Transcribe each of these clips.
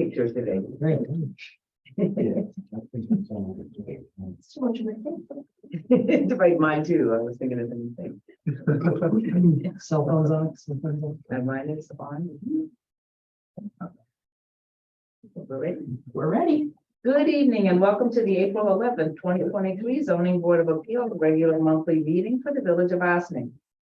picture today. Great. So much of a to write mine too. I was thinking of the same thing. Cell phones on. Cell phones on. And mine is on. We're ready. We're ready. Good evening and welcome to the April 11th, 2023 Zoning Board of Appeals regular monthly meeting for the Village of Ossining.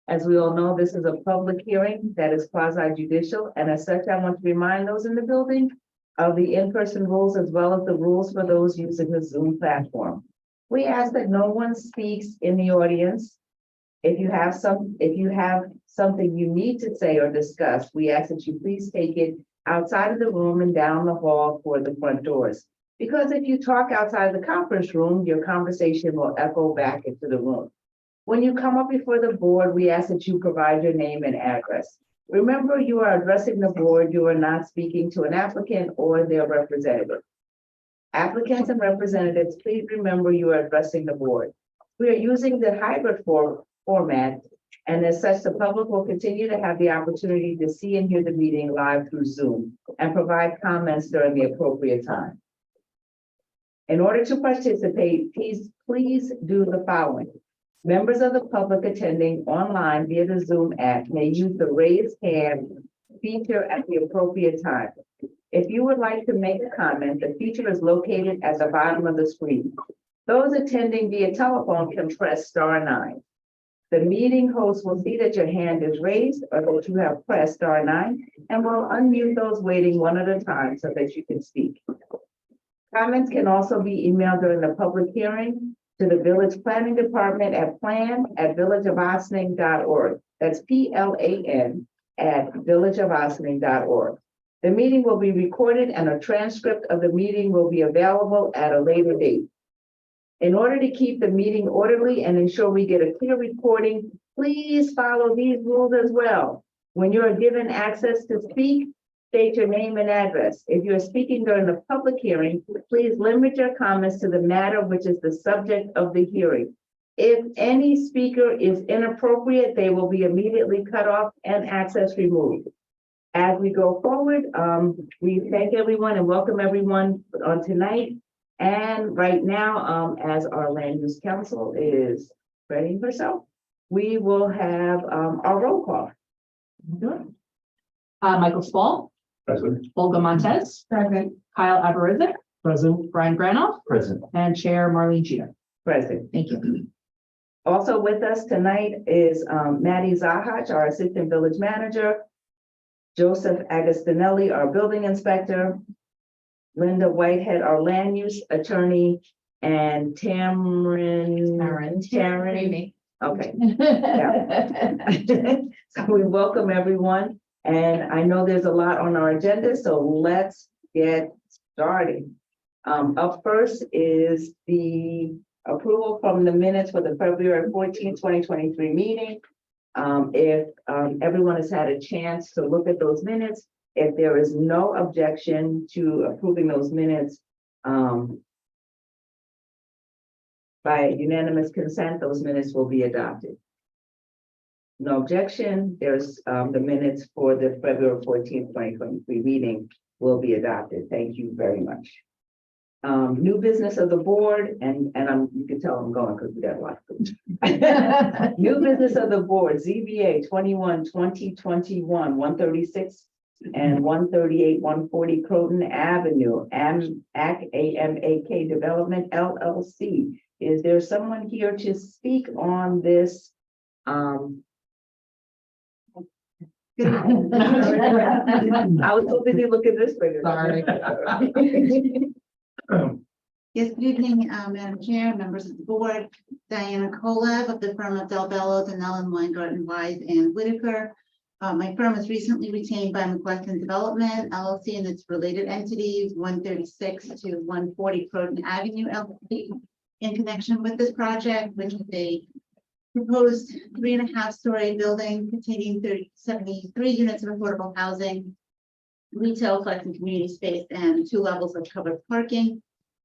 As we all know, this is a public hearing that is quasi judicial, and as such, I want to remind those in the building of the in-person rules as well as the rules for those using the Zoom platform. We ask that no one speaks in the audience. If you have something you need to say or discuss, we ask that you please take it outside of the room and down the hall toward the front doors. Because if you talk outside the conference room, your conversation will echo back into the room. When you come up before the board, we ask that you provide your name and address. Remember, you are addressing the board. You are not speaking to an applicant or their representative. Applicants and representatives, please remember you are addressing the board. We are using the hybrid format, and as such, the public will continue to have the opportunity to see and hear the meeting live through Zoom and provide comments during the appropriate time. In order to participate, please do the following. Members of the public attending online via the Zoom app may use the raise hand feature at the appropriate time. If you would like to make a comment, the feature is located at the bottom of the screen. Those attending via telephone can press *9. The meeting host will see that your hand is raised or that you have pressed *9 and will unmute those waiting one at a time so that you can speak. Comments can also be emailed during the public hearing to the Village Planning Department at plan@villageofossining.org. That's PLAN@villageofossining.org. The meeting will be recorded and a transcript of the meeting will be available at a later date. In order to keep the meeting orderly and ensure we get a clear recording, please follow these rules as well. When you are given access to speak, state your name and address. If you are speaking during the public hearing, please limit your comments to the matter which is the subject of the hearing. If any speaker is inappropriate, they will be immediately cut off and access removed. As we go forward, we thank everyone and welcome everyone on tonight. And right now, as our land use council is readying herself, we will have our roll call. Michael Spall, Present. Olga Montez, Present. Kyle Abarizik, Present. Brian Granoff, Present. and Chair Marlene Jeter. Present. Thank you. Also with us tonight is Maddie Zahach, our assistant village manager, Joseph Agostinelli, our building inspector, Linda Whitehead, our land use attorney, and Taryn. Okay. So we welcome everyone. And I know there's a lot on our agenda, so let's get started. Up first is the approval from the minutes for the February 14, 2023 meeting. If everyone has had a chance to look at those minutes, if there is no objection to approving those minutes, by unanimous consent, those minutes will be adopted. No objection, there's the minutes for the February 14th, 2023 meeting will be adopted. Thank you very much. New business of the board, and you can tell I'm going because we got a lot. New business of the board, ZBA 21-2021, 136 and 138, 140 Croton Avenue, AMAK Development LLC. Is there someone here to speak on this? I was so busy looking this way. Sorry. Yes, good evening, Madam Chair, members of the board. Diana Kolev of the firm of Del Bello, Donnell, Weingarten, Wise, and Whitaker. My firm was recently retained by McQuestion Development LLC and its related entities, 136 to 140 Croton Avenue LLC, in connection with this project, which is a proposed 3.5-story building containing 73 units of affordable housing, retail, flex, and community space, and 2 levels of covered parking.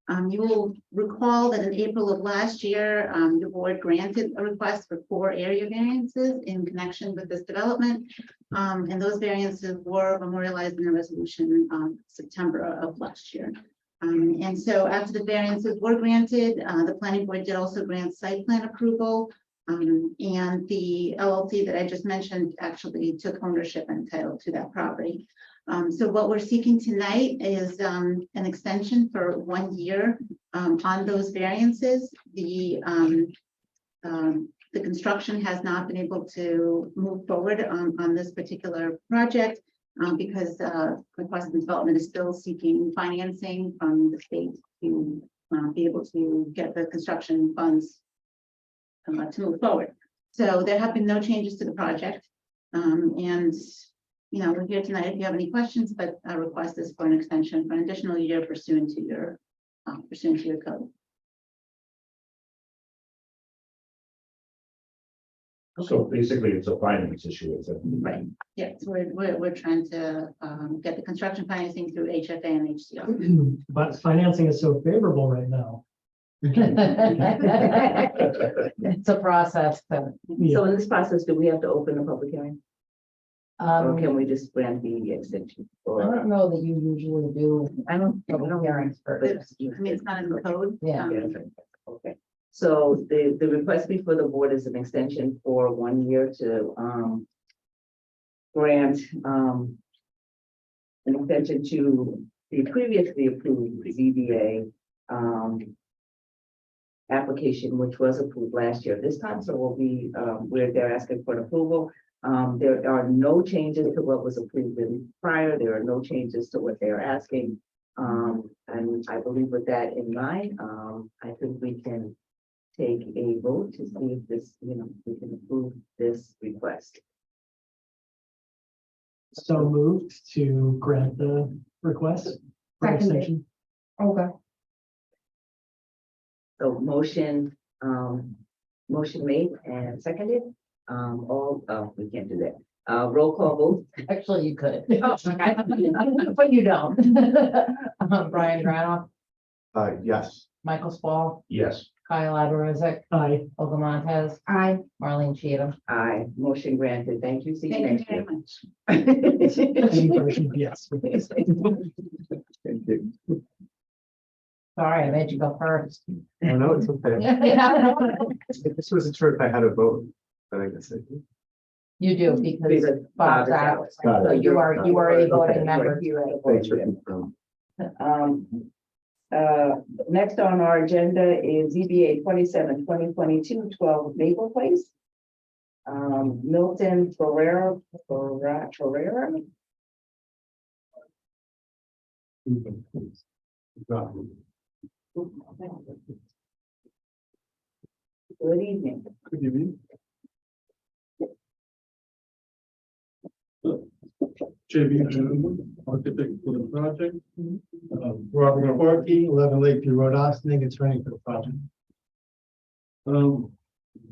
You will recall that in April of last year, the board granted a request for 4 area variances in connection with this development. And those variances were memorialized in a resolution September of last year. And so after the variances were granted, the planning board did also grant site plan approval. And the LLC that I just mentioned actually took ownership and title to that property. So what we're seeking tonight is an extension for 1 year on those variances. The construction has not been able to move forward on this particular project because Requested Development is still seeking financing from the state to be able to get the construction funds to move forward. So there have been no changes to the project. And we're here tonight if you have any questions, but our request is for an extension for an additional year pursuant to your code. So basically, it's a finance issue, is it? Right. Yeah, so we're trying to get the construction financing through HFA and HCR. But financing is so favorable right now. It's a process, but, So in this process, do we have to open a public hearing? Or um, can we just grant the extension? I Or, don't know that you usually do I don't. public hearings for this. I mean, it's not in the code. Yeah. Okay, so the request before the board is an extension for 1 year to grant an extension to the previously approved ZBA application, which was approved last year this time, so we'll be where they're asking for an approval. There are no changes to what was approved in prior. There are no changes to what they're asking. And I believe with that in mind, I think we can take a vote to see if this, we can approve this request. So moved to grant the request for Seconded. extension. Okay. So motion made and seconded. We can't do that. Roll call vote. Actually, you could. But you don't. Brian Granoff, Yes. Michael Spall, Yes. Kyle Aberrizic, Aye. Olga Montez. Aye. Marlene Cheatham. Aye, motion granted. Thank you. See you Thank you next very year. much. Any version, yes. Thank you. Sorry, I made you go first. Oh, no, it's okay. Yeah. This wasn't sure if I had a vote, but I guess I do. You do, because Because Bob's Bob is out. Got it. So you are a voting Okay, member. you're a Thanks for voting confirming. Next on our agenda is ZBA 27-2022, 12 Maple Place. Milton Ferrera. Good evening. Good evening. JB, architect for the project. Robert Corky, 11 Lakeview Road, Austin, it's running for the project.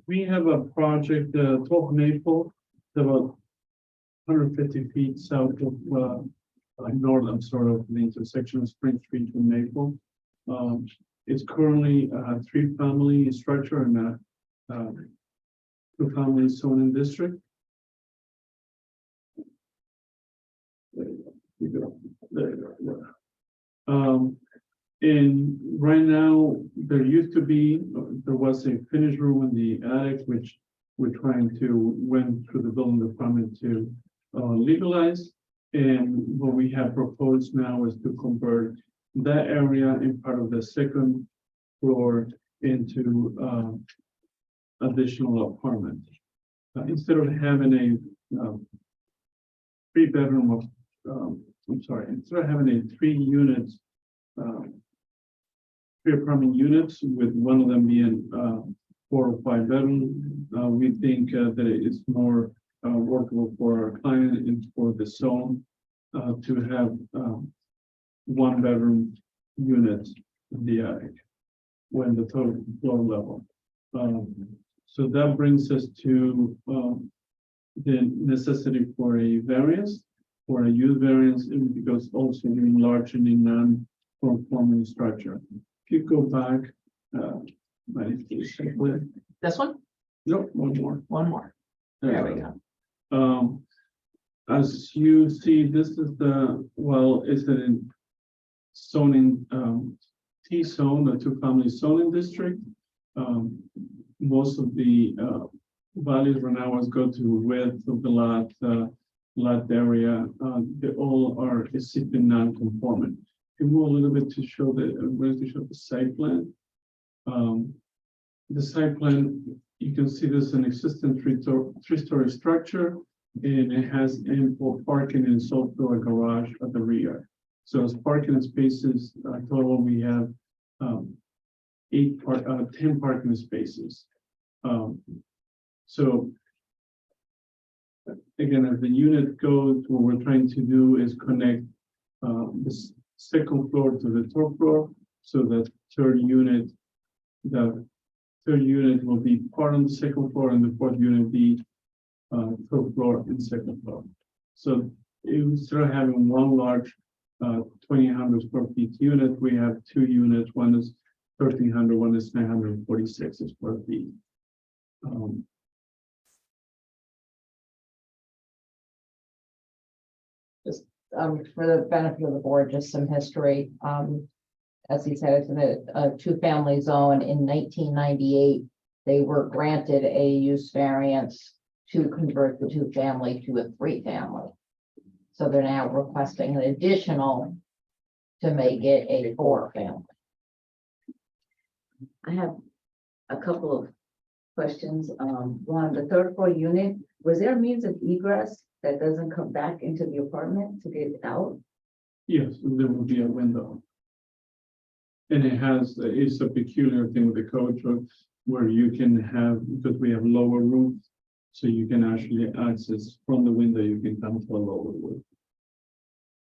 We have a project, 12 Maple, about 150 feet south of, northern sort of the intersection of Spring Street and Maple. It's currently a 3-family structure in a 2-family zoning district. There you go. And right now, there was a finished room in the attic, which went through the building department to legalize. And what we have proposed now is to convert that area in part of the 2nd floor into additional apartment. Instead of having a 3-bedroom of, instead of having a 3 units, 3 apartment units with one of them being 4 or 5 bedroom, we think that it is more workable for our client and for the zone to have 1-bedroom units in the attic when the total floor level. So that brings us to the necessity for a variance, for a use variance, because also being large in a non-conforming structure. you go back, please. This one? Nope, one more. One more. There we go. As you see, this is it's in zoning, T zone, the two-family zoning district. Most of the, values right now is go to width of the lot area, they all are SCP non-conforming. If you move a little bit to show the site plan. The site plan, you can see there's an existing three-story structure, and it has ample parking and also a garage at the rear. So as parking spaces, total, we have 10 parking spaces. So again, as the unit goes, what we're trying to do is connect the second floor to the top floor, so that the third unit will be part on the second floor, and the fourth unit be third floor and second floor. So instead of having one large 2,000 square feet unit, we have two units. One is 1,300, one is 946 square feet. For the benefit of the board, just some history. As he said, it's in a two-family zone. In 1998, they were granted a use variance to convert the two-family to a three-family. So they're now requesting an additional to make it a four-family. I have a couple of questions. One, the third floor unit, was there a means of egress that doesn't come back into the apartment to get out? Yes, there will be a window. And it's a peculiar thing with the code truck where you can have, because we have lower roof, so you can actually access from the window, you can come to a lower roof.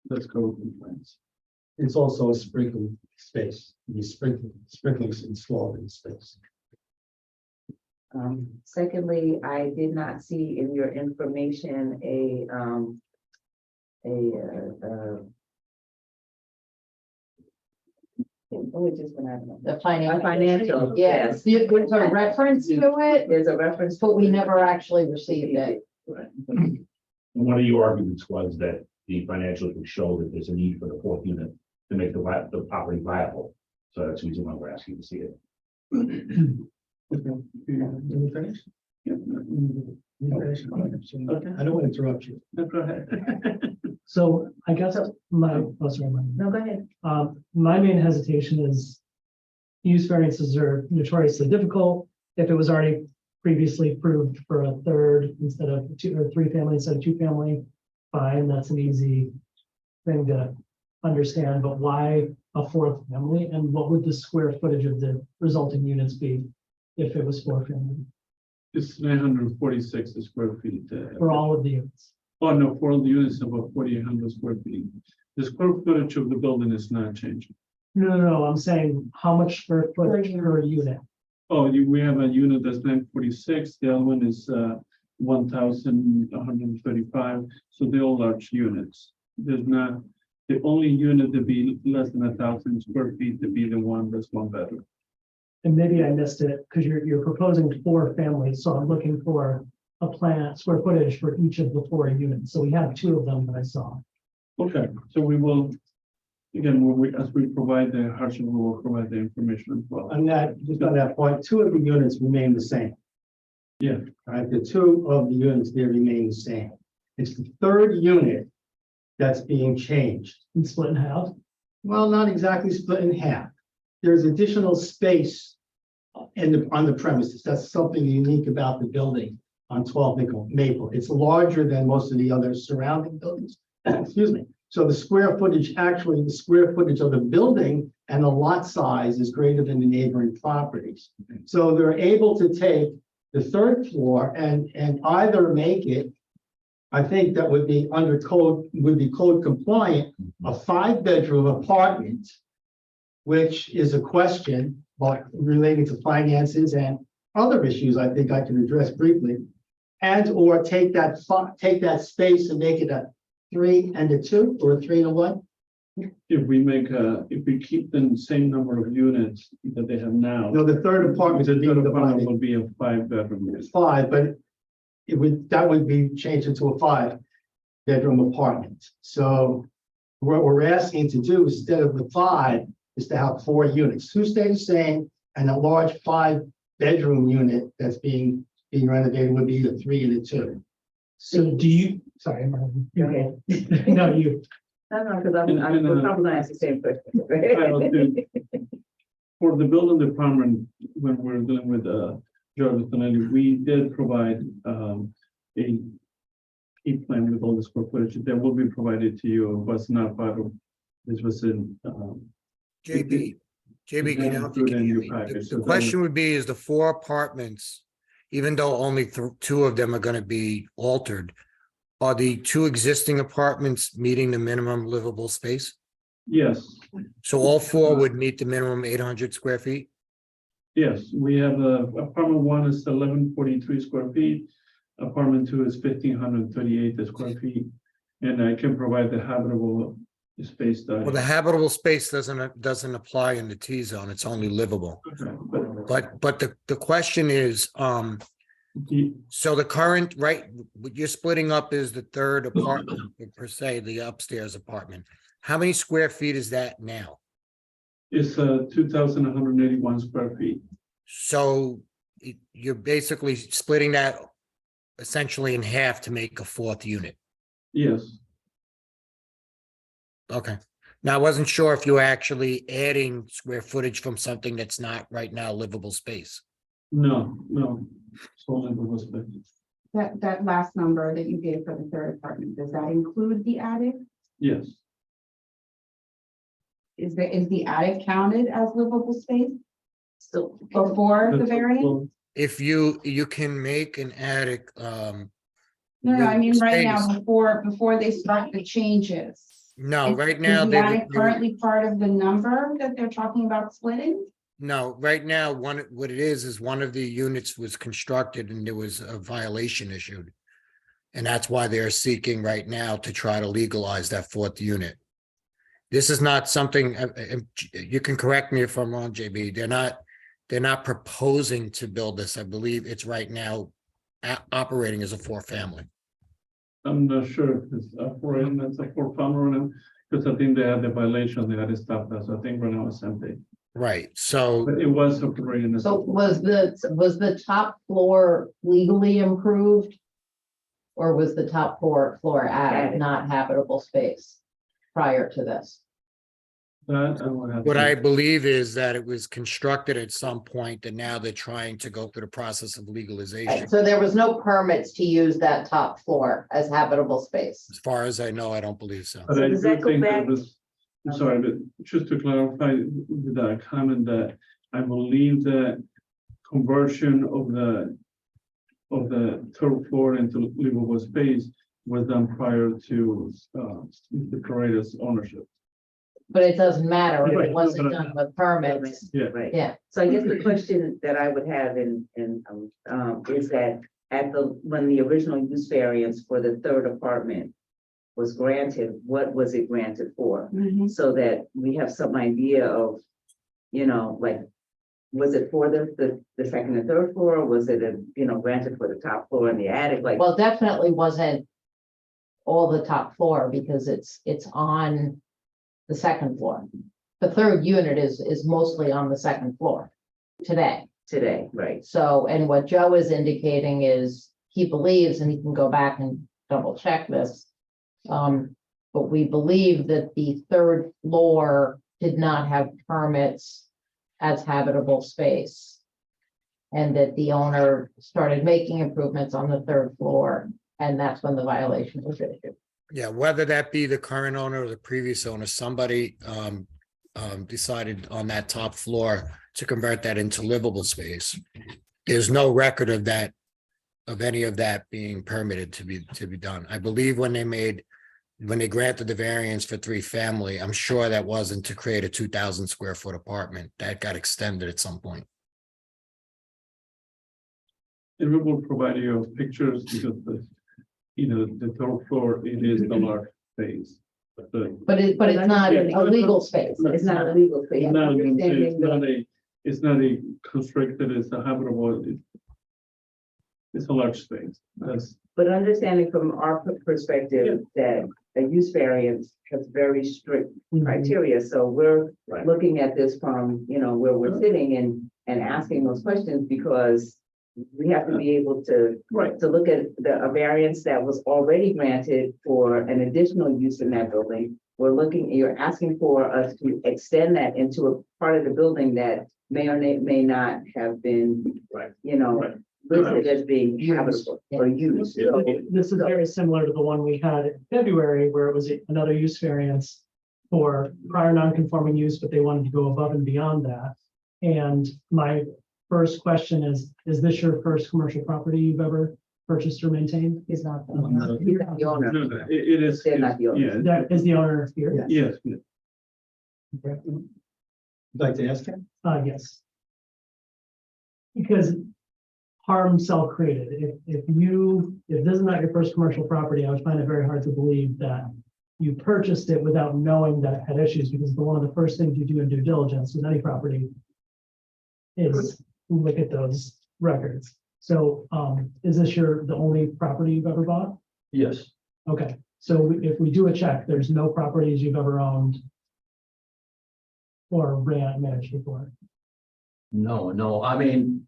That's code compliance. It's also a sprinkling space. The sprinklers installed in space. Secondly, I did not see in your information oh, it just went out of my- The financial. A financial, Yes, yes. there's a reference to it, There's a reference. but we never actually received it. One of your arguments was that the financials would show that there's a need for the fourth unit to make the property viable. So that's the reason why we're asking to see it. Can you finish? Yeah. You finish? I don't want to interrupt you. No, go ahead. So I guess sorry, No, go ahead. my main hesitation is use variances are notoriously difficult. If it was already previously approved for a third instead of two or three family instead of two family, fine, that's an easy thing to understand, but why a fourth family? And what would the square footage of the resulting units be if it was four family It's 946 square feet. for all of the units? Oh, no, for all the units about 4,800 square feet. The square footage of the building is not changing. No, I'm saying how much square footage per unit? Oh, we have a unit that's 946, the other one is 1,135, so they're all large units. There's not, the only unit to be less than 1,000 square feet to be the one that's one bedroom. And maybe I missed it because you're proposing four families, so I'm looking for a plan, square footage for each of the four units. So we have two of them that I saw. Okay, so we will, again, as we provide the hardship, we will provide the information as well. On that, just on that point, two of the units remain the same. Yeah. All right, the two of the units there remain the same. It's the third unit that's being changed. And split in half. Well, not exactly split in half. There's additional space on the premises. That's something unique about the building on 12 Maple. It's larger than most of the other surrounding buildings. Excuse me. So the square footage of the building and the lot size is greater than the neighboring properties. So they're able to take the third floor and either make it, I think that would be under code, would be code compliant, a 5-bedroom apartment, which is a question, but relating to finances and other issues I think I can address briefly, and or take that space and make it a 3 and a 2 or a 3 and a 1. if we keep the same number of units that they have now, No, the third apartment the is being third apartment divided. will be a 5-bedroom. It's five, but that would be changed into a 5-bedroom apartment. So what we're asking to do instead of the 5 is to have 4 units, 2 stay the same, and a large 5-bedroom unit that's being renovated would be a 3 and a 2. So do you, sorry, Marlon, Go ahead. no, you, No, because And- and, we're probably gonna ask the same question. Title II. For the building department, when we're dealing with George Tonelli, we did provide a key plan with all the square footage that will be provided to you, was not part of, this was in JB, JB, I don't think you can hear me. The question would be, is the 4 apartments, even though only 2 of them are gonna be altered, are the 2 existing apartments meeting the minimum livable space? Yes, So all 4 would meet the minimum 800 square feet? yes, we have apartment 1 is 1143 square feet. Apartment 2 is 1538 square feet. And I can provide the habitable space Well, the that. habitable space doesn't apply in the T zone, it's only livable. But the question is, so the current, right, what you're splitting up is the third apartment, per se, the upstairs apartment. How many square feet is that now? It's 2,181 square feet. So you're basically splitting that essentially in half to make a 4th unit. Yes, Okay. Now, I wasn't sure if you were actually adding square footage from something that's not right now livable space. no. It's only the space. That last number that you gave for the third apartment, does that include the attic? Yes, Is the attic counted as livable space So, before the That's- variance? well, If you can make an attic, No, I mean, right now, space. before they start the changes. No, Is- right now, Is the they attic would, currently part of the number that they're talking about splitting? no, right now, what it is one of the units was constructed and there was a violation issued. And that's why they're seeking right now to try to legalize that 4th unit. This is not something, you can correct me if I'm wrong, JB, they're not proposing to build this. I believe it's right now operating as a 4-family. I'm not sure if it's operating as a 4-family right now, because I think they had the violation, they had to stop that, so I think right now it's empty. Right, so But it was operating as. So was the top floor legally improved? Or was the top floor attic Attic. not habitable space prior to this? That I would have. what to- I believe is that it was constructed at some point and now they're trying to go through the process of legalization. So there was no permits to use that top floor as habitable space. As far as I know, I don't believe so. But So I does do that go think back- there was, I'm sorry, but just to clarify with that comment that I believe that conversion of the third floor into livable space was done prior to the Paredes ownership. But it doesn't matter if Right, it no, wasn't but I- done with permits. Yeah. right. Yeah. So I guess the question that I would have is that when the original use variance for the third apartment was granted, what was it granted for? So that we have some idea of, like, was it for the second and third floor? Or was it, granted for the top floor and the attic? Like, Well, definitely wasn't all the top floor because it's on the second floor. The third unit is mostly on the second floor today. today, right? So, and what Joe is indicating is he believes, and he can go back and double check this. But we believe that the third floor did not have permits as habitable space. And that the owner started making improvements on the third floor, and that's when the violation was issued. Yeah, whether that be the current owner or the previous owner, somebody decided on that top floor to convert that into livable space. There's no record of that, of any of that being permitted to be done. I believe when they granted the variance for 3-family, I'm sure that wasn't to create a 2,000 square foot apartment. That got extended at some point. And we will provide you pictures because the third floor, it is the large space. But it's not a legal space. It's not a legal thing. No, Understanding that- it's not a constricted, it's a habitable, it's a large space. That's, But understanding from our perspective that a use variance has very strict criteria, so we're Right. looking at this from, where we're sitting and asking those questions because we have to be able to right, to look at a variance that was already granted for an additional use in that building. You're asking for us to extend that into a part of the building that may or may not have been, Right. Right. listed as being habitable or used. So, This is very similar to the one we had in February, where it was another use variance for prior non-conforming use, but they wanted to go above and beyond that. And my first question is this your first commercial property you've ever purchased or maintained? He's not. he's not the owner. no, it is. They're not the owner. Yeah, That is the owner here? yes, You'd like to ask him? Yes. Because harm self-created. If this is not your first commercial property, I would find it very hard to believe that you purchased it without knowing that it had issues, because one of the first things you do in due diligence with any property is look at those records. So, is this the only property you've ever bought? Yes, Okay, so if we do a check, there's no properties you've ever owned or managed before? no, I mean,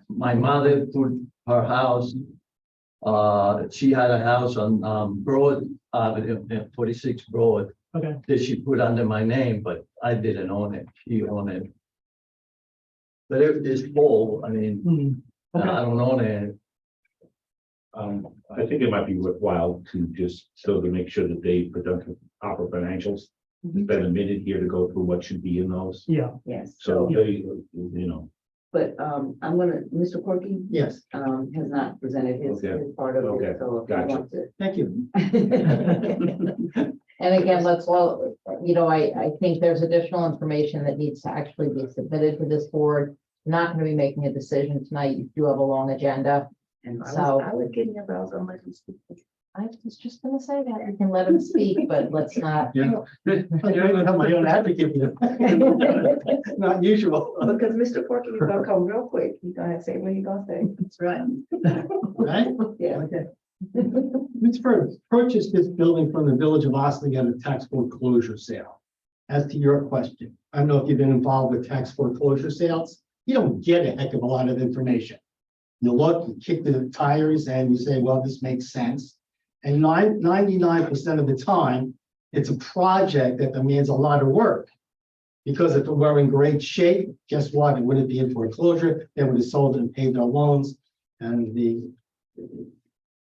my mother put her house. She had a house on Broad Avenue, 46 Broad, Okay, that she put under my name, but I didn't own it, she owned it. But it is full, I mean, hmm, okay. I don't own it. I think it might be worthwhile to just so to make sure that they present proper financials. It's been admitted here to go through what should be in those, Yeah, Yes, so so, they, but, Mr. Corky, Yes, has not presented his Okay. his part of Okay. it, so. if you Gotcha. want to- thank you. And again, I think there's additional information that needs to actually be submitted to this board. Not going to be making a decision tonight. You do have a long agenda. And So- I was getting your bells on my. I was just gonna say that. We can let him speak, but let's not. Yeah. I don't have my own advocate here. Not usual. Because Mr. Corky is gonna come real quick. He's gonna say what he's gonna say. That's right. Right? Yeah. Okay. Ms. Burns purchased this building from the village of Austin at a tax foreclosure sale. As to your question, I don't know if you've been involved with tax foreclosure sales. You don't get a heck of a lot of information. You look, you kick the tires and you say, well, this makes sense. And 99% of the time, it's a project that demands a lot of work. Because if it were in great shape, guess what? It wouldn't be in foreclosure. They would have sold it and paid their loans. And the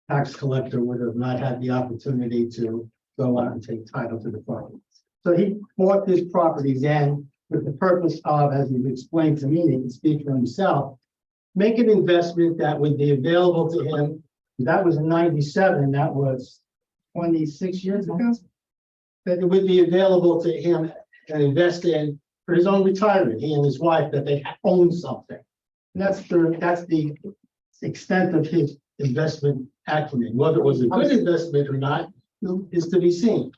tax collector would have not had the opportunity to go out and take title to the property. So he bought this property then with the purpose of, as he's explained to me, he can speak for himself, make an investment that would be available to him. That was in 97, that was 26 years ago. That it would be available to him and invest in for his own retirement, he and his wife, that they own something. And that's the extent of his investment acumen. Whether it was a good investment or not is to be seen.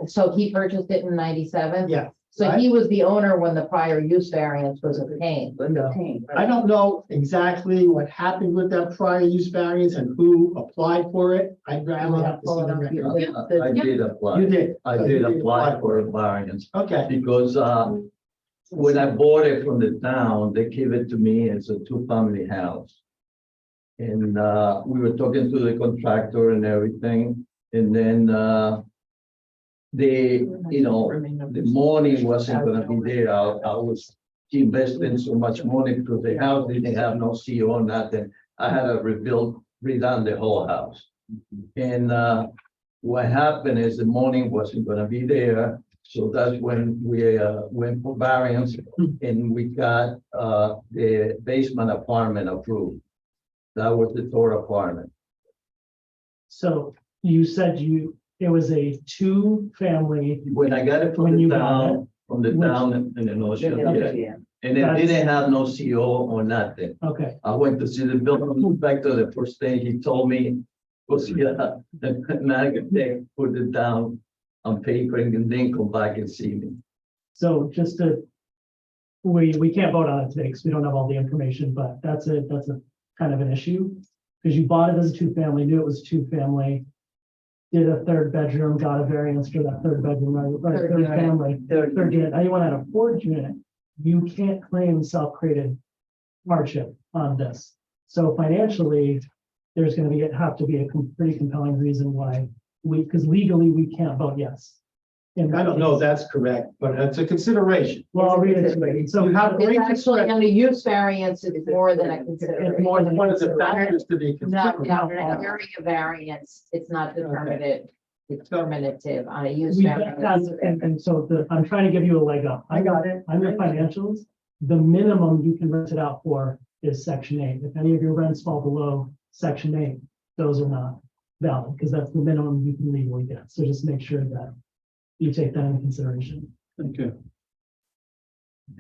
So he purchased it in 97. Yeah, So he was the owner when the prior use variance was obtained. But the pain. I don't know exactly what happened with that prior use variance and who applied for it. I'd rather have to see the record. I did apply. You did. I So did you apply for a variance Okay, because when I bought it from the town, they gave it to me as a two-family house. And we were talking to the contractor and everything, and then the money wasn't gonna be there. I was investing so much money because the house didn't have no CO, nothing. I had to redone the whole house. And what happened is the money wasn't gonna be there. So that's when we went for variance and we got the basement apartment approved. That was the third apartment. So you said it was a two-family, When I got it When from you the got town, in the Ocean, Okay. Yeah. and it That's- didn't have no CO or nothing. okay, I went to see the building inspector, the first thing he told me was, yeah, the architect put it down on paper and then come back and see me. So just to, we can't vote on it today because we don't have all the information, but that's a kind of an issue. Because you bought it as a two-family, knew it was two-family, did a third bedroom, got a variance for that third bedroom, right, Third third unit. family, third unit, now you want to add a fourth unit, you can't claim self-created hardship on this. So financially, there's gonna have to be a pretty compelling reason why because legally, we can't vote yes. And I don't know if that's correct, but it's a consideration. Well, I'll read it to you. So You have It's great actually discretion. on a use variance, it's more than a It's consideration. more than One of the factors to be Not, considered. not an area variance, it's not determinative on a use we, variance. and so I'm trying to give you a leg up. I got it. I'm your financials. The minimum you can rent it out for is section 8. If any of your rents fall below section 8, those are not valid because that's the minimum you can legally get. So just make sure that you take that into consideration. Okay,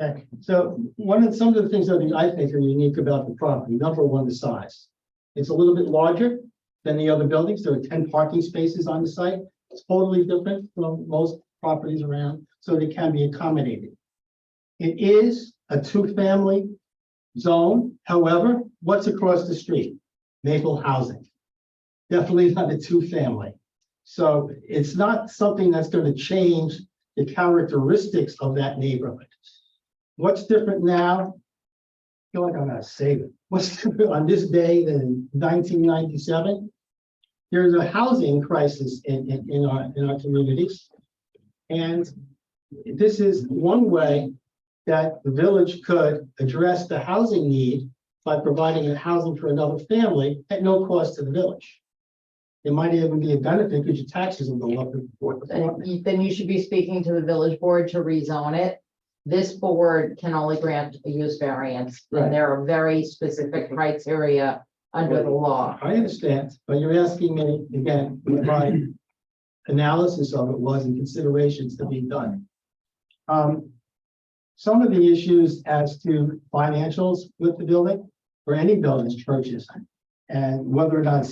Okay, so some of the things that I think are unique about the property, number one, the size. It's a little bit larger than the other buildings. There are 10 parking spaces on the site. It's totally different from most properties around, so they can be accommodated. It is a two-family zone. However, what's across the street? Maple housing. Definitely not a two-family. So it's not something that's going to change the characteristics of that neighborhood. What's different now? I feel like I'm gonna save it. What's different on this day than 1997? There's a housing crisis in our communities. And this is one way that the village could address the housing need by providing a housing for another family at no cost to the village. It might even be a benefit because your taxes will go up. Then you should be speaking to the village board to rezone it. This board can only grant a use variance, Right. and there are very specific criteria under the law. I understand, but you're asking me again, what my analysis of it was and considerations to be done. Some of the issues as to financials with the building or any building's purchase and whether or not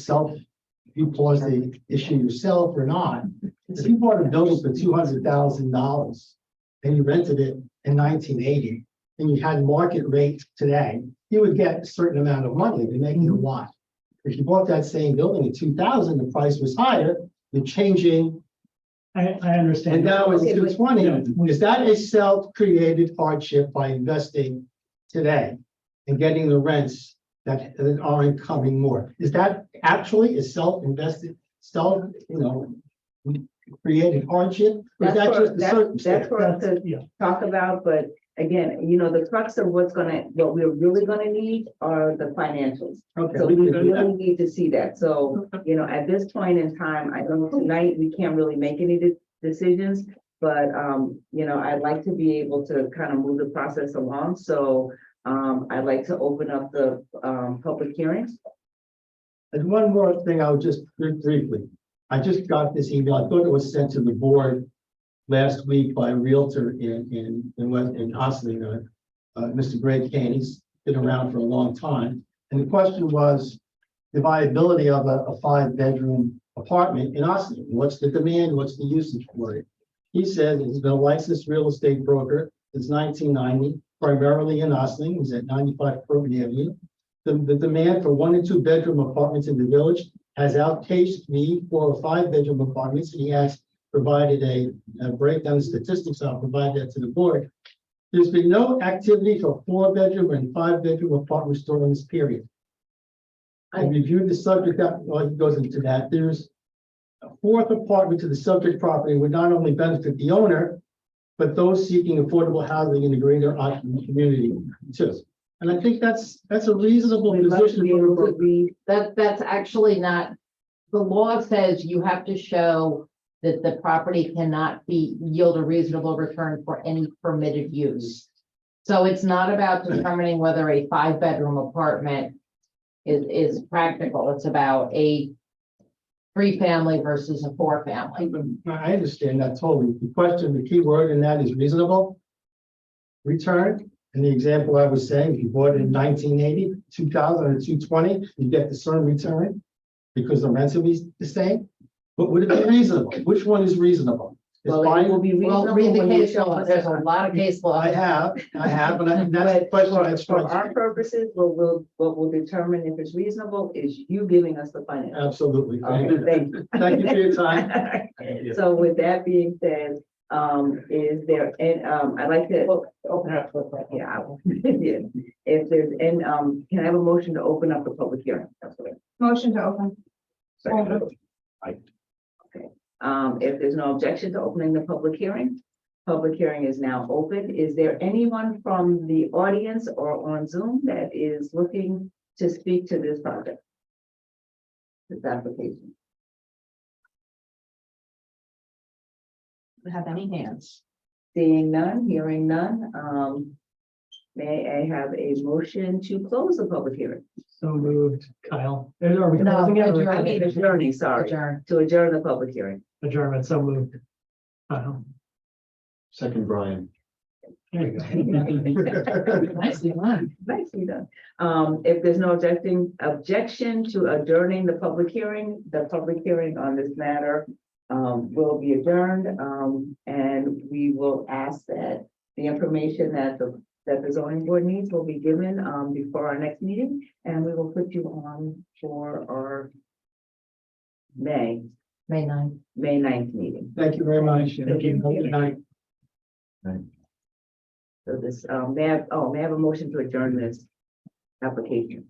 you pause the issue yourself or not. If you bought a building for $200,000 and you rented it in 1980 and you had market rate today, you would get a certain amount of money to make you a lot. If you bought that same building in 2000, the price was higher, you're changing, I understand. and now it's Okay, but- 220. Is that a self-created hardship by investing today and getting the rents that aren't coming more? Is that actually a self-invested, created hardship? Or is that just the That's circumstance? for us to Yeah, talk about, but again, the crux of what we're really gonna need are the financials. Okay, So we we can do that. really need to see that. So, at this point in time, I know tonight we can't really make any decisions. But, I'd like to be able to kind of move the process along. So, I'd like to open up the, public hearings. And one more thing, I'll just briefly, I just got this email, I thought it was sent to the board last week by a realtor in Ossining, Mr. Greg Kane. He's been around for a long time. And the question was the viability of a 5-bedroom apartment in Ossining. What's the demand? What's the usage for it? He said he's been a licensed real estate broker since 1990, primarily in Ossining. He's at 95 Croton Avenue. The demand for 1 and 2 bedroom apartments in the village has outpaced need for 5-bedroom apartments. And he has provided a breakdown of statistics. I'll provide that to the board. There's been no activity for 4-bedroom and 5-bedroom apartments during this period. I reviewed the subject, he goes into that. There's a 4th apartment to the subject property would not only benefit the owner, but those seeking affordable housing in the greater Ossining community too. And I think that's a reasonable We'd love to position be for able a to broker. read. That's actually not, the law says you have to show that the property cannot yield a reasonable return for any permitted use. So it's not about determining whether a 5-bedroom apartment is practical. It's about a 3-family versus a 4-family. I understand that totally. The question, the key word in that is reasonable return. And the example I was saying, if you bought it in 1980, 2000 or 220, you get the same return because the rents will be the same. But would it be reasonable? Which one is reasonable? It's Well, it will fine. be Well, reasonable read the when you case show law, us. there's a lot of case law. I have, and that's the But question. for, that's for fine. our purposes, what will determine if it's reasonable is you giving us the financial. Absolutely. Thank Okay, you. thank you. Thank you for your time. So with that being said, is there, and, I'd like to, Open it up to the. yeah, I will. Yeah. If there's, and, can I have a motion to open up the public hearing? That's what Motion to open. Second. If there's no objection to opening the public hearing is now open. Is there anyone from the audience or on Zoom that is looking to speak to this project? This application? Have any hands? Seeing none, hearing none, may I have a motion to close the public hearing? So moved, Kyle. Are we No, closing it or I mean, adjourning, sorry, Adjourn. to adjourn the public hearing. adjournment? So moved. Kyle. Second, Brian. There you go. Nicely done. Nicely done. If there's no objection to adjourning the public hearing on this matter will be adjourned, and we will ask that the information that the zoning board needs will be given before our next meeting, and we will put you on for our May 9th meeting. Thank you very much. Thank you. Good night. So this, may I have a motion to adjourn this application?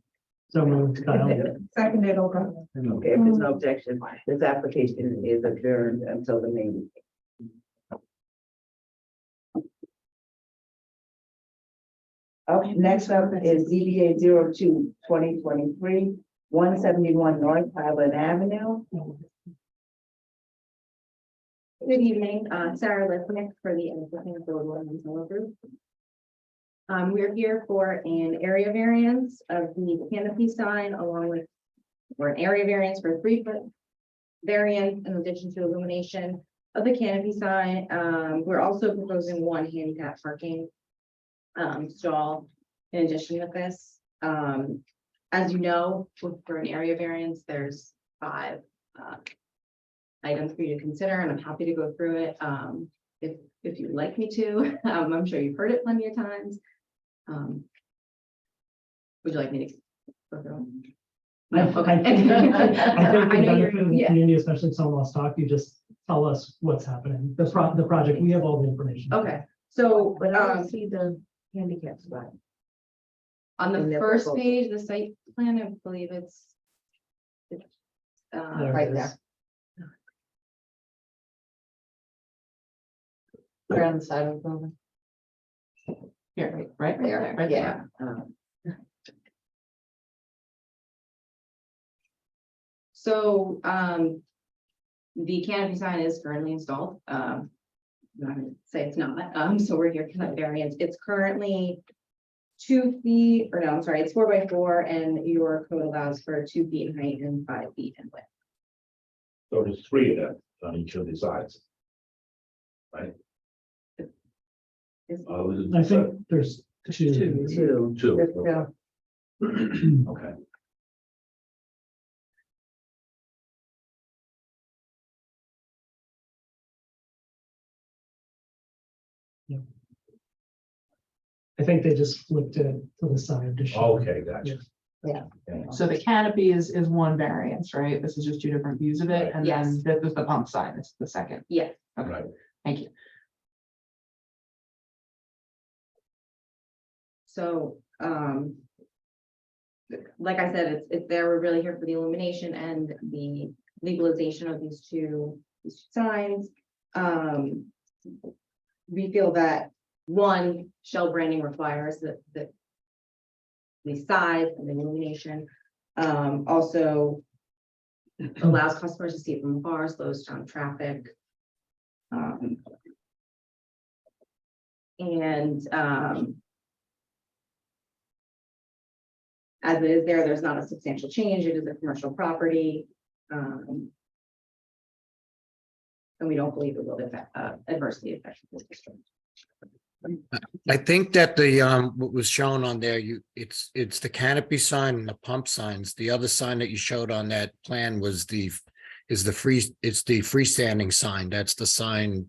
So moved, Kyle. Seconded, open. Okay, if there's no objection, this application is adjourned until the May meeting. Okay, next up is ZBA 02-2023, 171 North Highland Avenue. Good evening, Sarah Lipnick for the applicant for Williams Miller Group. We're here for an area variance of the canopy sign along with, or an area variance for a 3-foot variance in addition to illumination of the canopy sign. We're also proposing 1 handicap parking stall in addition with this. As you know, for an area variance, there's 5 items for you to consider, and I'm happy to go through it if you'd like me to. I'm sure you've heard it plenty of times. Would you like me to go through it? No, okay. I think the I know you're- benefit of the yeah. community, especially if someone wants to talk, you just tell us what's happening. The project, we have all the information. Okay, so But I don't see the handicap spot. on in the their first proposal. page, the site plan, I believe it's There Right it there. is. Right on the side of the building. Here, right there, right Yeah. there. So, the canopy sign is currently installed. I'm not gonna say it's not, so we're here for that variance. It's currently 2 feet, or no, I'm sorry, it's 4 by 4, and your code allows for 2 feet in height and 5 feet in width. So there's 3 of them on each of the sides. Right? Is- I think there's two. Two. 2. Yeah. Okay. I think they just flipped it to the side to show. Okay, gotcha. Yeah. Yeah. So the canopy is one variance, right? This is just 2 different views of it, and Yes. then this is the pump sign, it's the second. Yes. Right. Thank you. So, like I said, it's there, we're really here for the illumination and the legalization of these two signs. We feel that, 1, Shell branding requires that the size and the illumination, also allows customers to see it from afar, slows down traffic. As it is there's not a substantial change, it is a commercial property. And we don't believe it will adversely affect the district. I think that what was shown on there, it's the canopy sign and the pump signs. The other sign that you showed on that plan was the freestanding sign. That's the sign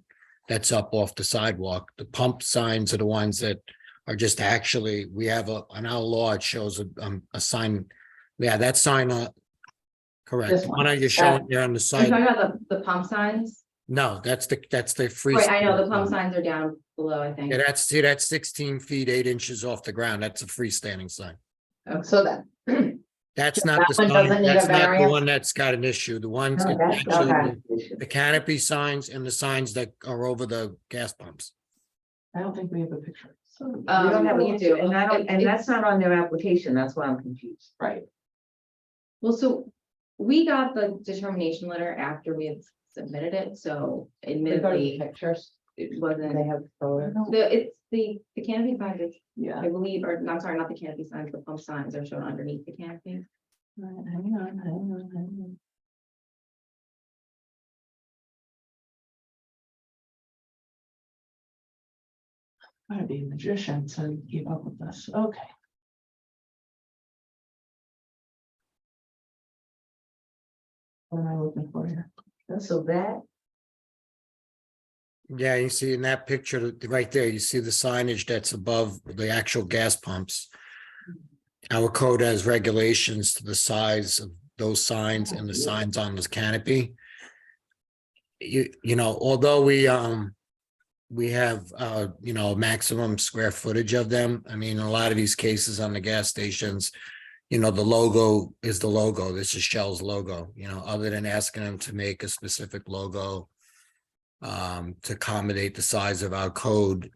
that's up off the sidewalk. The pump signs are the ones that are just actually, we have on our law, it shows a sign. Yeah, that sign, correct. This one. One are you showing there on the You're side? talking about the pump signs? No, that's the free. Right, I know, the pump signs are down below, I think. Yeah, that's 16 feet, 8 inches off the ground. That's a freestanding sign. So that, That's not That the one sign, doesn't need a that's not the variance? one that's got an issue. The ones, Oh, that's- actually, okay. the canopy signs and the signs that are over the gas pumps. I don't think we have a picture. We don't have we an do. answer, and that's not on their application, that's why I'm confused. Right. Well, so we got the determination letter after we had submitted it, so the admittedly, pictures, it wasn't. they have photos. It's the canopy signs, is, Yeah. I believe, or, no, I'm sorry, not the canopy signs, the pump signs are shown underneath the canopy. Hang on. Gotta be a magician to keep up with this. Okay. What am I looking for here? So that, Yeah, you see in that picture right there, you see the signage that's above the actual gas pumps. Our code has regulations to the size of those signs and the signs on this canopy. You know, although we have, maximum square footage of them. I mean, in a lot of these cases on the gas stations, the logo is the logo. This is Shell's logo, other than asking them to make a specific logo to accommodate the size of our code.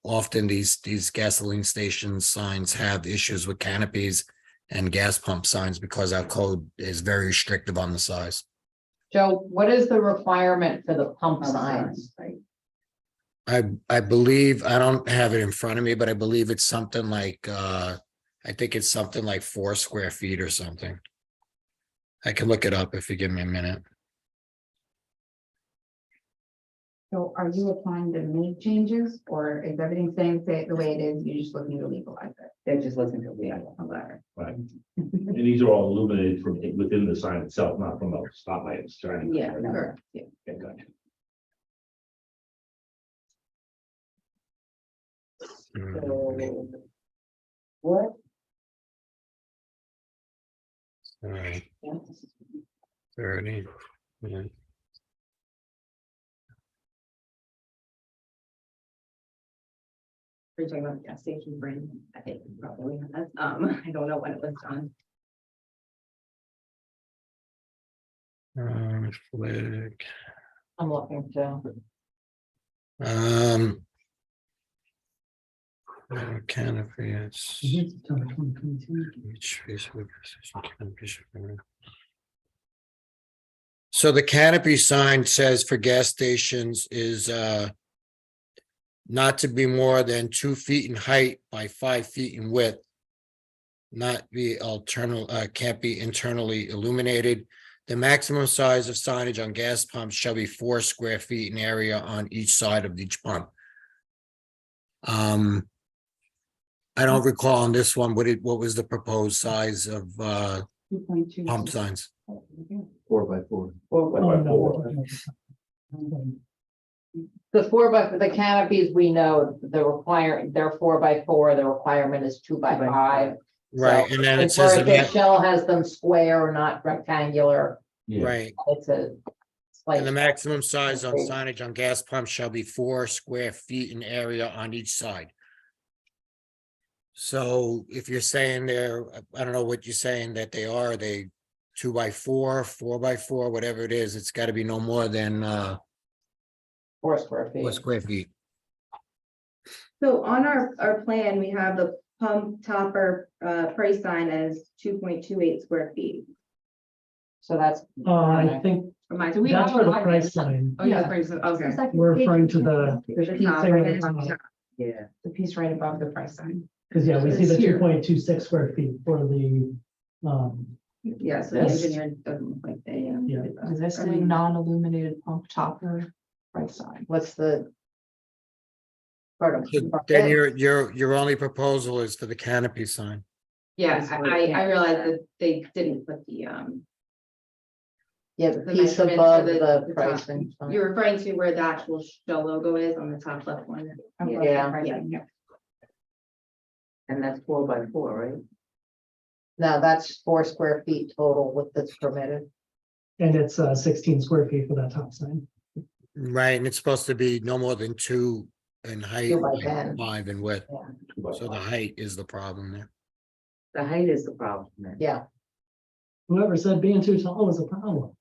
Often these gasoline station signs have issues with canopies and gas pump signs because our code is very restrictive on the size. Joe, what is the requirement for the pump signs? I believe, I don't have it in front of me, but I believe it's something like, I think it's something like 4 square feet or something. I can look it up if you give me a minute. So are you applying to make changes or is everything staying the way it is? You're just looking to legalize it? they're just listening to me. Okay. Right. And these are all illuminated from within the sign itself, not from a spotlight. Shining. Yeah, correct, yeah. Okay, gotcha. What? All right. 30. Yeah. We're talking about the gas station brand, I think probably has, I don't know when it was done. Flag. I'm looking to. Canopy, it's. September 2022. Each Facebook canopy should be- So the canopy sign says for gas stations is not to be more than 2 feet in height by 5 feet in width. Not be can't be internally illuminated. The maximum size of signage on gas pumps shall be 4 square feet in area on each side of each pump. I don't recall on this one, what was the proposed size of 2.2. pump signs? 4 by 4. Oh, no. The 4 by, the canopies, we know they're 4 by 4, the requirement is 2 by 5. Right, So, and then it it's where says, the shell has them square, not rectangular, Yeah. right, it's a. Like, and the maximum size on signage on gas pumps shall be 4 square feet in area on each side. So if you're saying I don't know what you're saying that they are 2 by 4, 4 by 4, whatever it is, it's got to be no more than 4 square 4 feet. square feet. So on our plan, we have the pump topper price sign as 2.28 square feet. So that's. I think Am I? that's for the price sign. Oh, yeah, price sign, okay. We're referring to the The piece top, there right at the at the top. top. Yeah. The piece right above the price sign. Because, yeah, we see the It's here. 2.26 square feet for the, Yeah, so the Yes. engineer doesn't look like they. Yeah. did that. Existing non-illuminated pump topper price sign. What's the? Pardon. So then your only proposal is for the canopy sign. Yeah, I realized that they didn't put the Yeah, the The piece measurements above for the top. pricing. sign. You're referring to where the actual Shell logo is on the top left corner. Yeah. And that's 4x4, right? No, that's 4 square feet total with that's permitted. And it's 16 square feet for that top sign. Right, and it's supposed to be no more than 2 in height, 2 by and 10. 5 in width. Yeah. So the height is the problem there. The height is the problem then. Yeah, Whoever said being too tall was a problem.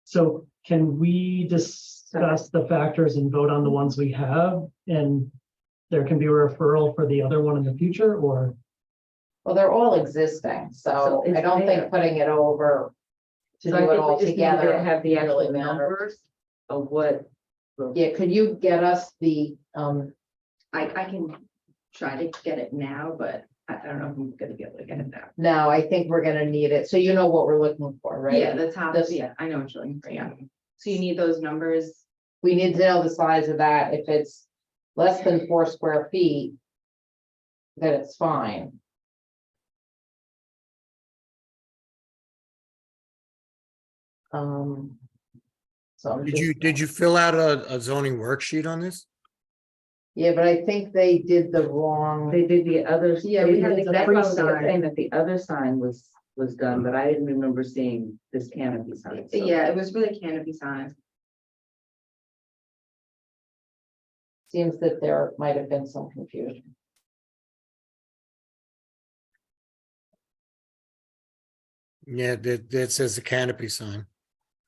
So can we discuss the factors and vote on the ones we have? And there can be a referral for the other one in the future, or? well, they're all existing, so So it's I don't there. think putting it over to So do I it think all we just need together. to have the really actual matters. numbers of what. Yeah, could you get us the, I can try to get it now, but I don't know if I'm gonna be able to get it now. no, I think we're gonna need it, so you know what we're looking for, right? Yeah, the top, This- yeah, I know what you're looking for, yeah. So you need those numbers. We need to know the size of that, if it's less than 4 square feet, then it's fine. So I'm Did you fill out a zoning worksheet on this? Yeah, but I think they did the wrong, They did the others. Yeah, we had that's the what I free was sign. saying, that the other sign was done, but I didn't remember seeing this canopy sign. so- Yeah, it was really canopy sign. seems that there might have been some confusion. Yeah, that says the canopy sign.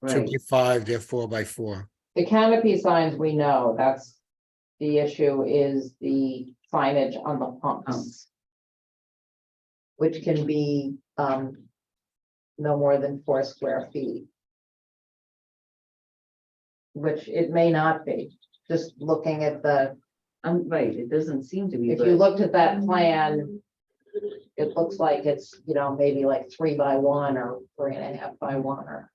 Right. 2x5, they're 4x4. The canopy signs, we know, that's the issue is the signage on the pumps. Which can be, no more than 4 square feet. Which it may not be, just looking at the, I'm right, it doesn't seem to be. if but- you looked at that plan. It looks like it's, maybe like 3 by 1 or 3.5 by 1 or.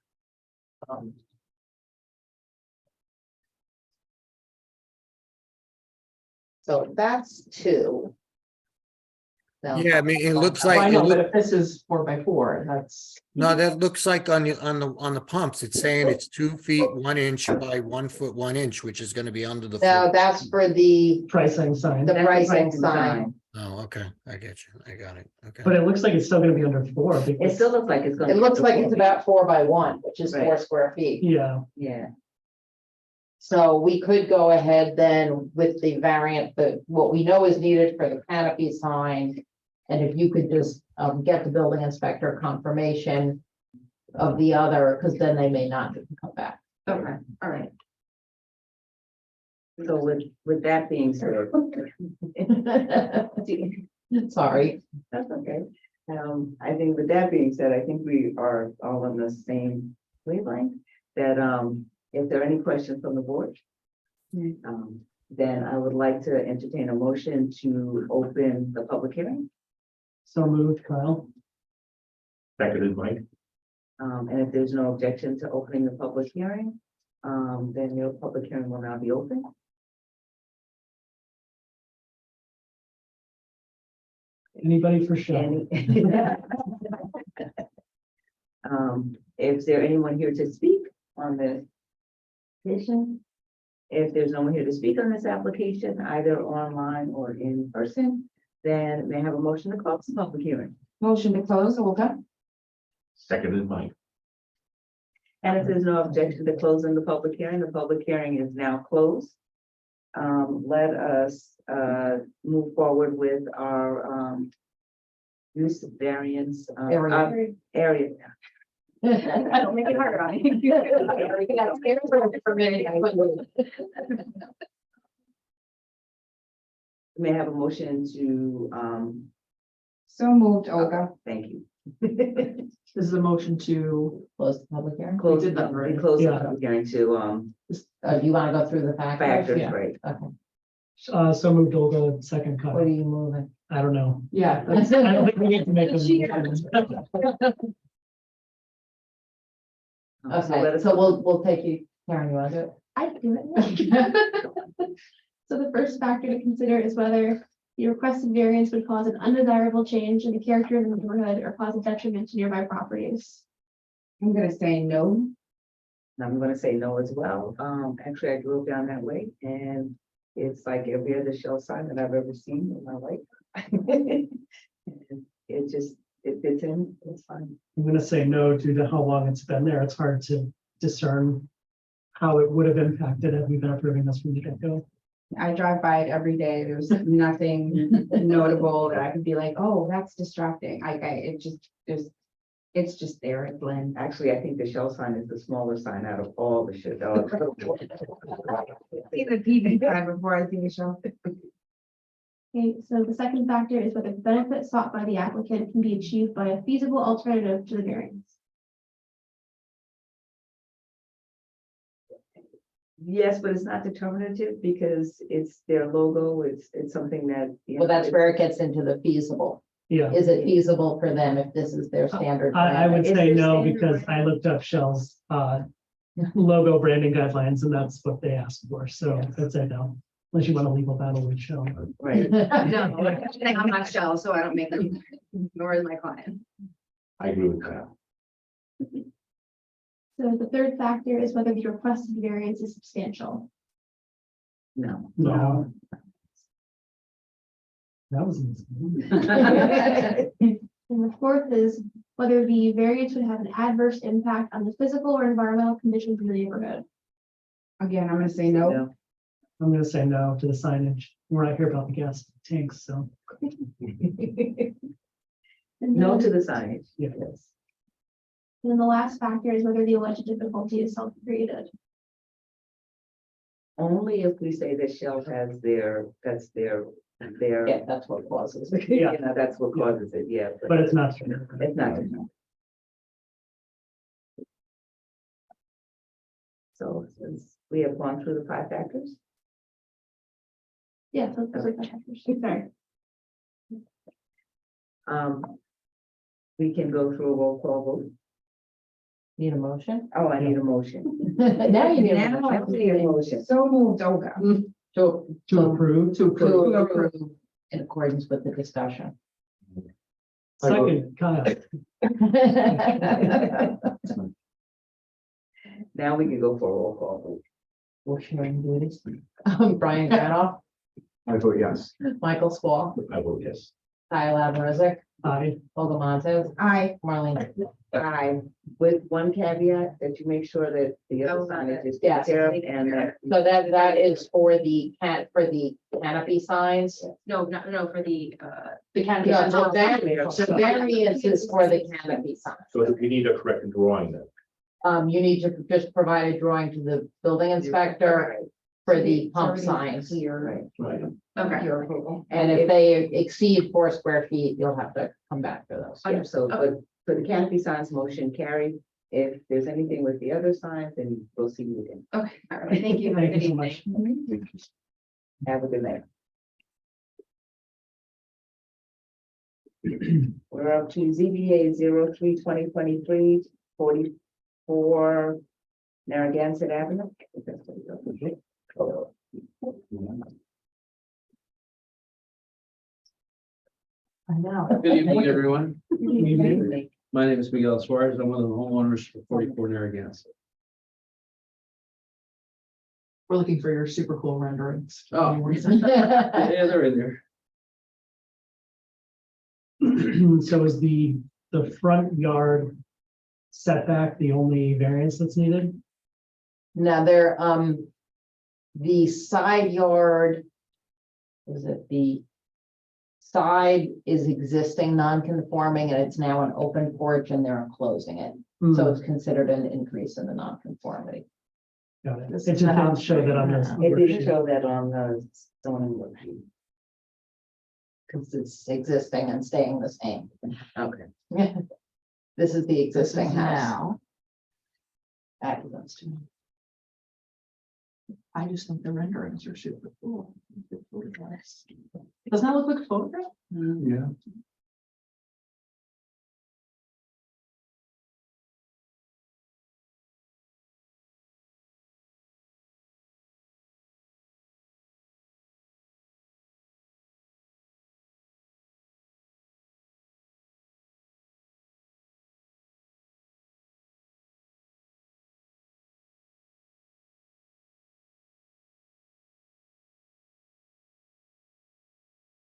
So that's 2. Now- Yeah, I mean, it looks Well, I like, know, but if this is 4x4, that's. no, that looks like on the pumps, it's saying it's 2 feet, 1 inch by 1 foot, 1 inch, which is gonna be under the. No, floor. that's for the Pricing sign, The That's pricing pricing sign. Oh, okay, I get you, I got it, okay. but it looks like it's still gonna be under 4. It because- still looks like it's gonna. It looks like it's about 4 by 1, which is 4 Right. square feet. Yeah, Yeah, So we could go ahead then with the variant, what we know is needed for the canopy sign. And if you could just get the building inspector confirmation of the other, because then they may not come back. Okay, all right. so with that being said. Sorry. That's okay. I think with that being said, I think we are all on the same wavelength, that, if there are any questions from the board, then I would like to entertain a motion to open the public hearing. so moved, Kyle. Seconded, Mike. And if there's no objection to opening the public hearing, then your public hearing will now be open. Anybody for sure? Any- Is there anyone here to speak on this petition? If there's no one here to speak on this application, either online or in person, then may I have a motion to close the public hearing? Motion to close, Olga? Seconded, Mike. And if there's no objection to closing the public hearing is now closed. Let us move forward with our use variance area. Don't make it harder on you. May I have a motion to So moved, Olga. thank you. This is a motion to, Close the public hearing. Close did that we already. close the Yeah. public hearing to Do you want to go through the factors? factors, Yeah. right? Okay. So moved, Olga, second What are Kyle. you moving? I don't know. yeah, I that's, don't think we need to make them. So let Okay, us, so we'll take you, Karen, you want to do it? I can do it. So the first factor to consider is whether The requested variance would cause an undesirable change in the character of the neighborhood or cause a detriment to nearby properties. I'm gonna say no. And I'm gonna say no as well. Actually, I drove down that way and it's like every other shell sign that I've ever seen in my life. It just, it fits in, it's fine. I'm gonna say no due to how long it's been there. It's hard to discern how it would have impacted had we been approving this from the get-go. I drive by it every day. There's nothing notable that I could be like, oh, that's distracting. It's just there, it's Lynn. Actually, I think the shell sign is the smaller sign out of all the shit. Oh, See the TV sign before I see the show. Okay, so the second factor is whether the benefit sought by the applicant can be achieved by a feasible alternative to the variance. Yes, but it's not determinative because it's their logo. It's something that. you Well, know, that's where it gets into the feasible. Yeah, Is it feasible for them if this is their standard? I would Is say there no, standard because I looked up Shell's logo branding guidelines, and that's what they asked for, so that's a no. Unless you want a legal battle with Shell. Right. No, I'm not Shell, so I don't make them, nor is my client. I agree with that. So the third factor is whether the requested variance is substantial. No. No. That was. And the fourth is whether the variance would have an adverse impact on the physical or environmental conditions in the neighborhood. Again, I'm gonna say no. No. I'm gonna say no to the signage. We're not here about the gas tanks, so. And No then- to the signage. Yeah. Yes. And then the last factor is whether the alleged difficulty is self-created. Only if we say that Shell has that's their, Yeah, that's what causes it. you know, that's what causes it, yeah. But it's not. It's not. So since we have gone through the 5 factors, Yeah, so those are the factors. Sorry. we can go through a roll call vote. Need a motion? Oh, I need a motion. Now you need a Now I motion. need a motion. So moved, Olga. To approve. To approve in accordance with the discussion. Second, Kyle. Now we can go for a roll call vote. What should I do this? Brian Granoff, I vote yes. Michael Swall, I vote yes. Kyle Aberrizic, Aye. Olga Montez, Aye. Marlene. Aye, with one caveat that you make sure that the other Oh, got signage is Yes. taken care of and that. So that is for the canopy signs. No, for the, The canopy. Yeah, signs. the The variance is for the canopy signs. So if you need a correct drawing then. You need to just provide a drawing to the building inspector for the pump signs. Right. Right. Okay. Your approval. And if they exceed 4 square feet, you'll have to come back for those. Yeah, so, but for the canopy signs, motion carried. If there's anything with the other signs, then we'll see you again. okay, all right, thank you. Thank Good you so evening. much. Have a good night. We're up to ZBA 03-2023, 44 Narragansett Avenue. I think that's what it is. I know. Good evening, everyone. Evening. My name is Miguel Suarez. I'm one of the homeowners for 44 Narragansett. We're looking for your super cool renderings. Oh. Yeah, they're in there. So is the front yard setback the only variance that's needed? Now there, the side yard. Is it the? Side is existing non-conforming and it's now an open porch and they're enclosing it. So it's considered an increase in the non-conformity. Got it. It This just is the didn't house show that on right this. now. It didn't show that on the zoning worksheet. Because it's existing and staying the same. Okay. This is the This existing is house. now. Access to. I just think the renderings are super cool. Doesn't that look like a photograph? Yeah.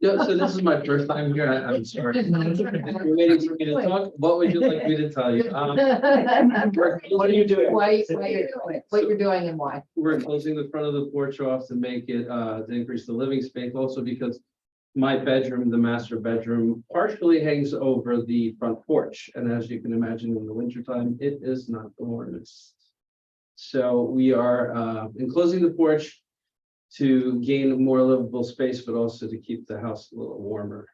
Yeah, so this is my first time here. I'm sorry. You're waiting for me to talk. What would you like me to tell you? What are you doing? What you're doing and why. We're closing the front of the porch off to make it, to increase the living space, also because my bedroom, the master bedroom, partially hangs over the front porch. And as you can imagine, in the wintertime, it is not the warmest. So we are enclosing the porch to gain more livable space, but also to keep the house a little warmer.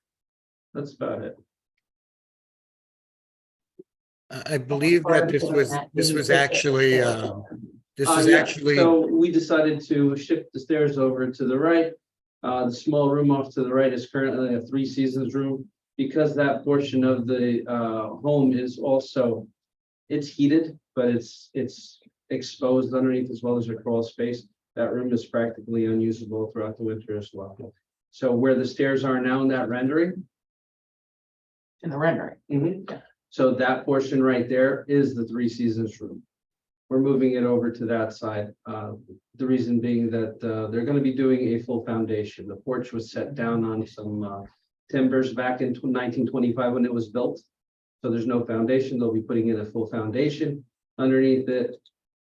That's about it. I believe that this was actually, So we decided to shift the stairs over to the right. The small room off to the right is currently a 3 seasons room. Because that portion of the home is also, it's heated, but it's exposed underneath as well as a crawl space. That room is practically unusable throughout the winter as well. So where the stairs are now in that rendering. In the rendering. So that portion right there is the 3 seasons room. We're moving it over to that side. The reason being that they're going to be doing a full foundation. The porch was set down on some timbers back in 1925 when it was built. So there's no foundation. They'll be putting in a full foundation underneath it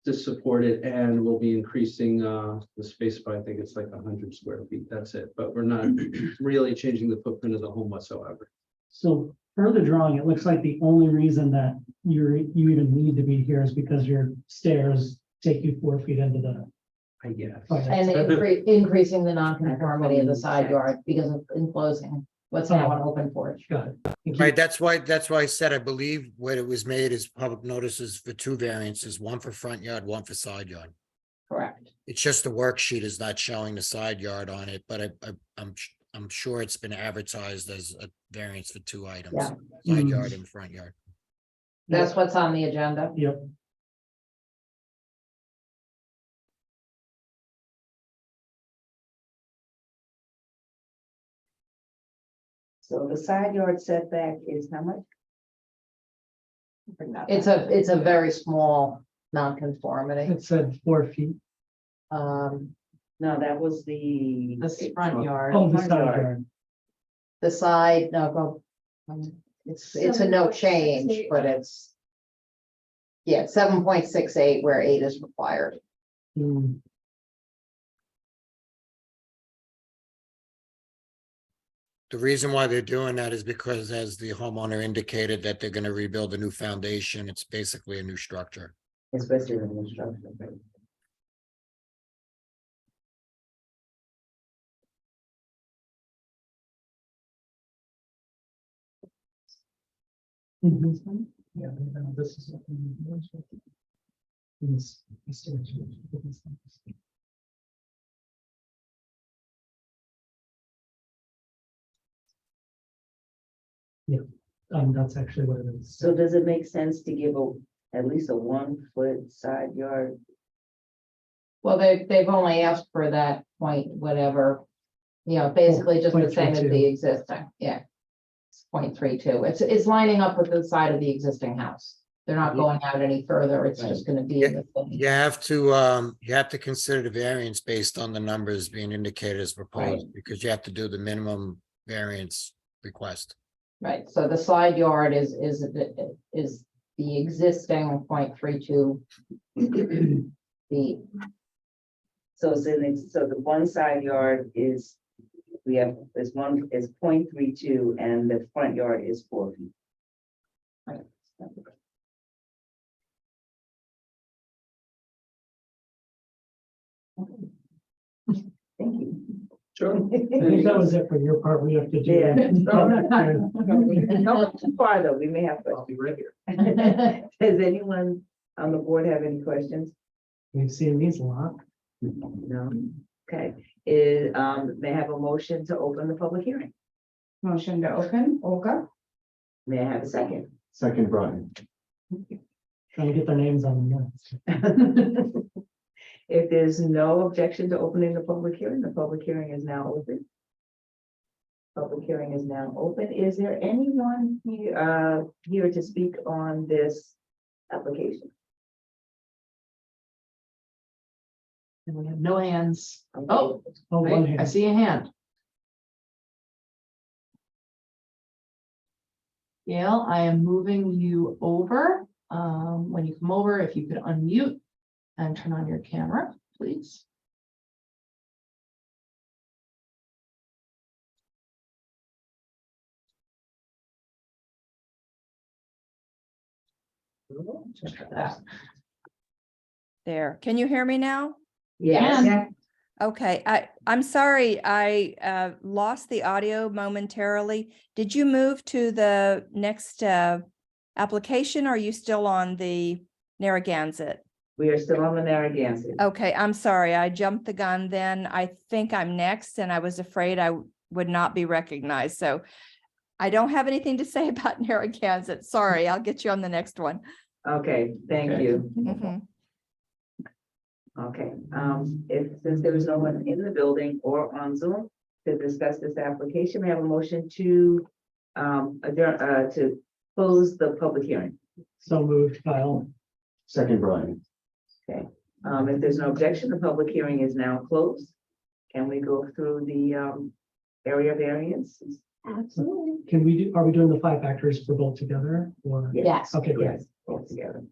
to support it, and we'll be increasing the space by, I think it's like 100 square feet. That's it. But we're not really changing the footprint of the home whatsoever. So per the drawing, it looks like the only reason that you even need to be here is because your stairs take you 4 feet into the. I guess. And increasing the non-conformity of the side yard because of enclosing what's now an open porch. Got it. right, that's why I said, I believe what it was made is public notices for 2 variances, 1 for front yard, 1 for side yard. Correct. It's just the worksheet is not showing the side yard on it, but I'm sure it's been advertised as a variance for 2 items. Yeah. Side yard and front yard. That's what's on the agenda. Yep. So the side yard setback is how much? It's a very small non-conformity. It said 4 feet. No, that was the. This front yard. Oh, the Front side yard. yard. The side, no, go. It's a no change, but it's. Yeah, 7.68 where 8 is required. Hmm. The reason why they're doing that is because, as the homeowner indicated, that they're gonna rebuild a new foundation. It's basically a new structure. Especially in the structure. Yeah, this is. Yes. Yeah, that's actually what it is. So does it make sense to give at least a 1 foot side yard? Well, they've only asked for that point, whatever. You know, basically just the same as 0.32. the existing, yeah. 0.32. It's lining up with the side of the existing house. They're not going out any further. It's just gonna be in the thing. You have to consider the variance based on the numbers being indicated as proposed, because you have to do the minimum variance request. Right, so the side yard is the existing 0.32 feet. So so the one side yard is, is 0.32 and the front yard is 4 feet. Right. Thank you. Sure. I think that was it for your part. We have to do. Yeah. No, too far though, we may have to. I'll be right here. Does anyone on the board have any questions? We've seen these a lot. No, okay, may I have a motion to open the public hearing? Motion to open, Olga? May I have a second? Second, Brian. Trying to get their names on the minutes. If there's no objection to opening the public hearing, the public hearing is now open. Public hearing is now open. Is there anyone here to speak on this application? And we have no hands. Okay. Oh, Oh, one wait, I hand. see a hand. Gail, I am moving you over. When you come over, if you could unmute and turn on your camera, please. There, can you hear me now? Yes. Yeah. Okay, I'm sorry, I lost the audio momentarily. Did you move to the next application? Or are you still on the Narragansett? We are still on the Narragansett. Okay, I'm sorry, I jumped the gun then. I think I'm next and I was afraid I would not be recognized. So I don't have anything to say about Narragansett. Sorry, I'll get you on the next one. Okay, thank you. Mhm. Okay, since there is no one in the building or on Zoom to discuss this application, we have a motion to adjourn, to close the public hearing. So moved, Kyle. Second, Brian. If there's no objection, the public hearing is now closed. Can we go through the area variance? Absolutely. Can we do, are we doing the 5 factors for both together or? Yes. Okay, great. Yes, both together.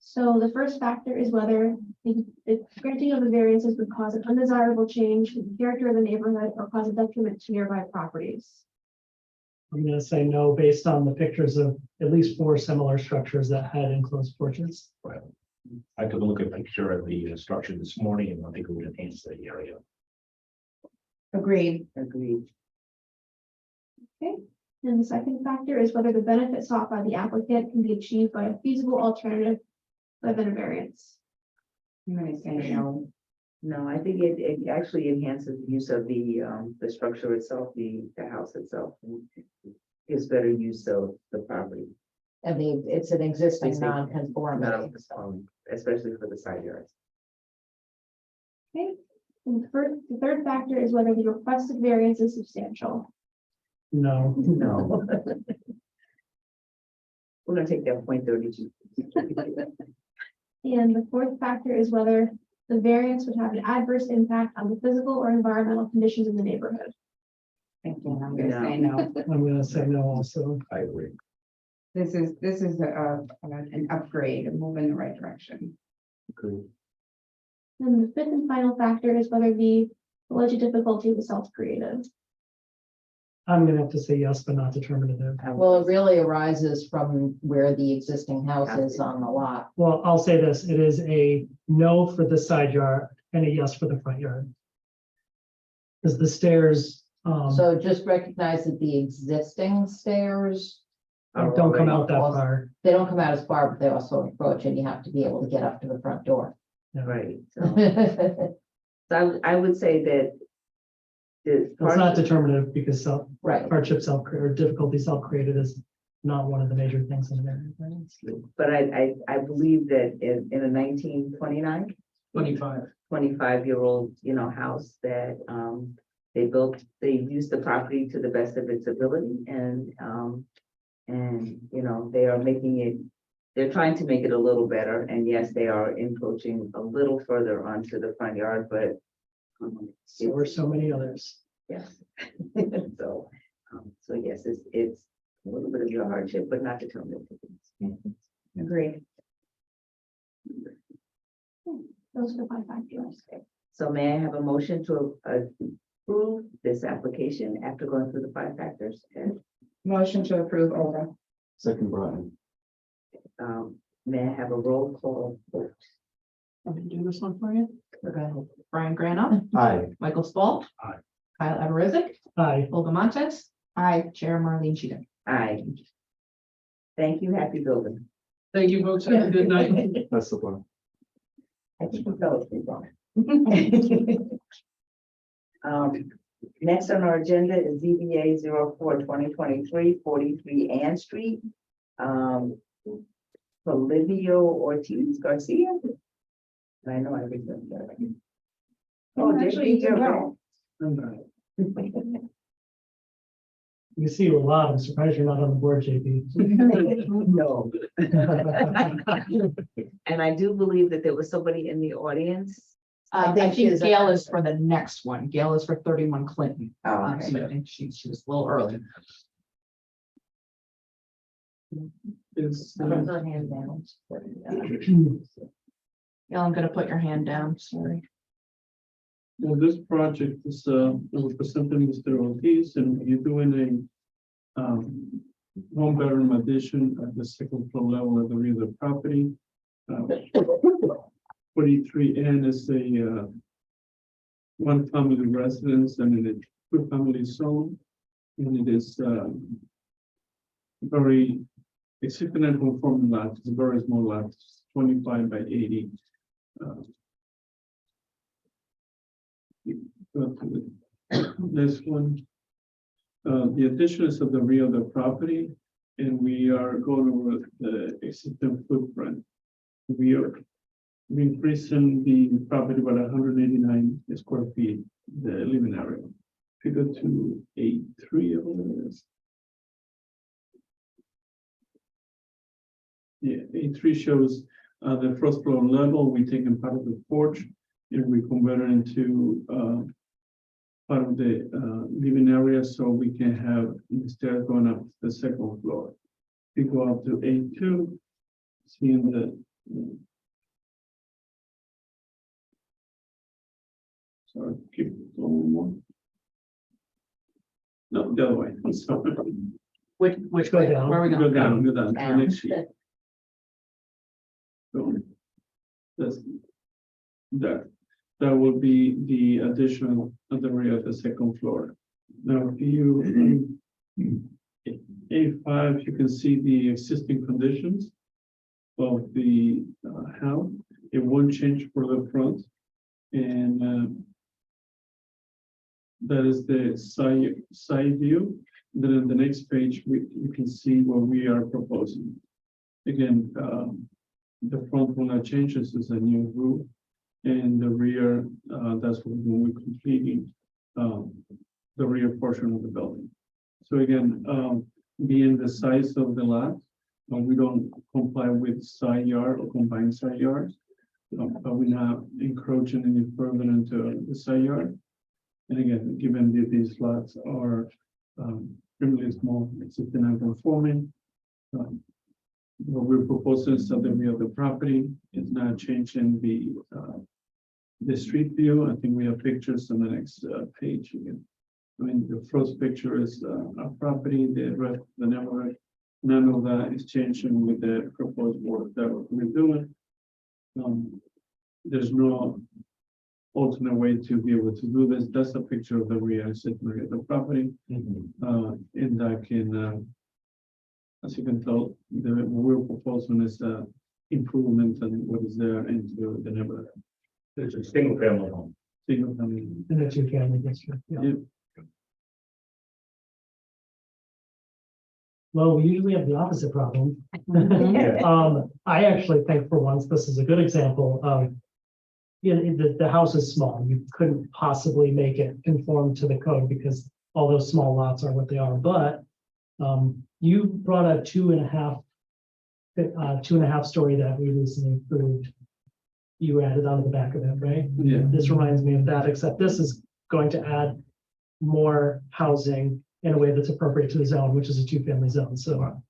So the first factor is whether the granting of the variances would cause an undesirable change in the character of the neighborhood or cause a detriment to nearby properties. I'm gonna say no, based on the pictures of at least 4 similar structures that had enclosed porches. I took a look at a picture of the structure this morning and I think it would enhance the area. Agreed. Agreed. And the second factor is whether the benefit sought by the applicant can be achieved by a feasible alternative other than a variance. I'm gonna say no. No, I think it actually enhances the use of the structure itself, the house itself. Gives better use of the property. And it's an existing Existing. non-conformity. Especially for the side yards. Okay. And the third factor is whether the requested variance is substantial. No. No. We're gonna take that 0.32. And the fourth factor is whether the variance would have an adverse impact on the physical or environmental conditions in the neighborhood. Again, I'm gonna say no. I'm gonna say no also. I agree. This is an upgrade, a move in the right direction. Agreed. And the fifth and final factor is whether the alleged difficulty was self-created. I'm gonna have to say yes, but not determinative. Well, it really arises from where the existing house is on the lot. Well, I'll say this, it is a no for the side yard and a yes for the front yard. Because the stairs, So just recognize that the existing stairs. are don't come out already- that far. They don't come out as far, but they also approach and you have to be able to get up to the front door. Right. So I would say that. It's not determinative because Right. hardship or difficulty self-created is not one of the major things in there. But I believe that in a 1929. 25-year-old, house that they built, they used the property to the best of its ability and they are making it, they're trying to make it a little better. And yes, they are encroaching a little further onto the front yard, but So were so many others. yes. So yes, it's a little bit of your hardship, but not determined. Agreed. Those are the 5 factors. So may I have a motion to approve this application after going through the 5 factors? And Motion to approve over. Second, Brian. may I have a roll call vote? I'm gonna do this one for you. Okay. Brian Grano, Aye. Michael Spall. Aye. Kyle Everizzik, Aye. Olga Montes. Aye. Chair Marlene Cheatham. Aye. Thank you, happy building. Thank you, folks. Have a good night. That's the one. I think we fell asleep on it. Next on our agenda is ZBA 04-2023, 43 Ann Street. Olivia Ortiz Garcia. I know I remember that. Oh, Actually, JP, you're no. right. You see a lot. I'm surprised you're not on the board, JP. No. And I do believe that there was somebody in the audience. I think Gail is for the next one. Gail is for 31 Clinton. Oh, So I think she was a little early. Is, Put her hand down. Yeah, I'm gonna put your hand down, sorry. well, this project is, representing Mr. Ortiz, and you're doing a, one bedroom addition at the second floor level of the rear of the property. 43N is a, one family residence and a two family zone. And it is, very, it's a non-conforming lot, it's a very small lot, it's 25 by 80. Go to the next one. The addition is at the rear of the property, and we are going over the existing footprint. We are increasing the property by 189 square feet, the living area. If you go to A3 of this. Yeah, A3 shows the first floor level, we taken part of the porch and we convert it into part of the living area, so we can have the stairs going up to the second floor. We go up to A2, seeing the sorry, keep going more. No, the other way. I'm sorry. Which Go way, down. where are we Go going? down, to the Down. next sheet. So that's that will be the addition at the rear of the second floor. Now, if you A5, you can see the existing conditions of the house. It won't change for the front, and that is the side view. Then in the next page, you can see what we are proposing. Again, the front will not change. This is a new roof, and the rear, that's what we're completing the rear portion of the building. So again, being the size of the lot, we don't comply with side yard or combined side yards, but we're not encroaching any further into the side yard. And again, given that these lots are really small, it's non-conforming. What we're proposing is that the rear of the property is not changing the street view. I think we have pictures on the next page again. I mean, the first picture is our property, the rest of the neighborhood. None of that is changing with the proposed work that we're doing. There's no alternate way to be able to do this. That's a picture of the rear of the property. And that can, as you can tell, what we're proposing is improvement and what is there into the neighborhood. It's a single family home. Single family. In the two family district. Yeah. Yeah. Well, we usually have the opposite problem. Yeah. I actually think for once, this is a good example of, you know, the house is small. You couldn't possibly make it conform to the code because all those small lots are what they are, but you brought a 2.5 story that we recently approved. You added onto the back of it, right? Yeah. This reminds me of that, except this is going to add more housing in a way that's appropriate to the zone, which is a two-family zone. So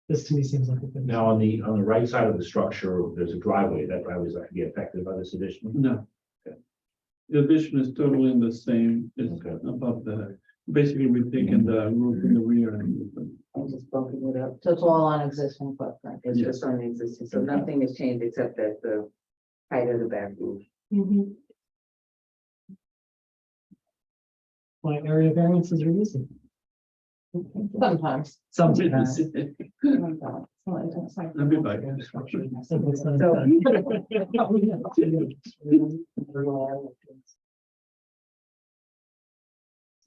this to me seems like a good. Now, on the right side of the structure, there's a driveway. That driveway is not going to be affected by this addition. No. The addition is totally in the same, it's Okay. above the, basically we've taken the roof in the rear and. I'm just bumping it up. So it's all on existing footprint. It's just on the existing, so nothing has changed except that the height of the back roof. My area variances are easy. Sometimes. Sometimes. I'll be back.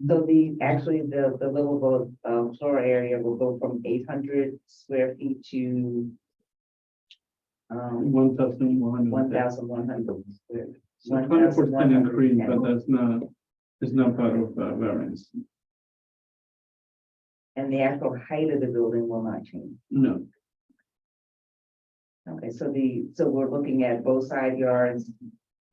So actually, the livable floor area will go from 800 square feet to 1,100. 1,100 square. So 20% increase, but that's not, it's not part of variance. And the actual height of the building will not change. No, Okay, so we're looking at both side yards,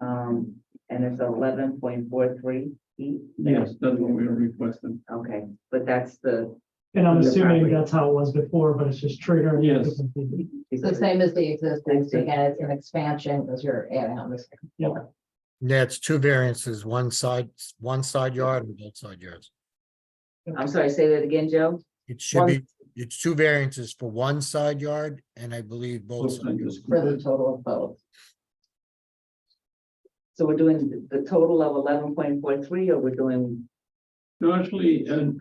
and it's 11.43 feet. yes, that's what we are requesting. Okay, but that's the And I'm On the assuming property. that's how it was before, but it's just triggered. Yes. It's the same as the existing, again, it's an expansion because you're adding on this. Yep. Yeah, it's two variances, one side yard and both side yards. I'm sorry, say that again, Joe? It should be, it's two variances for one side yard and I believe both side yards. For the total of both. So we're doing the total of 11.43, or we're doing, No, actually, and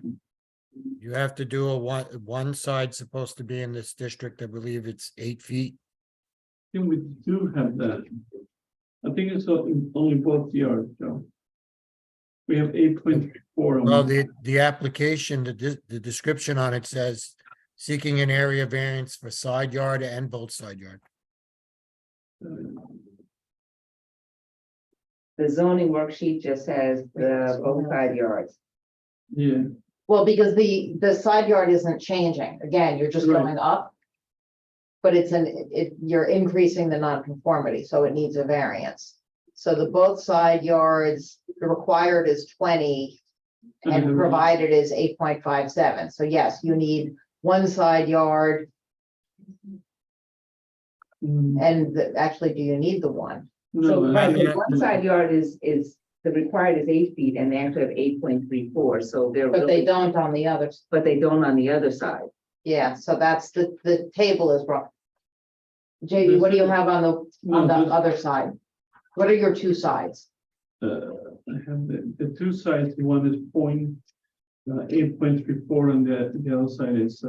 You have to do a one side supposed to be in this district, I believe it's 8 feet. I think we do have that. I think it's only both yards, Joe. We have 8.34. Well, the application, the description on it says seeking an area variance for side yard and both side yard. the zoning worksheet just has the both side yards. Yeah, Well, because the side yard isn't changing. Again, you're just Right. going up. But you're increasing the nonconformity, so it needs a variance. So the both side yards, the required is 20 and Mhm. provided is 8.57. So yes, you need one side yard Mm, and actually, do you need the one? So, no, right, yeah. the one side yard is, the required is 8 feet and they actually have 8.34, so they're. But they really- don't on the others. But they don't on the other side. Yeah, so that's the table is wrong. JV, what do you have on the other side? What are your two sides? I have the two sides, one is 8.34 and the other side is,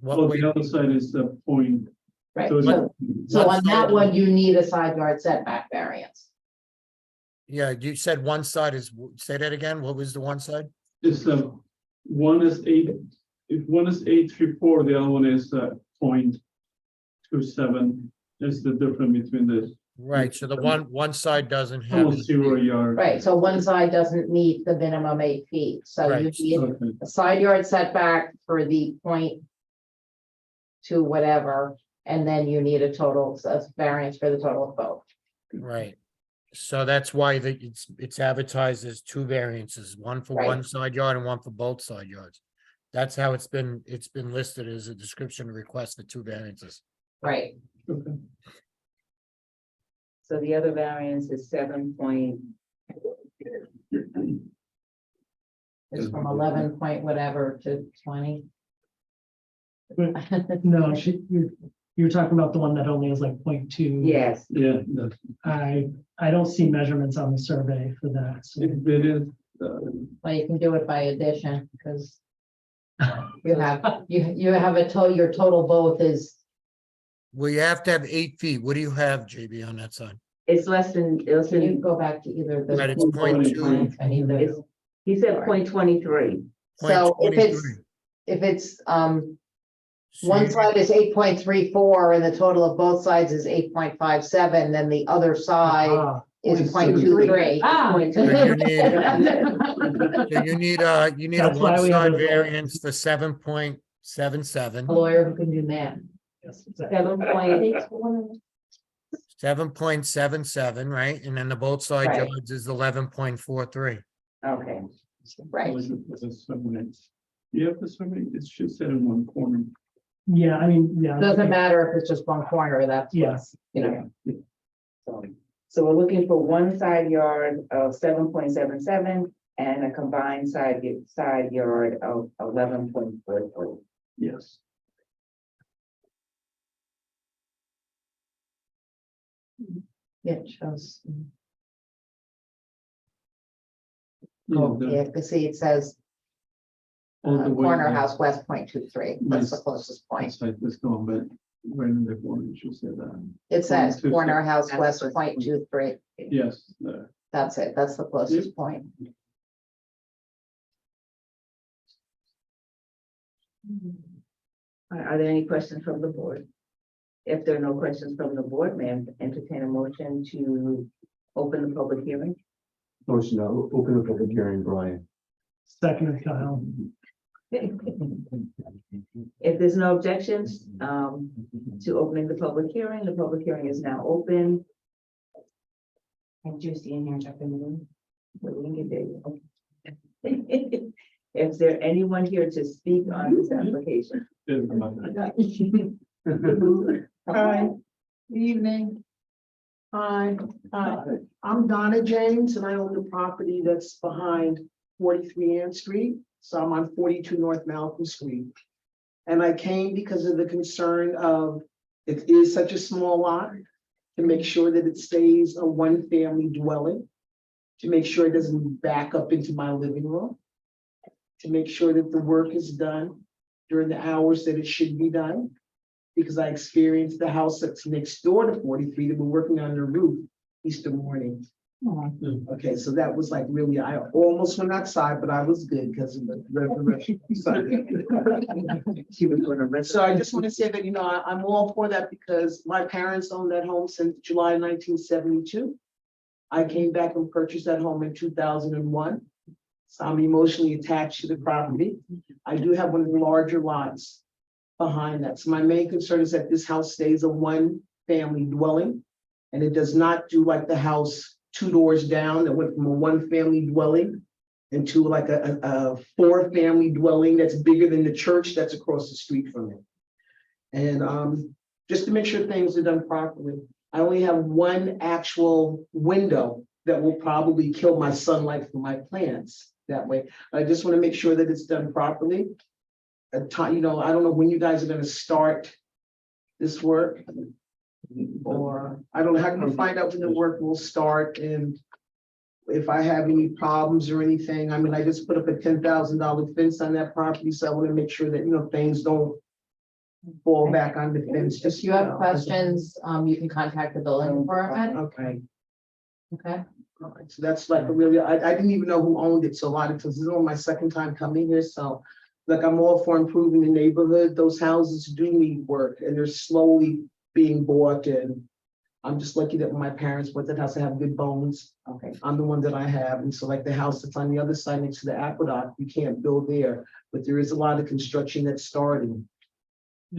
What we, the other side is point. Right, So so on that one, you need a side yard setback variance. yeah, you said one side is, say that again, what was the one side? It's one is 8, if one is 8.34, the other one is 0.27. Is the difference between this, Right, so the one side doesn't have. almost 0 yard. Right, so one side doesn't meet the minimum 8 feet, so you Right. need Okay. a side yard setback for the point to whatever, and then you need a variance for the total of both. Right. So that's why it's advertised as two variances, one for Right. one side yard and one for both side yards. That's how it's been listed as a description request for two variances. Right, Okay. So the other variance is 7 point. it's from 11 point whatever to 20. No, you're talking about the one that only has like 0.2. Yes, Yeah, that's, I don't see measurements on the survey for that, so. it is, Well, you can do it by addition, because you have your total both is, Well, you have to have 8 feet. What do you have, JB, on that side? it's less than, can you go back to either the. Right, it's 0.2. I need the- it's, he said 0.23. So if 0.23. it's, So one you- side is 8.34 and the total of both sides is 8.57, then the other side Ah, is 0.23. Ah. So you need a That's why one we have side a- variance for 7.77. A lawyer who can do math. yes, exactly. 7.77, right? And then the both side Right. yards is 11.43. Okay, Right. You have the summary, it should say in one corner. Yeah, I mean, yeah. Doesn't matter if it's just one corner, that's, Yes. you know, so we're looking for one side yard of 7.77 and a combined side yard of 11.43. Yes. it shows. Yeah, Oh, the- yeah, because see, it says all the way corner down. house west 0.23. That's the closest point. It's like this going, but right in the corner, it should say that. It says 0.23. corner house That's west what's- 0.23. Yes, there. That's it. That's the closest point. Are there any questions from the board? If there are no questions from the board, may I entertain a motion to open the public hearing? Motion to open the public hearing, Brian. Second, Kyle. If there's no objections, to opening the public hearing is now open. And Juicy in here jumping in the room. But we can get there. Is there anyone here to speak on this application? Hi, good evening. Hi, I'm Donna James and I own the property that's behind 43 Ann Street. So I'm on 42 North Malcolm Street. And I came because of the concern of it is such a small lot to make sure that it stays a one-family dwelling, to make sure it doesn't back up into my living room, to make sure that the work is done during the hours that it should be done. Because I experienced the house that's next door to 43 that we're working on the roof Easter morning. Okay, so that was like really, I almost went outside, but I was good because of the resurrection. She was going to rest. So I just want to say that, I'm all for that because my parents owned that home since July 1972. I came back and purchased that home in 2001. So I'm emotionally attached to the property. I do have one of the larger lots behind that. So my main concern is that this house stays a one-family dwelling. And it does not do like the house 2 doors down that went from a one-family dwelling into like a 4-family dwelling that's bigger than the church that's across the street from it. And just to make sure things are done properly, I only have one actual window that will probably kill my sunlight from my plants that way. I just want to make sure that it's done properly. I don't know when you guys are going to start this work. Or I don't know how to find out when the work will start and if I have any problems or anything. I mean, I just put up a $10,000 fence on that property, so I want to make sure that, things don't fall back on the fence. If you have questions, you can contact the building department. Okay. Okay. All right, so that's like a really, I didn't even know who owned it, so a lot of times, this is only my second time coming here, so like I'm all for improving the neighborhood. Those houses do need work and they're slowly being bought, and I'm just lucky that when my parents bought that house, I have good bones. Okay. I'm the one that I have, and so like the house that's on the other side next to the aqueduct, you can't build there, but there is a lot of construction that's starting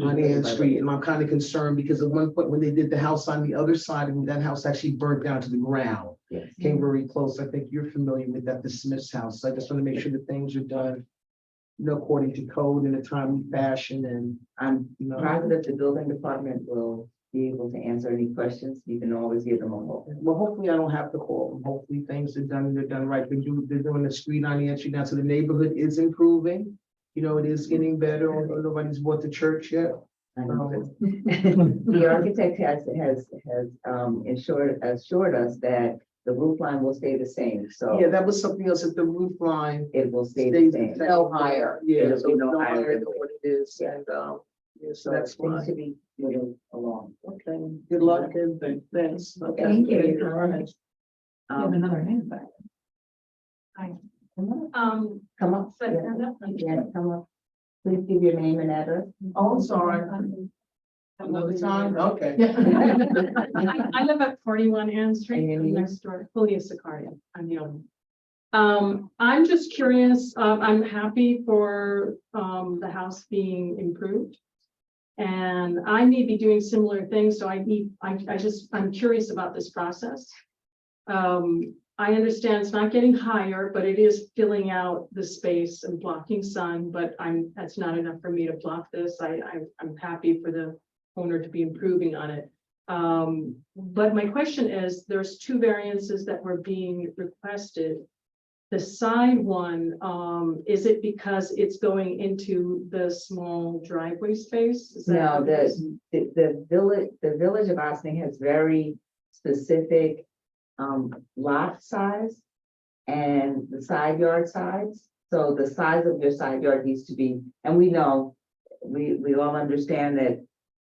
on Ann Street, and I'm kind of concerned because at one point when they did the house on the other side, and that house actually burnt down to the ground. Yes. Came very close. I think you're familiar with that, the Smith's house. So I just want to make sure that things are done, according to code in a timely fashion, and I'm positive the building department will be able to answer any questions. You can always give them a call. well, hopefully I don't have to call them. Hopefully things are done, they're done right. They're doing the street on the entry now, so the neighborhood is improving. It is getting better, although nobody's bought the church yet. The architect has assured us that the roof line will stay the same, so. Yeah, that was something else, that the roof line It will stay the stays same. No higher. Yeah, It'll so be it's no no higher higher than than what it is, and, yeah, so that's Things fine. should be moving along. Okay, good luck and thanks. Okay. Thank you. All right. You have another hand back. Come up. Yeah, come up. Please give your name and address. Oh, I'm sorry. Another time, okay. I live at 41 Ann Street, And your name? next door, Julia Sicaria, I'm the owner. I'm just curious, I'm happy for the house being improved. And I may be doing similar things, so I'm curious about this process. I understand it's not getting higher, but it is filling out the space and blocking sun, but that's not enough for me to block this. I'm happy for the owner to be improving on it. But my question is, there's 2 variances that were being requested. The side one, is it because it's going into the small driveway space? Is that No, what it is? the village of Ossining has very specific lot size and the side yard size. So the size of your side yard needs to be, and we know, we all understand that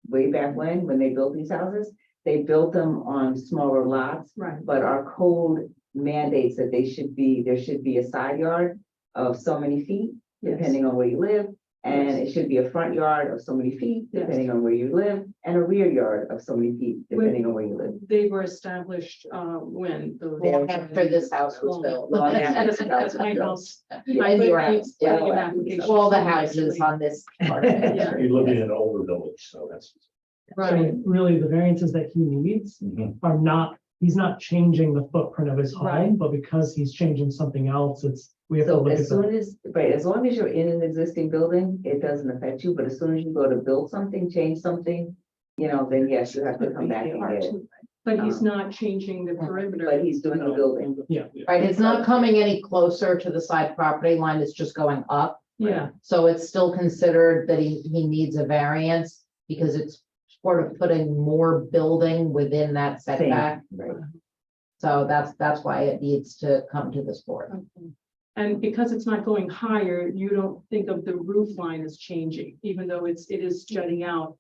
way back when they built these houses, they built them on smaller lots. Right. But our code mandates that there should be a side yard of so many feet, depending on where you live. And it should be a front yard of so many feet, depending on where you live, and a rear yard of so many feet, depending on where you live. They were established when those. Long after this house was built. Long after this That's my house. Yeah, I put your my- house, yeah. putting an application. All the houses on this part. Yeah. You live in an older village, so that's. So really, the variances that he needs Mhm. are not he's not changing the footprint of his home, Right. but because he's changing something else, we have to So look as at the. soon as, right, as long as you're in an existing building, it doesn't affect you, but as soon as you go to build something, change something, then yes, you have to come back and get it. But he's not changing the perimeter. But he's doing the building. Yeah. Right, it's not coming any closer to the side property line, it's just going up. Yeah, So it's still considered that he needs a variance because it's sort of putting more building within that setback. Right. So that's why it needs to come to this board. okay. And because it's not going higher, you don't think of the roof line as changing, even though it is jutting out.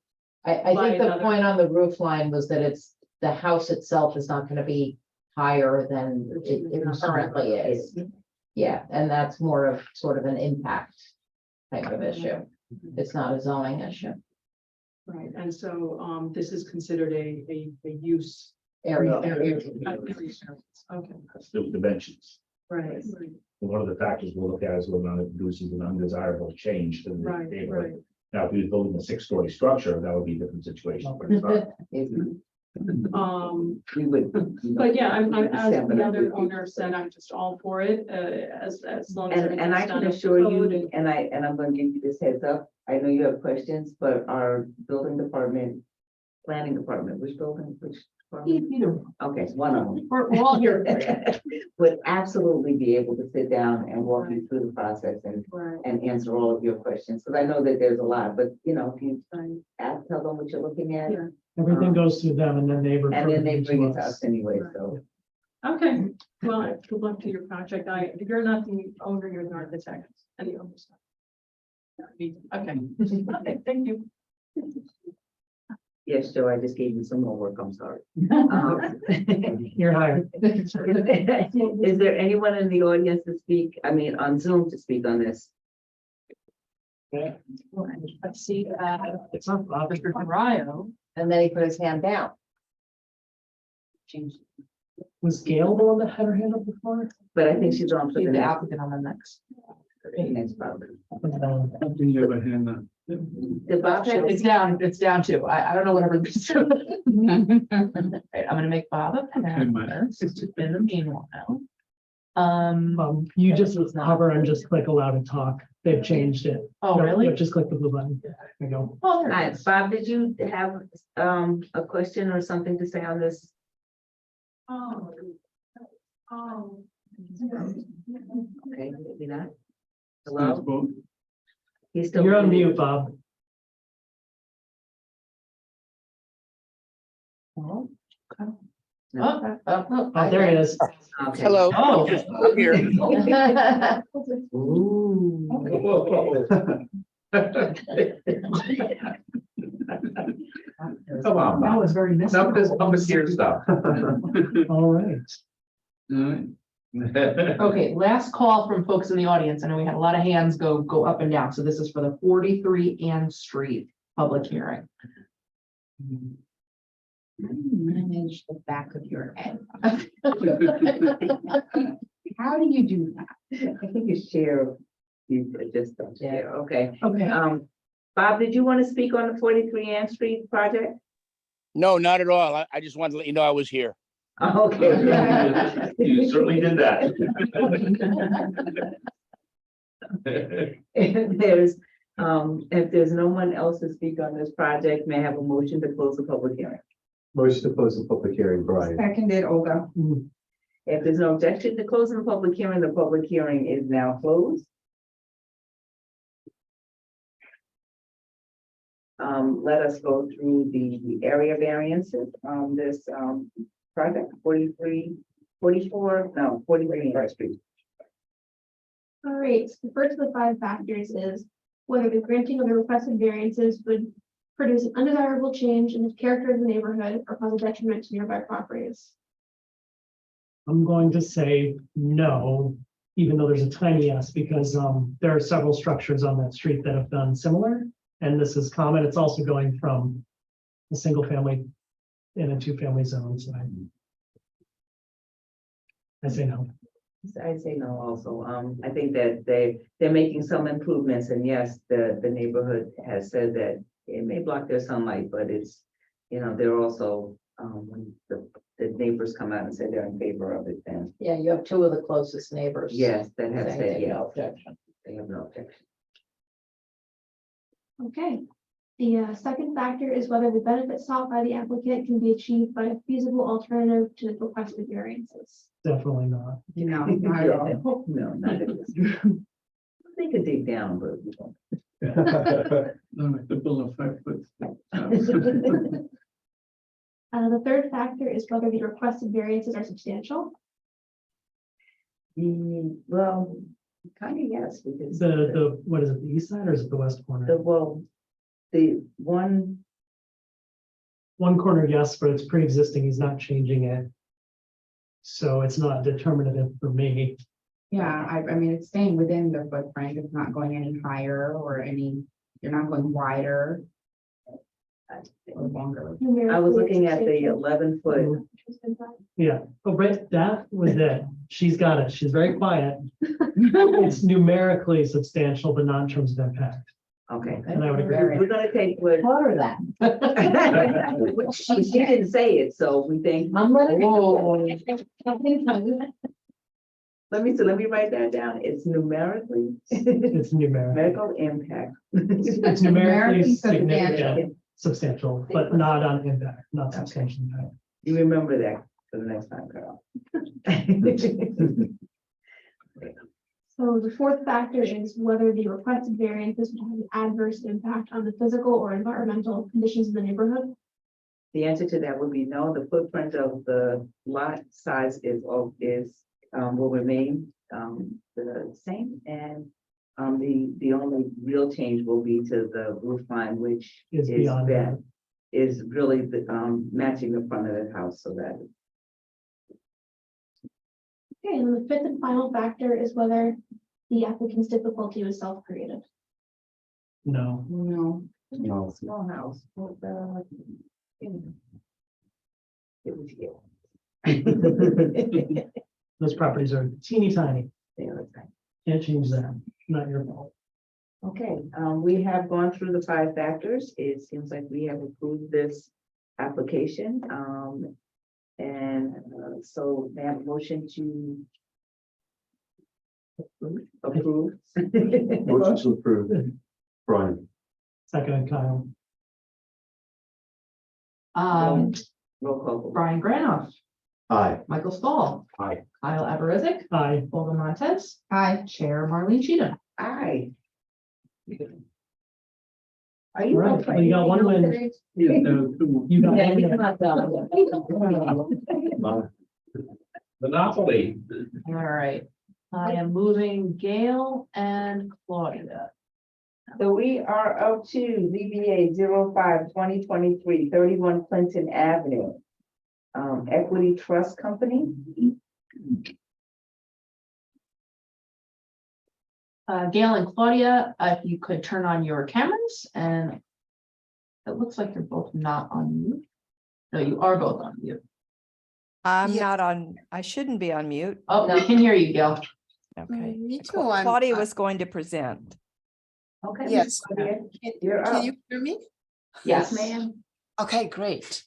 I By think the another- point on the roof line was that the house itself is not gonna be higher than it currently is. Yeah, and that's more of sort of an impact type of issue. It's not a zoning issue. Right, and so, this is considered a use. Area. Okay, That's the dimensions. right, One of the factors we'll look at is whether or not it produces an undesirable change to the right, neighborhood. right. Now, if he was building a 6-story structure, that would be a different situation. but it's not. We would. But yeah, I'm, as December. the other owner said, I'm just all for it, as long as. And I everything's can done up to assure code you, and- and I'm gonna give you this heads up, I know you have questions, but our building department, planning department, which building, which? department? Either, Okay, one of them. we're all here. Would absolutely be able to sit down and walk you through the process Right, and answer all of your questions, because I know that there's a lot, but if you tell them what you're looking at. Yeah. Everything goes through them and then they. refer And then they it bring it to to us anyway, so. okay, well, good luck to your project, you're not the owner, you're the architect, and the owner. Okay, okay, thank you. Yes, Joe, I just gave you some more work, I'm sorry. You're hired. Is there anyone in the audience to speak, on Zoom to speak on this? Let's see, it's not Mr. Rio. And then he put his hand down. Was Gail the one that had her hand up before? But I think she's on for She's the the next. applicant on the next. Next problem. I think you have a hand up. Did Bob have It's down to, I don't know what everybody's doing. Right, I'm gonna make Bob a pen in the meanwhile. You just hover and just click allow to talk. They've changed it. Oh, No, really? yeah, just click the blue button. There you go. Oh, there it Hi, is. Bob, did you have a question or something to say on this? Okay, maybe not. Hello? He's still. You're on mute, Bob. Oh, No. Oh, there he is. Okay. Hello. Oh. I'm here. Ooh. Come on, That Bob. was very messy. Some of this puppeteer stuff. All right. Okay, last call from folks in the audience. I know we had a lot of hands go up and down. So this is for the 43 Ann Street public hearing. Manage the back of your head. How do you do that? I think it's share. You just don't share, okay. Okay. Bob, did you want to speak on the 43 Ann Street project? No, not at all. I just wanted to let you know I was here. Okay. You certainly did that. If there's no one else to speak on this project, may I have a motion to close the public hearing? Motion to close the public hearing, Brian. Seconded, Olga. If there's no objection to closing the public hearing is now closed. Let us go through the area variances on this project 43 Ann Street. All right, so the first of the 5 factors is whether the granting of the requested variances would produce an undesirable change in the character of the neighborhood or cause a detriment to nearby properties. I'm going to say no, even though there's a tiny yes, because there are several structures on that street that have done similar. And this is common. It's also going from a single family in a 2-family zone. So I say no. I say no also. I think that they're making some improvements, and yes, the neighborhood has said that it may block their sunlight, but it's, they're also when the neighbors come out and say they're in favor of it, then Yeah, you have two of the closest neighbors. yes, that has saying said they have yes. no objection. They have no objection. Okay. The second factor is whether the benefit sought by the applicant can be achieved by a feasible alternative to the requested variances. Definitely not. No, not at all. No, not at this. They could dig down, but we won't. No, the bill of 5 foot. The third factor is whether the requested variances are substantial. Well, kind of yes, because What is it, the east side or is it the west corner? the one, One corner, yes, but it's pre-existing, he's not changing it. So it's not determinative for me. Yeah, I mean, it's staying within the footprint. It's not going any higher or you're not going wider or longer. I was looking at the 11-foot. Yeah, oh, right, that was it. She's got it. She's very quiet. It's numerically substantial, but not in terms of impact. Okay. And I would agree. We're gonna take what. Water that. She didn't say it, so we think. I'm letting. Let me write that down. It's numerically. It's numerical. Medical impact. It's numerically substantial. significant, substantial, but not on impact, not substantial impact. You remember that for the next time, Carl. So the fourth factor is whether the requested variances would have an adverse impact on the physical or environmental conditions in the neighborhood. The answer to that would be no. The footprint of the lot size will remain the same, and the only real change will be to the roof line, which Is beyond that. is really matching the front of the house, so that. Okay, and the fifth and final factor is whether the applicant's difficulty was self-created. No, No. No, small house. Well, it was here. those properties are teeny tiny. They are tiny. Can't change that. Not your fault. Okay, we have gone through the 5 factors. It seems like we have approved this application. So may I have a motion to approve? Motion to approve. Brian. Second, Kyle. Roll call. Brian Granoff, Aye. Michael Stahl. Aye. Kyle Abarizik, Aye. Olga Montez, Hi. Chair Marlene Cheatham. Aye. Are All you? right, well, you got one win. Yeah, no, 2 more. You got Yeah, one we win. cannot tell. Monopoly. All right, I am moving Gail and Claudia. So we are up to ZBA 05-2023, 31 Clinton Avenue. Equity Trust Company. Gail and Claudia, if you could turn on your cameras, and it looks like you're both not on mute. No, you are both on mute. I'm not on, I shouldn't be on mute. Oh, we can hear you, Gail. Okay. Me too. Claudia was going to present. Okay. Yes. Claudia, you're Can up. you hear me? Yes, ma'am. Okay, great.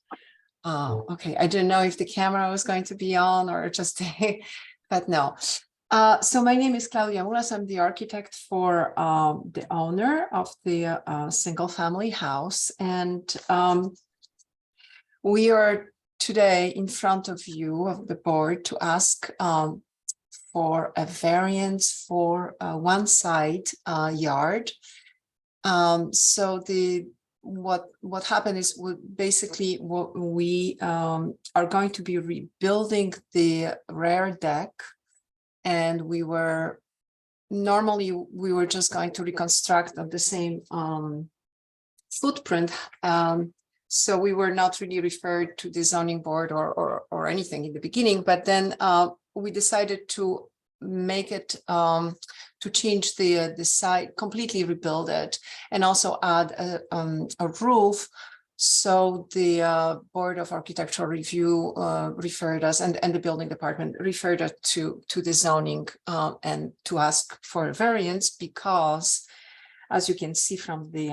Okay, I didn't know if the camera was going to be on or just, but no. So my name is Claudia Muras. I'm the architect for the owner of the single family house. And we are today in front of you, of the board, to ask for a variance for one side yard. So what happened is basically we are going to be rebuilding the rear deck, and we were just going to reconstruct of the same footprint. So we were not really referred to the zoning board or anything in the beginning, but then we decided to make it to change the side, completely rebuild it, and also add a roof. So the Board of Architectural Review referred us, and the building department referred us to the zoning and to ask for a variance, because as you can see from the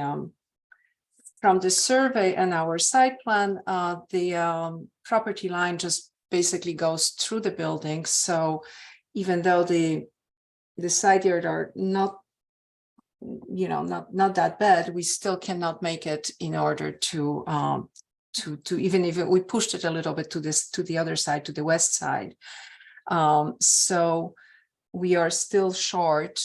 from the survey and our site plan, the property line just basically goes through the building. So even though the side yard are not, you know, not that bad, we still cannot make it in order to even if we pushed it a little bit to the other side, to the west side. So we are still short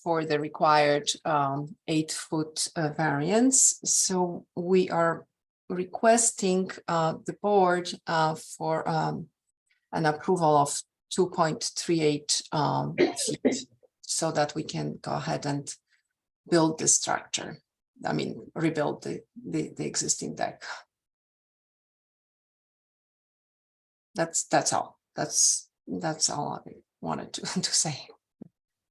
for the required 8-foot variance. So we are requesting the board for an approval of 2.38 feet, so that we can go ahead and build the structure. I mean, rebuild the existing deck. That's all. That's all I wanted to say.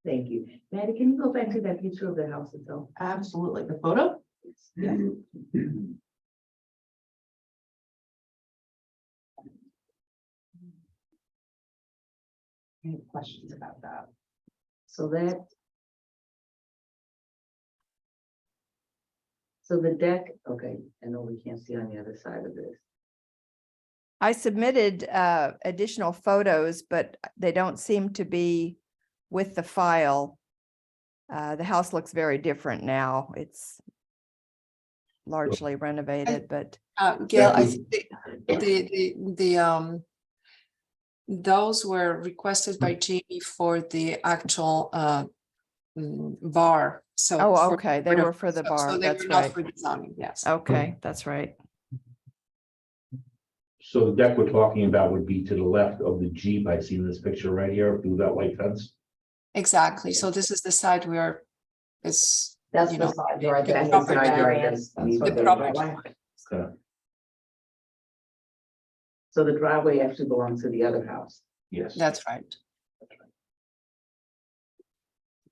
Thank you. Maddie, can you go back to that picture of the house itself? Absolutely. The photo? Yeah. Any questions about that? So the deck, okay, I know we can't see on the other side of this. I submitted additional photos, but they don't seem to be with the file. The house looks very different now. It's largely renovated, but Gail, I think those were requested by Jamie for the actual bar. So oh, okay, they were for the so bar. they That's were not right. for the zoning, yes. Okay, that's right. So the deck we're talking about would be to the left of the Jeep. I see in this picture right here through that white fence. Exactly. So this is the side where it's, That's you the know, side yard. the That's property side yard variance. that's the what they property want. Okay. So the driveway actually belongs to the other house. Yes. That's right.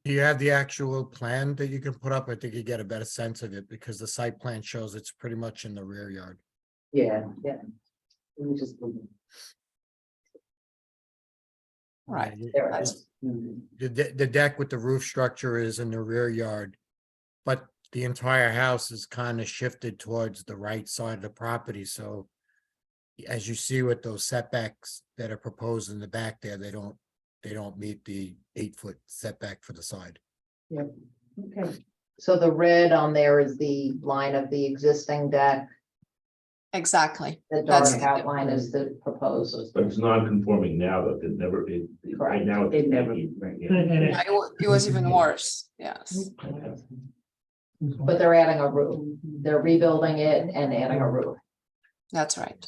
Do you have the actual plan that you can put up? I think you get a better sense of it because the site plan shows it's pretty much in the rear yard. Yeah. Let me just. Right. Yeah, There it is. The deck with the roof structure is in the rear yard, but the entire house is kind of shifted towards the right side of the property, so as you see with those setbacks that are proposed in the back there, they don't meet the 8-foot setback for the side. Yep, okay. So the red on there is the line of the existing deck. Exactly. The That's dark the outline is the proposed. But it's non-conforming now, though. Right now. It never. Yeah, it was even worse. Yes. But they're adding a roof. They're rebuilding it and adding a roof. That's right.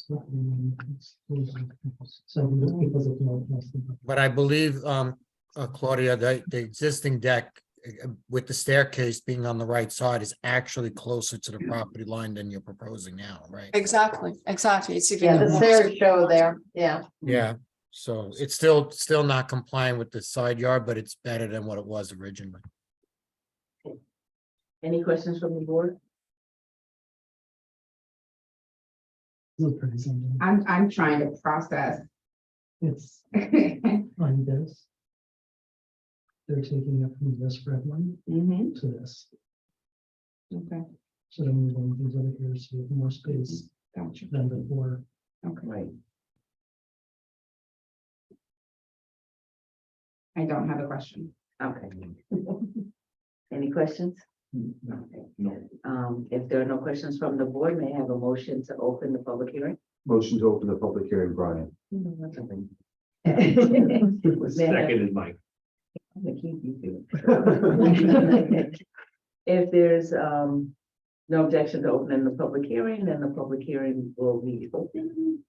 But I believe, Claudia, the existing deck with the staircase being on the right side is actually closer to the property line than you're proposing now, right? Exactly. It's even. Yeah, the worse. stairs show there. Yeah. Yeah, so it's still not complying with the side yard, but it's better than what it was originally. Any questions from the board? I'm trying to process. It's on this. They're taking it from this red line to this. Okay, So they're moving things over here so you have more space gotcha. than before. Okay, Right. I don't have a question. Okay. Any questions? No. If there are no questions from the board, may I have a motion to open the public hearing? Motion to open the public hearing, Brian. May I have- Second is Mike. I'm gonna keep you to it. If there's no objection to opening the public hearing, then the public hearing will be open.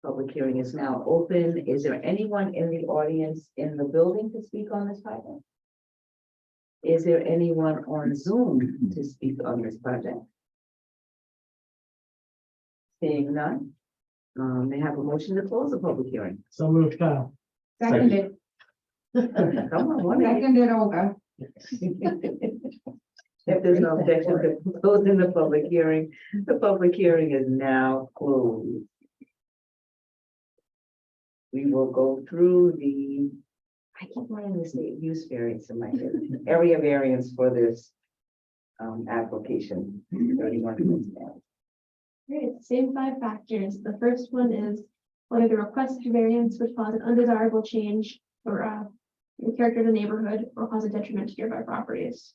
Public hearing is now open. Is there anyone in the audience in the building to speak on this project? Is there anyone on Zoom to speak on this project? Seeing none, may I have a motion to close the public hearing? So moved, Kyle. Seconded, Come on, one minute. seconded, Olga. If there's no objection to closing the public hearing is now closed. We will go through I keep wanting to say use variance in my head, area variance for this application. 31 Queensdale. Great, same five factors. The first one is whether the requested variance would cause an undesirable change or the character of the neighborhood or cause a detriment to nearby properties.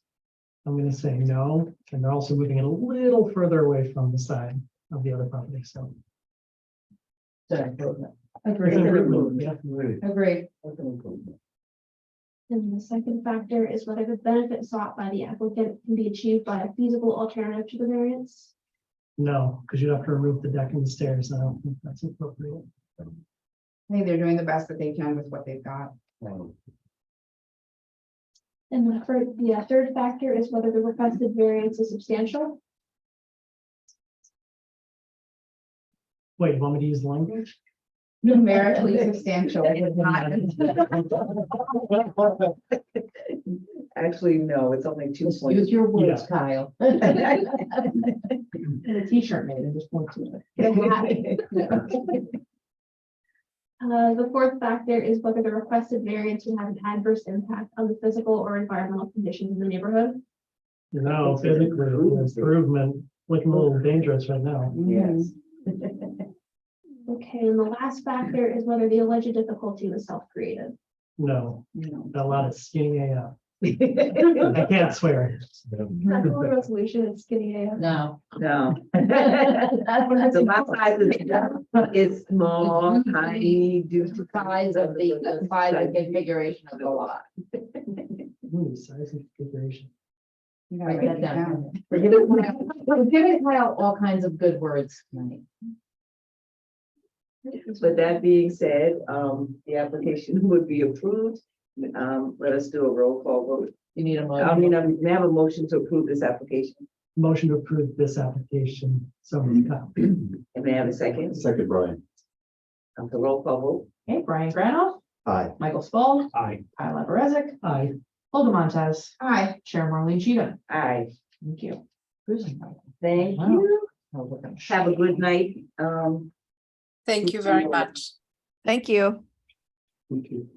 I'm gonna say no, and they're also moving it a little further away from the side of the other property, so. Agree. Yeah. Agree. And the second factor is whether the benefit sought by the applicant can be achieved by a feasible alternative to the variance. No, because you have to remove the deck and the stairs, and I don't think that's appropriate. I think they're doing the best that they can with what they've got. And the third factor is whether the requested variance is substantial. Wait, you want me to use language? Numerically substantial. Actually, no, it's only 2 Use points. your words, Kyle. And a t-shirt made and just point to it. The fourth factor is whether the requested variance would have an adverse impact on the physical or environmental conditions in the neighborhood. No, physically, the improvement, looking a little dangerous right now. Yes. Okay, and the last factor is whether the alleged difficulty was self-created. No, a lot of skinny AF. I can't swear. That's the only resolution, it's skinny AF. No. No. The lot size is small, tiny, due to Size of the size and configuration of the lot. Size and configuration. You gotta Write write that it down. down. We're giving Kyle all kinds of good words tonight. With that being said, the application would be approved. Let us do a roll call vote. You need a I motion. mean, may I have a motion to approve this application? Motion to approve this application. So moved, Kyle. And may I have a second? Second, Brian. The roll call vote. Okay, Brian Granoff, Aye. Michael Spall, Aye. Kyle Aberezek, Aye. Hulda Montez. Aye. Chair Marlene Cheatham. Aye. Thank you. Thank Wow. you. Have a good night. Thank you very much. Thank you. Thank you.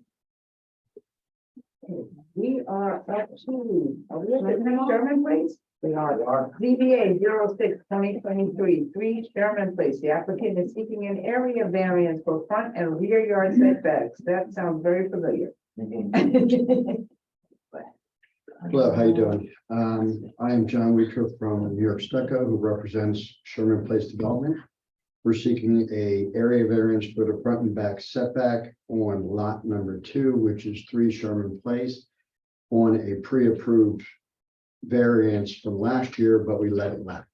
We are up to, are we at the Sherman Place? We are. ZBA 06-2023, 3 Sherman Place. The applicant is seeking an area variance for front and rear yard setbacks. That sounds very familiar. Hello, how you doing? I am John Weaver from New York Stucco, who represents Sherman Place Development. We're seeking a area variance for the front and back setback on lot number 2, which is 3 Sherman Place, on a pre-approved variance from last year, but we let it lapse.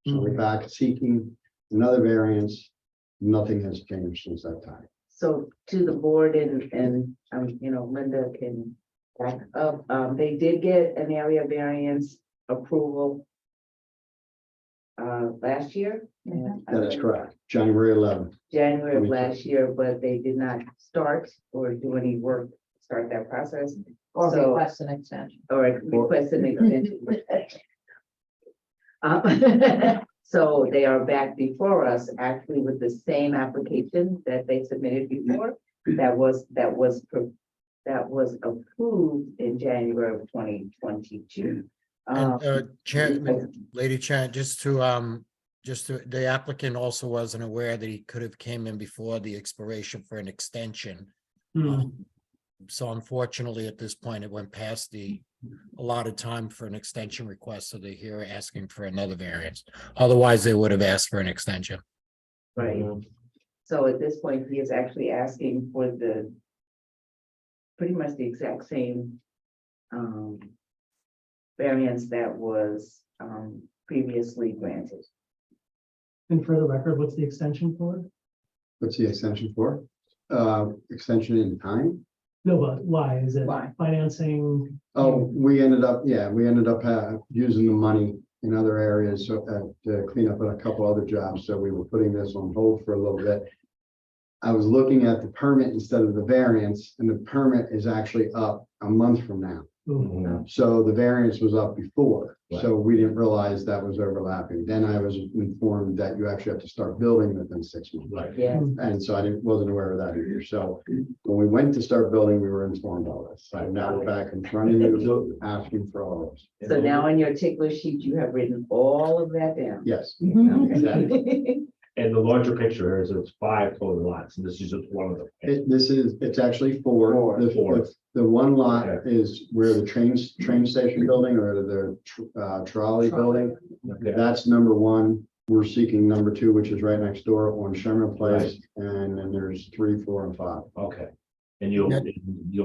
So we're back seeking another variance. Nothing has changed since that time. So to the board and you know, Linda can back up, they did get an area variance approval last year. That is correct. January 11th. January of last year, but they did not start or do any work to start that process. Or So- request an extension. Or request an extension. So they are back before us actually with the same application that they submitted before. That was approved in January of 2022. And Lady Chan, the applicant also wasn't aware that he could have came in before the expiration for an extension. So unfortunately, at this point, it went past the allotted time for an extension request, so they're here asking for another variance. Otherwise, they would have asked for an extension. Right. So at this point, he is actually asking for pretty much the exact same variance that was previously granted. And for the record, what's the extension for? What's the extension for? Extension in time? No, but why? Is it Why? financing? Oh, we ended up using the money in other areas to clean up a couple other jobs. So we were putting this on hold for a little bit. I was looking at the permit instead of the variance, and the permit is actually up a month from now. Ooh, So the variance was up before, so we didn't realize that was overlapping. Then I was informed that you actually have to start building within 6 months. Right. Yeah, And so wasn't aware of that either. So when we went to start building, we were informed of all this. So now we're back in front of you, asking for all of this. so now on your tickler sheet, you have written all of that down. Yes. Okay. And the larger picture is it's 5 total lots, and this is just one of them. It's actually four. The one lot is where the train station building or the trolley building. Okay. That's number one. We're seeking number two, which is right next door on Sherman Place. And then there's 3, 4, and 5. Okay. And you'll.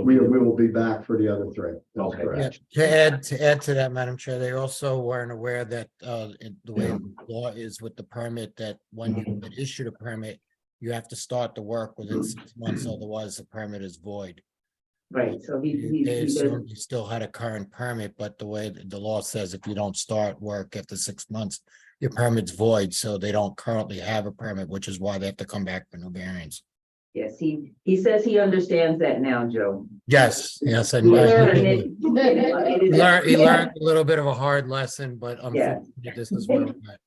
We will be back for the other 3. That's Okay. correct. Yeah, to add to that, Madam Chair, they also weren't aware that the way the law is with the permit, that when you get issued a permit, you have to start the work within 6 months, otherwise the permit is void. Right, so he They does, assumed you still had a current permit, but the way the law says, if you don't start work after 6 months, your permit's void, so they don't currently have a permit, which is why they have to come back for new variance. yes, he says he understands that now, Joe. Yes, yes, and He learned it. he learned a little bit of a hard lesson, but Yeah. unfortunately, this is where we're at.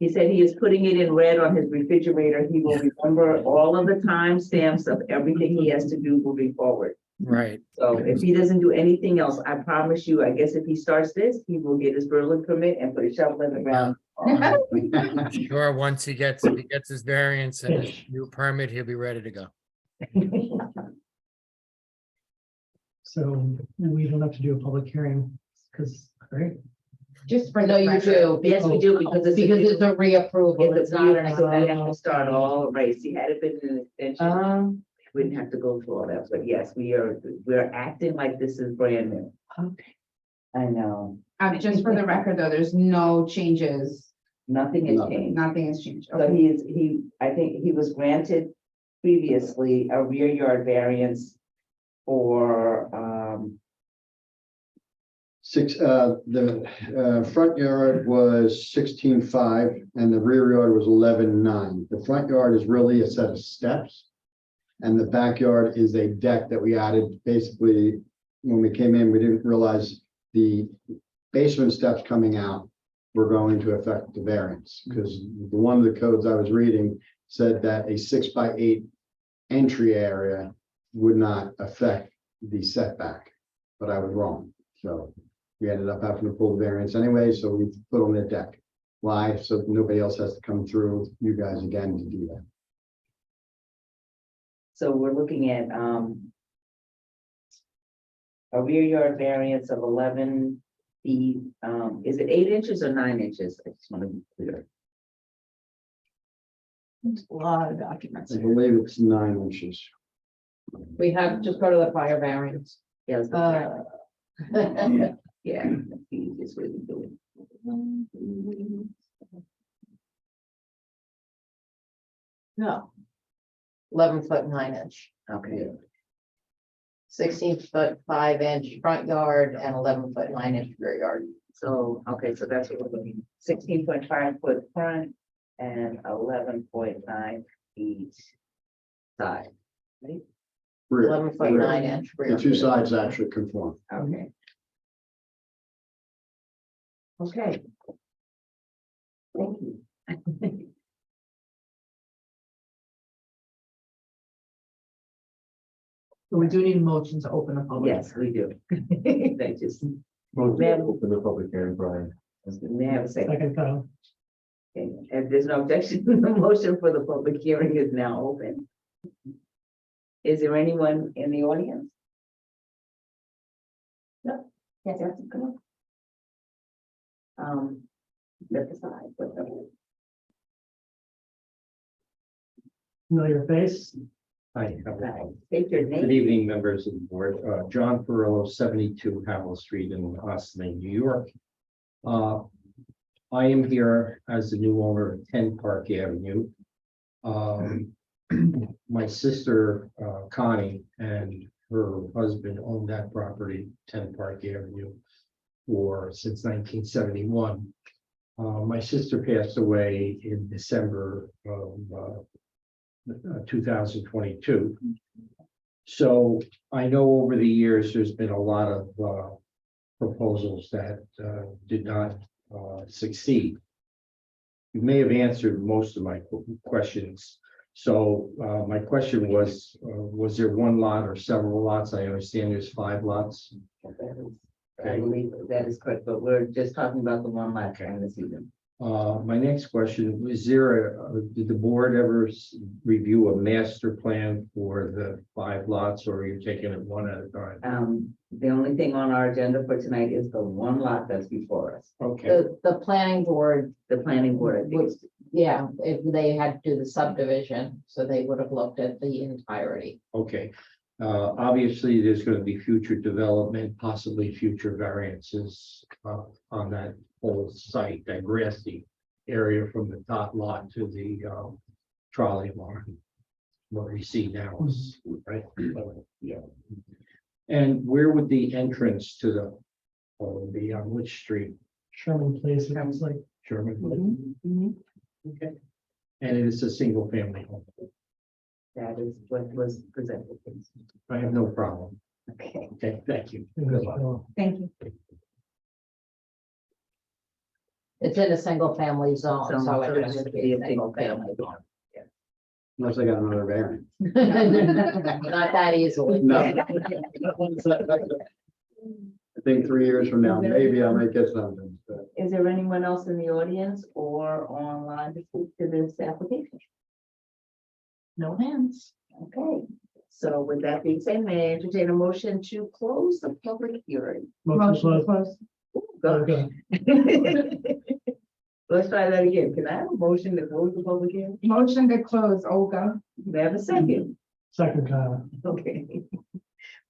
He said he is putting it in red on his refrigerator. He will remember all of the timestamps of everything he has to do moving forward. Right. So if he doesn't do anything else, I promise you, I guess if he starts this, he will get his Berlin permit and put a shovel in the ground. Sure, once he gets his variance and his new permit, he'll be ready to go. so we don't have to do a public hearing, because, right? Just for you do. Yes, we do, because It's a reapproval. It's not, so they have to start all right. See, had it been an extension, we wouldn't have to go through all that, but yes, we're acting like this is brand new. Okay. I know, Just for the record, though, there's no changes, nothing has changed. nothing has changed. So I think he was granted previously a rear yard variance for, The front yard was 16.5 and the rear yard was 11.9. The front yard is really a set of steps. And the backyard is a deck that we added. Basically, when we came in, we didn't realize the basement steps coming out were going to affect the variance, because one of the codes I was reading said that a 6x8 entry area would not affect the setback, but I was wrong. So we ended up having to pull the variance anyway, so we put on the deck. Why? So nobody else has to come through you guys again to do that. so we're looking at, a rear yard variance of 11 feet. Is it 8 inches or 9 inches? I just want to be clear. A lot of documents. I believe it's 9 inches. We have, just go to the prior variance. Yes. Uh, Yeah, that's the easiest way to do it. No. 11 foot 9 inch, Okay, 16 foot 5 inch front yard and 11 foot 9 inch rear yard. so, okay, so that's what we're looking, 16.5 foot front and 11.9 feet side, right? Rear. 11 foot 9 inch rear. The two sides actually conform. Okay. Okay. Thank you. So we do need a motion to open a public. Yes, we do. They just, Well, Ma'am. open the public hearing, Brian. may I have a second? Second, Kyle. Okay, if there's no objection, the motion for the public hearing is now open. Is there anyone in the audience? No, yes, that's come on. Step aside, whatever. Familiar face? Hi, State your name. good evening, members of the board. John Perillo, 72 Howell Street in Austin, New York. I am here as the new owner of 10 Park Avenue. My sister Connie and her husband owned that property, 10 Park Avenue, since 1971. My sister passed away in December of 2022. So I know over the years, there's been a lot of proposals that did not succeed. You may have answered most of my questions. So my question was there one lot or several lots? I understand there's 5 lots. I believe that is correct, but we're just talking about the one lot during this evening. My next question, did the board ever review a master plan for the 5 lots, or are you taking it one at a time? The only thing on our agenda for tonight is the one lot that's before us. Okay, The planning board, The planning board, I think, would, yeah, if they had to do the subdivision, so they would have looked at the entirety. okay. Obviously, there's going to be future development, possibly future variances on that whole site, that grassy area from the top lot to the trolley barn. What we see now is, right? Yeah. And where would the entrance to the home be, on which street? Sherman Place, it was like, Sherman? Okay. And it is a single family home. that is what was presented. I have no problem. Okay, Okay, thank you. it Good luck. was, thank you. It's in a single family zone, so So it it has has to be a single family. family. Unless I got another variant. Not that easily. No. I think 3 years from now, maybe I might get something, but Is there anyone else in the audience or online to speak to this application? No hands. Okay, so with that being said, may I entertain a motion to close the public hearing? motion to close. Go. Okay. Let's try that again. Can I have a motion to close the public hearing? Motion to close, Olga. May I have a second? Second, Kyle. Okay.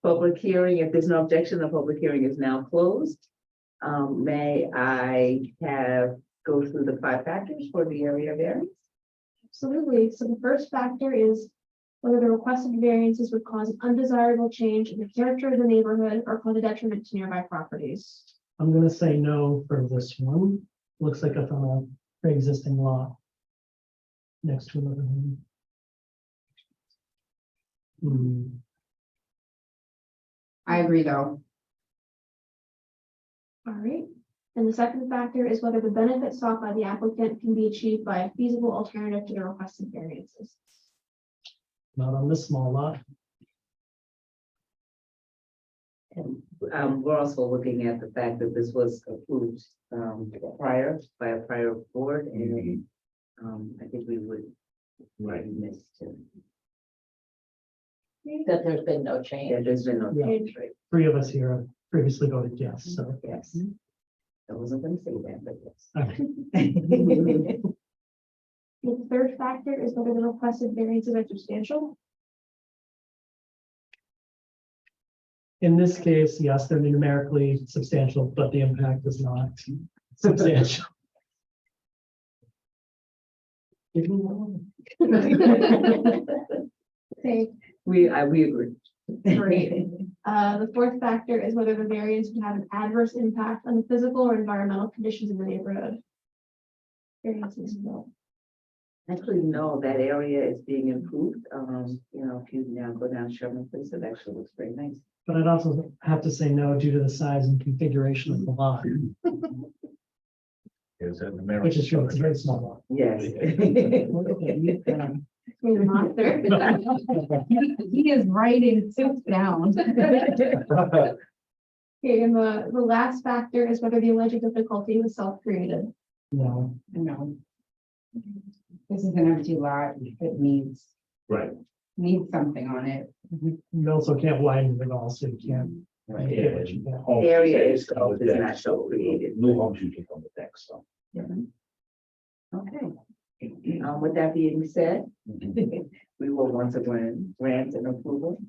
Public hearing, if there's no objection, the public hearing is now closed. May I go through the 5 factors for the area variance? Absolutely. So the first factor is whether the requested variances would cause an undesirable change in the character of the neighborhood or cause a detriment to nearby properties. I'm gonna say no for this one. Looks like it's on a pre-existing lot. Next to another home. Hmm, I agree, though. All right. And the second factor is whether the benefit sought by the applicant can be achieved by a feasible alternative to the requested variances. not on this small lot. And we're also looking at the fact that this was approved prior by a prior board, and I think we would miss to. That there's been no change. Yeah, there's been no Yeah. change, right? 3 of us here have previously voted yes, so. Yes. I wasn't gonna say that, but Okay. yes. The third factor is whether the requested variances are substantial. In this case, yes, they're numerically substantial, but the impact is not substantial. Give me one. Okay, We agree. Great. The fourth factor is whether the variance would have an adverse impact on the physical or environmental conditions in the neighborhood. Variances, no. Actually, no, that area is being improved. If you now go down Sherman Place, it actually looks very nice. But I'd also have to say no due to the size and configuration of the lot, Is that the which is true, it's a very small lot. Yes. Monster. He is writing suits down. Okay, and the last factor is whether the alleged difficulty was self-created. No, No. This is an empty lot that needs Right. something on it. you also can't widen it at all, so you can't. Right. get what you get. The area itself is not so created. New homes usually come with decks, so. Okay. With that being said, we will once again grant an approval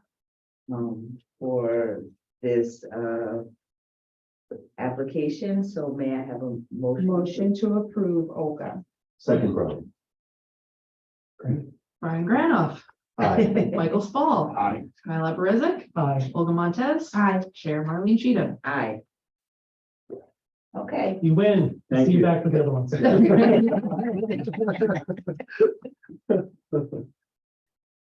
for this application. So may I have a motion? Motion to approve, Olga. second problem. Brian Granoff, Aye. Michael Spall, Aye. Kyle Aberezek, Aye. Olga Montez. Aye. Chair Marlene Cheatham. Aye. Okay. You win. Thank See you you. back for the other ones.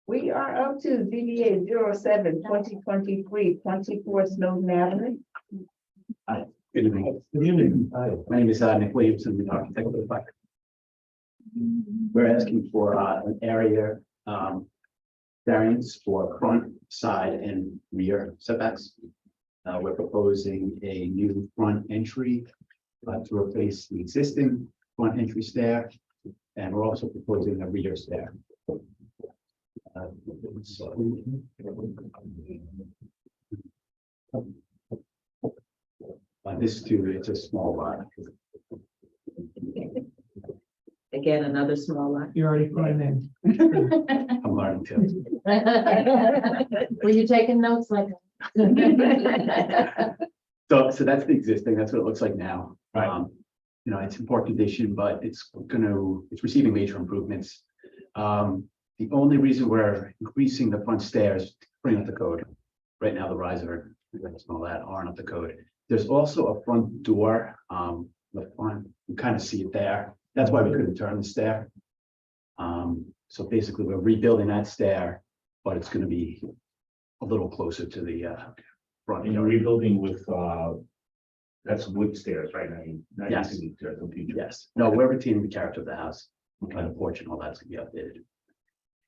We are up to ZBA 07-2023, 24 Snowden Avenue. Good evening. Good evening. Hi, my name is Nick Williamson, the architect of the project. We're asking for an area variance for front, side, and rear setbacks. We're proposing a new front entry to replace the existing front entry stair, and we're also proposing a rear stair. This too, it's a small lot. Again, another small lot. You already put it in. I'm learning too. Were you taking notes like? So that's the existing, that's what it looks like now. Right. You know, it's in poor condition, but it's receiving major improvements. The only reason we're increasing the front stairs, to bring up the code. Right now, the riser and all that aren't up the code. There's also a front door, the front, you kind of see it there. That's why we couldn't turn the stair. So basically, we're rebuilding that stair, but it's gonna be a little closer to the front. And you're rebuilding with, that's wood stairs, right? I mean, not Yes. using stairs in the future. Yes, no, we're retaining the character of the house, and the porch and all that's gonna be updated.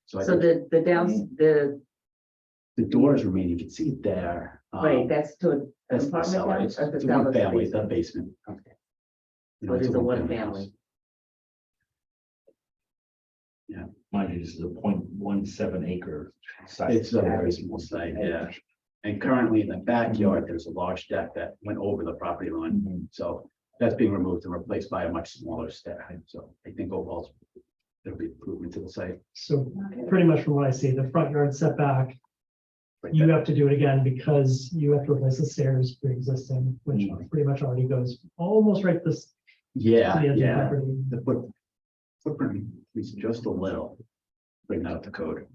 So I So think the the door is remaining, you can see it there. wait, that's to an That's the apartment cellar, house or the it's a one cellar family, space? the basement. Okay. You know, What it's is a one house. family? Mind you, this is a 0.17 acre site. It's a very small site, yeah. And currently in the backyard, there's a large deck that went over the property line. So that's being removed and replaced by a much smaller stair. So I think overall there'll be improvement to the site. So pretty much from what I see, the front yard setback, right you there. have to do it again because you have to replace the stairs pre-existing, which pretty much already goes almost right this. Yeah, to the edge of the yeah. property. The footprint is just a little. Bring that up to code.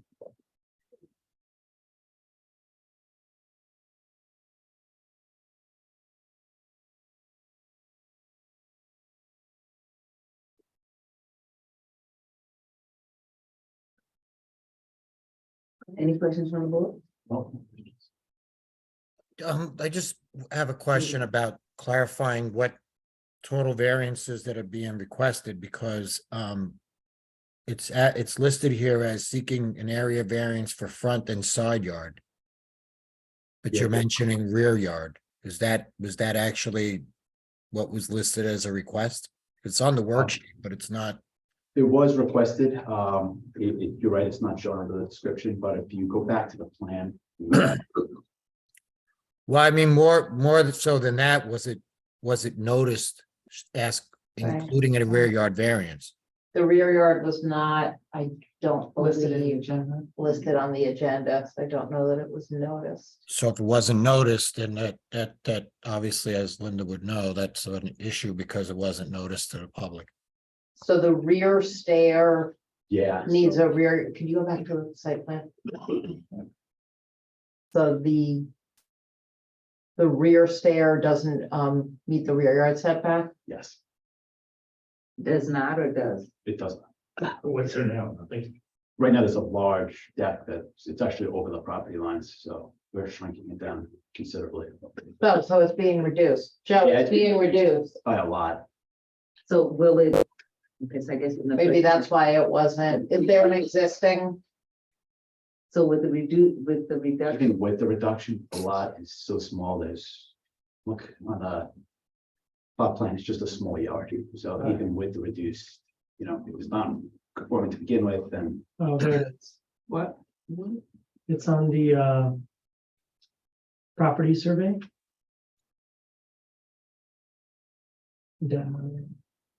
Any questions from the board? I just have a question about clarifying what total variances that are being requested because it's listed here as seeking an area variance for front and side yard. But you're Yeah. mentioning rear yard. Was that actually what was listed as a request? It's on the worksheet, but it's not. It was requested. You're right, it's not shown under the description, but if you go back to the plan. Well, I mean, more so than that, was it noticed, Right. including a rear yard variance? The rear yard was not, I don't Listed in the believe, agenda. listed on the agenda, so I don't know that it was noticed. So if it wasn't noticed, then that obviously, as Linda would know, that's an issue because it wasn't noticed to the public. So the rear stair Yeah. needs a rear, can you go back to the site plan? So the rear stair doesn't meet the rear yard setback? Yes, Does not or does? it does. What's there now? I think Right now, there's a large deck it's actually over the property lines, so we're shrinking it down considerably So it's being reduced. Joe, Yeah, it's being reduced. by a lot. So will it? Because I guess. Maybe that's why it wasn't. Is there an existing? So with the I reduction, think with the reduction, the lot is so small, look on the plot plan, it's just a small yard, so even with the reduced, you know, it was not conforming to begin with, then. Oh, there it is. What? It's on the property survey. Down.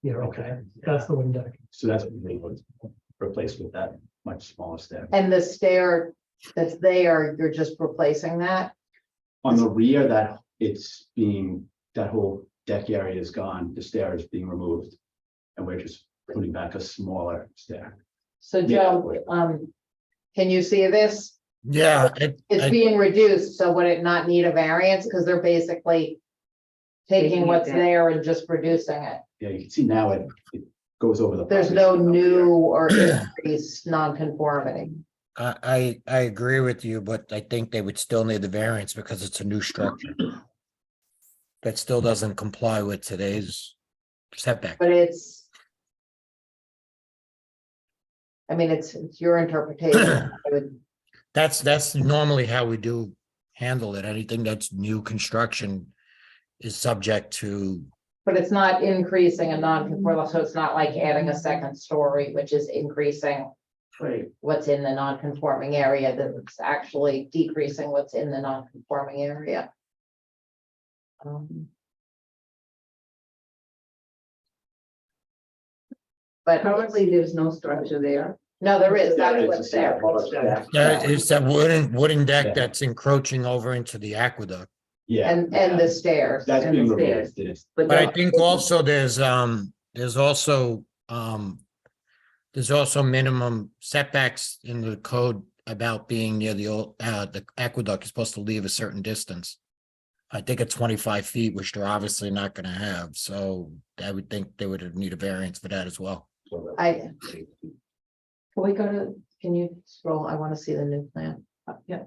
Yeah, okay, that's the window. So that's what we would replace with that much smaller stair. And the stair that's there, you're just replacing that? On the rear, that whole deck area is gone, the stair is being removed. And we're just putting back a smaller stair. So Joe, can you see this? Yeah. It's being reduced, so would it not need a variance? Because they're basically taking what's there and just reducing it. Yeah, you can see now it goes over the. There's property no line over new or increased non-conformity. I agree with you, but I think they would still need the variance because it's a new structure. That still doesn't comply with today's setback. But it's. I mean, it's your interpretation. I would- That's normally how we do handle it. Anything that's new construction is subject to, But it's not increasing a non-conforming, so it's not like adding a second story, which is increasing. Right. What's in the non-conforming area, that's actually decreasing what's in the non-conforming area. But Currently, there's no structure there. no, there is, Yeah, that's it's what's a there. it's that wooden deck that's encroaching over into the aqueduct. Yeah. And the stairs. That's and being the removed. stairs. It is. But I think also there's also minimum setbacks in the code about being near the aqueduct. You're supposed to leave a certain distance. I think it's 25 feet, which they're obviously not gonna have, so I would think they would need a variance for that as well. Can we go to, can you scroll? I want to see the new plan. Yeah.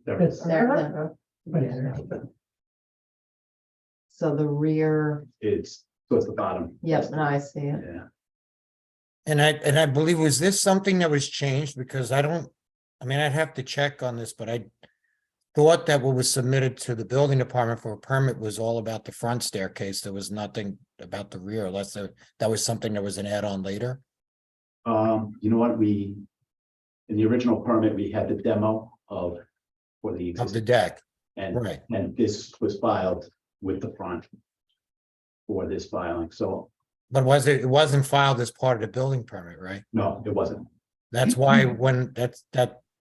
It's- There. So the rear, It's towards the bottom. yes, no, I see it. Yeah. And I believe, was this something that was changed? Because I mean, I'd have to check on this, but I thought that what was submitted to the building department for a permit was all about the front staircase. There was nothing about the rear, unless that was something that was an add-on later. You know what, in the original permit, we had the demo for the Of the existing, deck, and right? this was filed with the front for this filing, so, But it wasn't filed as part of the building permit, right? no, it wasn't. That's why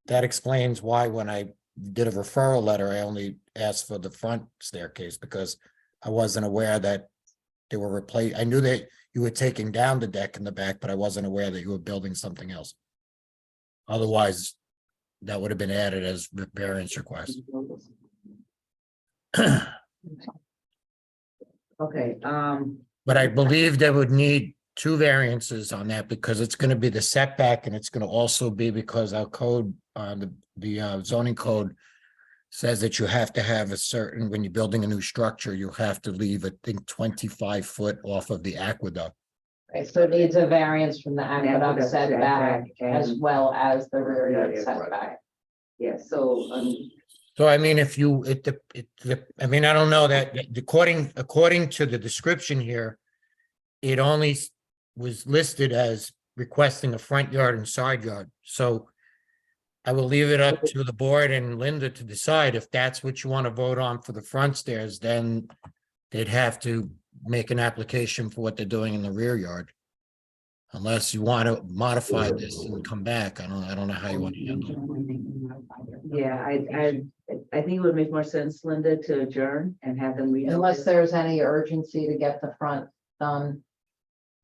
that explains why when I did a referral letter, I only asked for the front staircase because I wasn't aware that they were I knew that you were taking down the deck in the back, but I wasn't aware that you were building something else. Otherwise, that would have been added as variance request. Okay, But I believe they would need two variances on that because it's gonna be the setback and it's gonna also be because our code, the zoning code says that you have to have a certain, when you're building a new structure, you have to leave, I think, 25 foot off of the aqueduct. Okay, so it needs a variance from the aqueduct aqueduct setback setback as and- well as the rear yard Yeah, setback. yes, so, So I mean, if you, I mean, I don't know that, according to the description here, it only was listed as requesting a front yard and side yard. So I will leave it up to the board and Linda to decide if that's what you want to vote on for the front stairs, then they'd have to make an application for what they're doing in the rear yard. Unless you want to modify this and come back. I don't know how you want to handle it. yeah, I think it would make more sense, Linda, to adjourn and have them read. Unless there's any urgency to get the front done.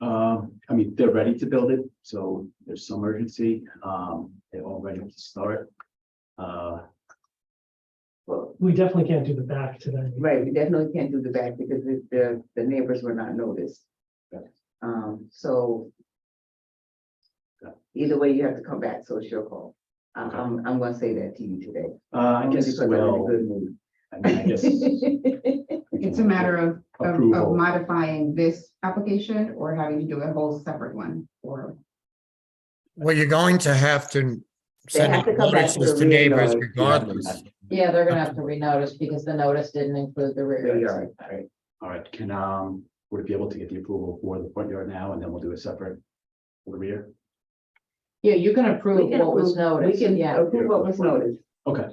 I mean, they're ready to build it, so there's some urgency. They're all ready to start. We definitely can't do the back today. Right, we definitely can't do the back because the neighbors were not noticed. So. Either way, you have to come back, so it's your call. I'm gonna say that to you today. I Only guess, because I'm in a well, good mood. I mean, I guess. It's a matter of Approval. modifying this application or having to do a whole separate one or. Well, you're going to have to send have to out come back to notices the to rear neighbors yard. regardless. Yeah, they're gonna have to renotice because the notice didn't include the rear Rear yard. yard, right. All right, would it be able to get the approval for the front yard now, and then we'll do a separate for the rear? Yeah, you can approve We can what was approve- noticed. We can Yeah. approve what was noticed. Okay,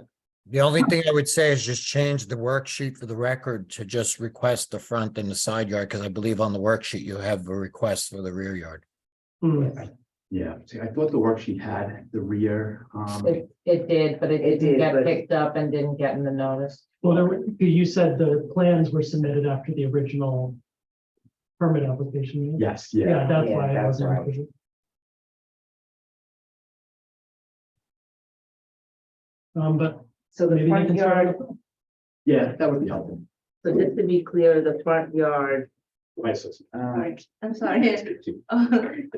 The only thing I would say is just change the worksheet for the record to just request the front and the side yard, because I believe on the worksheet you have a request for the rear yard. yeah, see, I thought the worksheet had the rear, It did, but it It didn't did, get but- picked up and didn't get in the notice. Well, you said the plans were submitted after the original permit application. yes, Yeah, yeah. that's Yeah, why I that's was. right. But So the maybe they front can yard, start. Yeah, that would be helpful. so just to be clear, the front yard I'm sorry.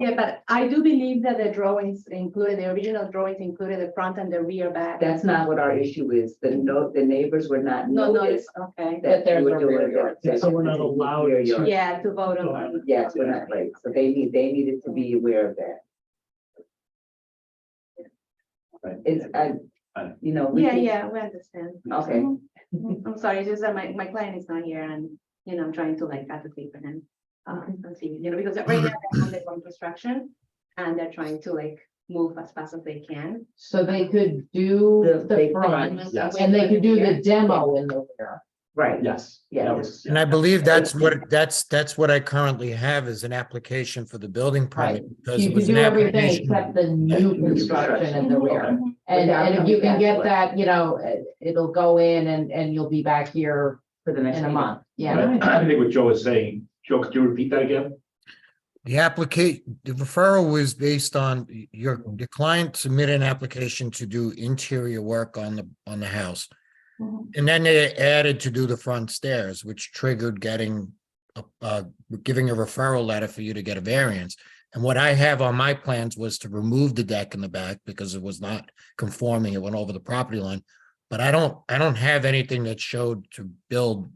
Yeah, but I do believe that the drawings included, the original drawings included the front and the rear back. That's not what our issue is. The neighbors were not No, no, noticed okay. that there's you were a doing rear yard. that. So we're not allowed Rear to- yard. Yeah, to vote on. Yes, we're not right. So they needed to be aware of that. It's, you know. we Yeah, can- yeah, we understand. Okay. I'm sorry, it's just that my client is not here and, you know, I'm trying to like advocate for him. And see, you know, because right now they're under construction and they're trying to like move as fast as they can. So they could do the They front, can, yes. and they could do the demo in the rear. Right. Yes. Yeah. that was- And I believe that's what I currently have is an application for the building permit. because You it could was an do everything application- except the new construction in the rear. And if you can get that, you know, it'll go in and you'll be back here For the next in a meeting. month. Yeah. I think what Joe is saying, Joe, could you repeat that again? The referral was based on your client submitted an application to do interior work on the house. And then they added to do the front stairs, which triggered giving a referral letter for you to get a variance. And what I have on my plans was to remove the deck in the back because it was not conforming. It went over the property line. But I don't have anything that showed to build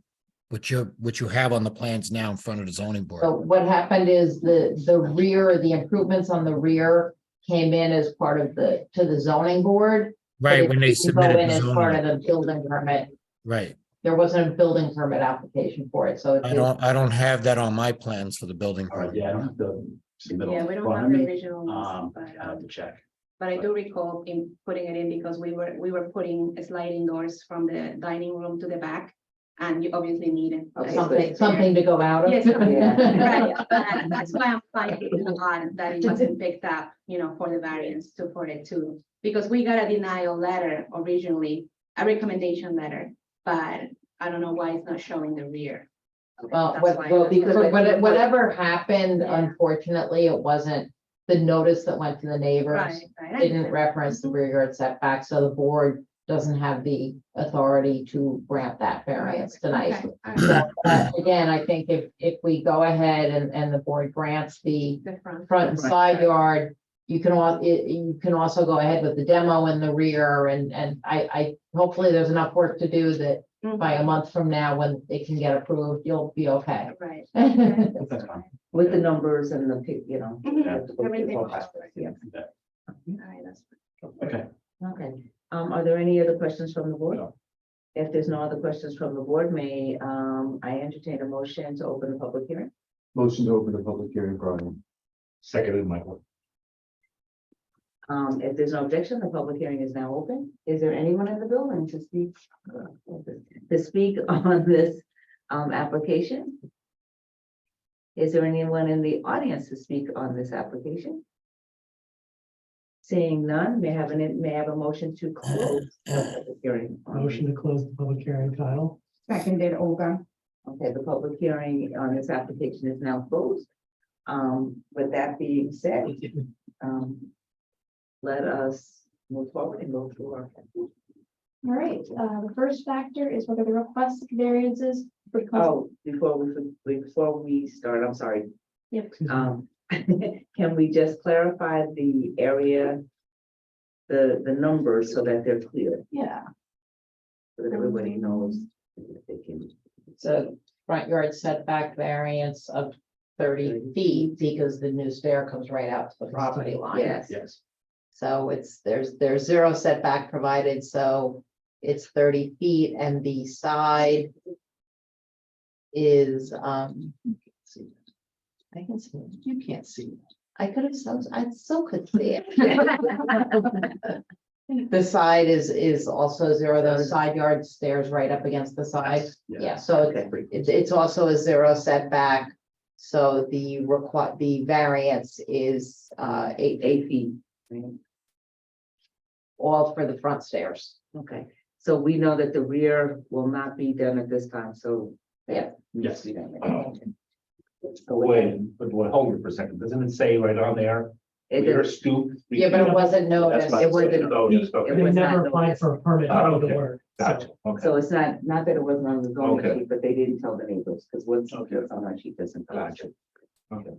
what you have on the plans now in front of the zoning board. So what happened is the rear, the improvements on the rear came in as part of to the zoning board. but Right, it when they didn't go submitted in the as part of zoning. the building permit. Right. There wasn't a building permit application for it, so. I don't have that on my plans for the building. All right, yeah, I don't have the submittal. Yeah, we don't in front have of the me. original ones, I have to check. but I do recall in putting it in because we were putting sliding doors from the dining room to the back. And you obviously need it. Something to go out of. Yes, right, but that's why I'm finding it odd that it wasn't picked up, you know, for the variance for it too. Because we got a denial letter originally, a recommendation letter, but I don't know why it's not showing the rear. Well, That's why- whatever happened, unfortunately, it wasn't the notice that went to the neighbors. Right. Didn't reference the rear yard setback, so the board doesn't have the authority to grant that variance tonight. Okay, So, again, I think if we go ahead and the board grants the The front. front and side yard, you can also go ahead with the demo in the rear and I hopefully there's enough work to do that by a month from now, when it can get approved, you'll be okay. Right. That's fine. With the numbers and the, you know. Mhm. have to go through the Everything. whole process, yeah. All right, that's. Okay. Okay, are there any other questions from the board? If there's no other questions from the board, may I entertain a motion to open the public hearing? Motion to open the public hearing, Brian. Seconded, Michael. If there's no objection, the public hearing is now open. Is there anyone in the building to speak? On this application? Is there anyone in the audience to speak on this application? Seeing none, may I have a motion to close the public hearing. Motion to close the public hearing, Kyle. Seconded, Olga. Okay, the public hearing on this application is now closed. With that being said, let us move forward and go through our. All right, the first factor is whether the requested variances would cause. Oh, before we start, I'm sorry. Yep. Can we just clarify the area, the numbers so that they're clear, Yeah, so that everybody knows? If they can. It's a front yard setback variance of 30 feet because the new stair comes right out to the property line. Yes. Yes. So there's zero setback provided, so it's 30 feet and the side is, I can see it. You can't see it. I still could see it. The side is also zero, those side yard stairs right up against the side. Yeah, so it's also a zero setback. So the variance is 8 feet. Right? All for the front stairs. Okay, so we know that the rear will not be done at this time, so. Yeah. Yes. Wait, but hold it for a second. Doesn't it say right on there It Your is, stoop. Yeah, but it wasn't noticed. That's It wasn't- Oh, yes, okay. They was never not applied for a permit Oh, for the okay. work. Gotcha, So okay. so it's not that it wasn't on the zoning Okay. sheet, but they didn't tell the neighbors, because what's Okay. what's on our sheet doesn't. tell us. Gotcha. Okay.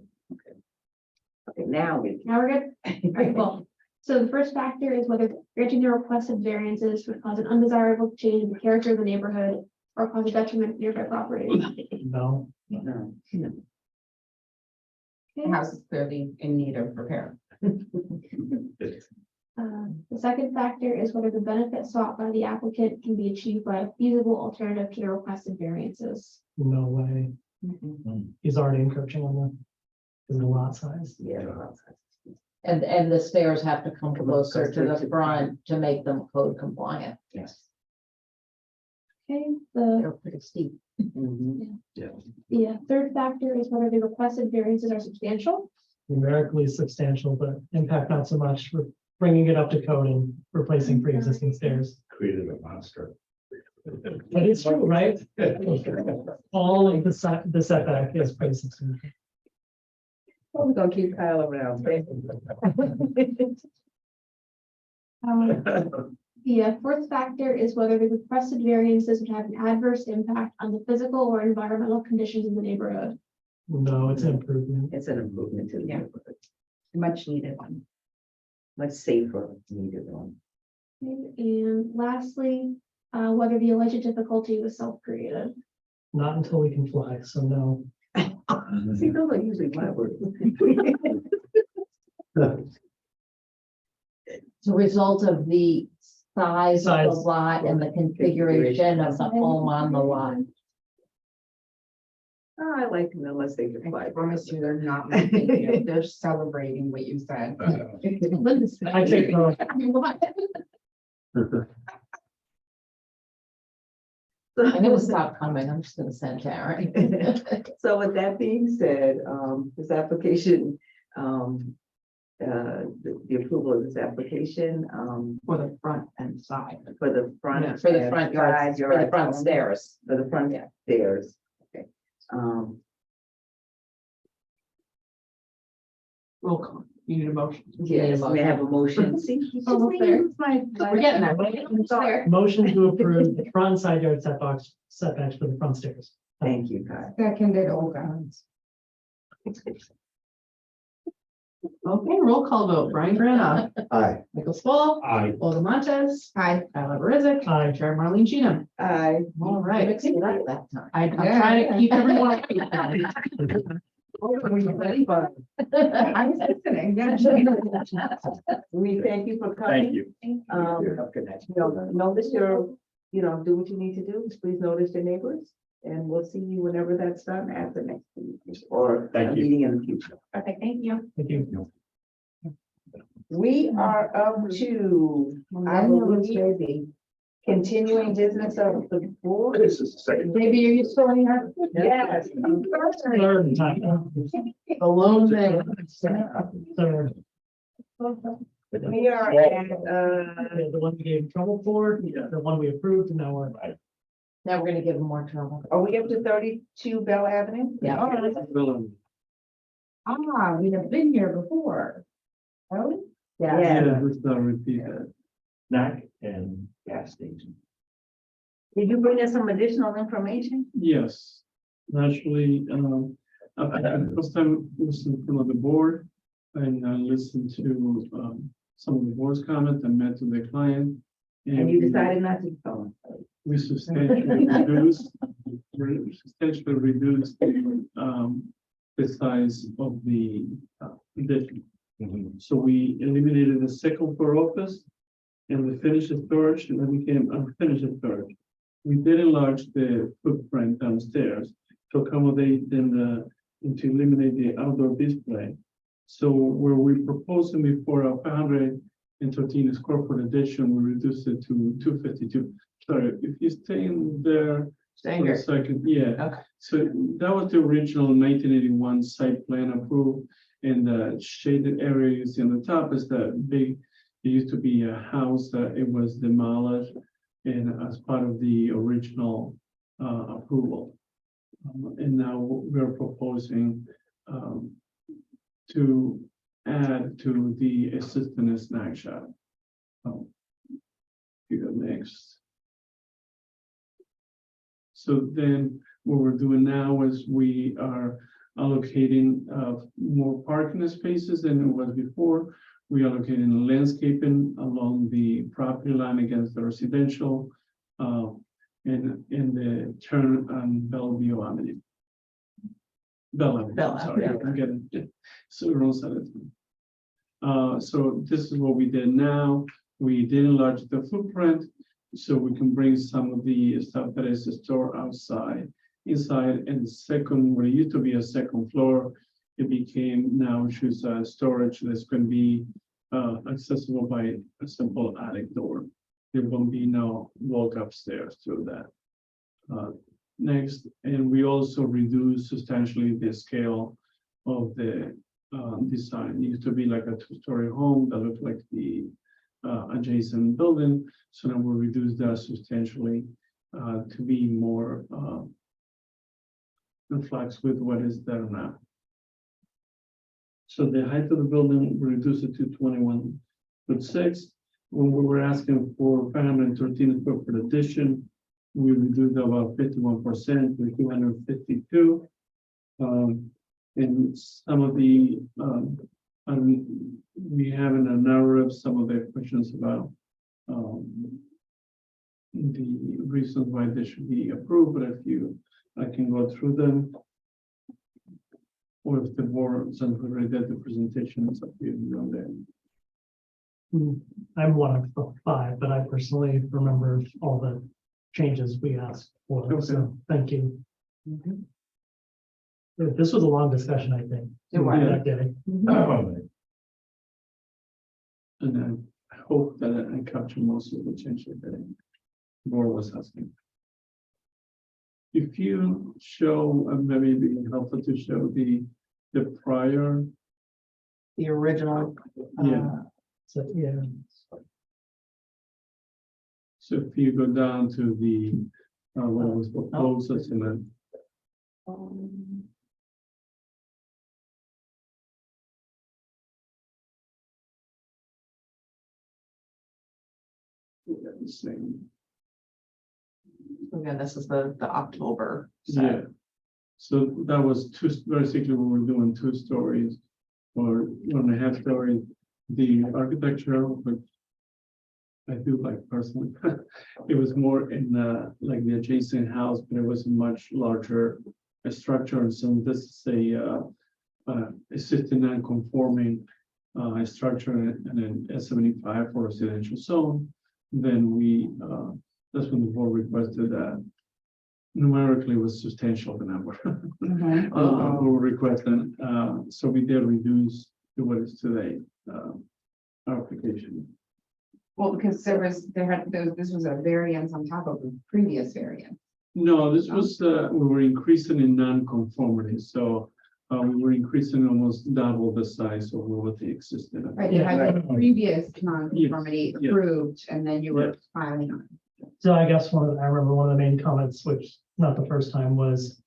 Okay, now we. Now we're good? All right, well, so the first factor is whether granting the requested variances would cause an undesirable change in the character of the neighborhood or cause a detriment to nearby property. no, No. The house is clearly in need of repair. The second factor is whether the benefit sought by the applicant can be achieved by a feasible alternative to the requested variances. no way. He's already encroaching on the lot size. Yeah. And the stairs have to come closer to closer the to- front to make them code compliant. Yes. Okay, the They're pretty steep. Mhm. third factor is whether the requested variances are substantial. Numerically substantial, but impact not so much. We're bringing it up to code and replacing pre-existing stairs. Created a monster. But it's true, right? All of the setback is pretty substantial. Well, we're gonna keep Kyle around. The fourth factor is whether the requested variances would have an adverse impact on the physical or environmental conditions in the neighborhood. No, it's an improvement. It's an improvement to the Yeah. neighborhood, Much needed one. much safer needed one. And lastly, whether the alleged difficulty was self-created. Not until we can fly, so no. See, those are usually my words. It's a result of the size of the Size. lot and the configuration of the home on the lot. Oh, I like them unless they I reply. promise you, they're not, making it. They're celebrating what you said. I take no. And it will stop coming. I'm just gonna send Karen. So with that being said, this application, the approval of this application, For the front and side. for the front. For the and front side yards, for the yards front only? stairs. For the front stairs, okay. Roll call. You need a motion. Yes, may I have a motion? See, he's just Almost making there. my- We're getting there. There. Motion to approve the front and side yard setbacks for the front stairs. Thank you, Kyle. Seconded, all guns. Okay, roll call vote. Brian Grana. Aye. Michael Swallow. Aye. Olga Montes. Hi. Kyla Barizic. Aye. Chair Marlene Cheatham. Aye. All right. Mix it up that time. I'm trying to keep everyone. I was listening, yeah. We thank you for coming. Thank you. Notice your, do what you need to do. Please notice your neighbors. And we'll see you whenever that's done at the next meeting or a Thank you. meeting in the future. Okay, thank you. Thank you. We are up to, I believe, the continuing business of the board. This is the second. Maybe are you still in here? Yes. Third time. Alone there. Third. We are at, The one we gave trouble for, the one we approved, and now we're. Now we're gonna give them more trouble. are we up to 32 Bell Avenue? Yeah. All right. We have been here before. Oh, Yeah. Yeah, let's not repeat that. Snack and gas station. Did you bring us some additional information? Yes, naturally, first time listened in front of the board and listened to some of the board's comments and met with the client. And you decided not to phone. We substantially reduced the size of the addition. So we eliminated the second floor office and we finished the storage and then became unfinished storage. We did enlarge the footprint downstairs to accommodate and to eliminate the outdoor display. So where we proposed before a 513 square foot addition, we reduced it to 252. Sorry, if you stay in there Staying for a here. second, yeah. Okay. So that was the original 1981 site plan approved, and the shaded area you see on the top is the big. It used to be a house that it was demolished, and as part of the original approval. And now we're proposing to add to the assistant snack shop. You go next. So then what we're doing now is we are allocating more parking spaces than it was before. We allocating landscaping along the property line against the residential in the turn on Bellevue Avenue. Bell, Sorry, yeah. I'm getting so wrong side of it. So this is what we did now. We did enlarge the footprint so we can bring some of the stuff that is stored outside, inside, and second, where it used to be a second floor, it became now just storage that's going to be accessible by a simple attic door. There won't be no walk upstairs to that. Next, and we also reduced substantially the scale of the design. It used to be like a two-story home that looked like the adjacent building. So now we'll reduce that substantially to be more in flux with what is there now. So the height of the building, we reduced it to 21.6. When we were asking for 513 square foot addition, we reduced about 51% to 252. And some of the, we have in a number of some of the questions about the reasons why they should be approved, but I can go through them. Or if the board, since we already did the presentation, it's up to you on that. I'm one of the 5, but I personally remember all the changes we asked for, so thank you. This was a long discussion, I think. It was. That day. And I hope that I capture most of the changes that the board was asking. If you show, maybe it'd be helpful to show the prior. The original. Yeah. So, yeah. So if you go down to the, what was proposed, that's in the. Yeah, the same. Again, this is the October. set. Yeah. So that was basically we were doing 2 stories or 1.5 stories. The architecture, which I do like personally, it was more in like the adjacent house, but it was a much larger structure. And so this is a assisted non-conforming structure in an S75 for residential zone. Then we that's when the board requested that numerically was substantial the number. We were requesting, so we did reduce to what is today our application. Well, because this was a variance on top of the previous variance. No, this was we were increasing in non-conformity, so we were increasing almost double the size of what the existing. Right, you had the previous non-conformity Yes. approved, and then you were Yes. filing on. So I guess I remember one of the main comments, which not the first time, was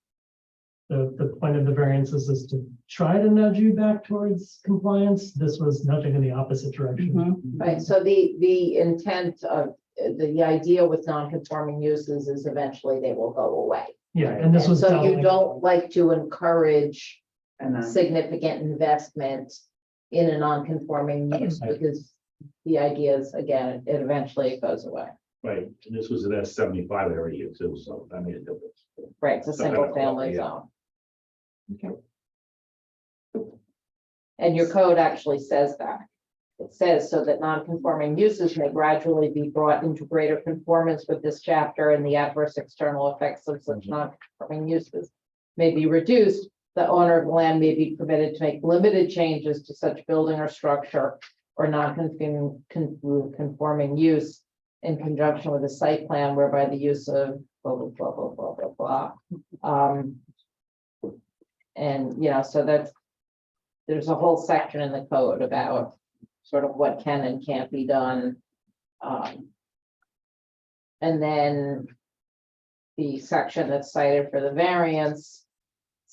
the point of the variances is to try to nudge you back towards compliance. This was nudging in the opposite direction. Right, so the intent of, the idea with non-conforming uses is eventually they will go away. Yeah, and this was. So done you like- don't like to encourage And then, significant investment in a non-conforming use because the idea is, again, it eventually goes away. Right, and this was an S75 area too, so that made a difference. Right, it's a So I don't single know, family yeah. zone. And your code actually says that. It says so that non-conforming uses may gradually be brought into greater conformance with this chapter and the adverse external effects of such non-conforming uses may be reduced. The owner of the land may be permitted to make limited changes to such building or structure or non-conforming use in conjunction with a site plan whereby the use of blah, blah, blah, blah, blah, blah, blah. And, you know, so there's a whole section in the code about sort of what can and can't be done. And then the section that's cited for the variance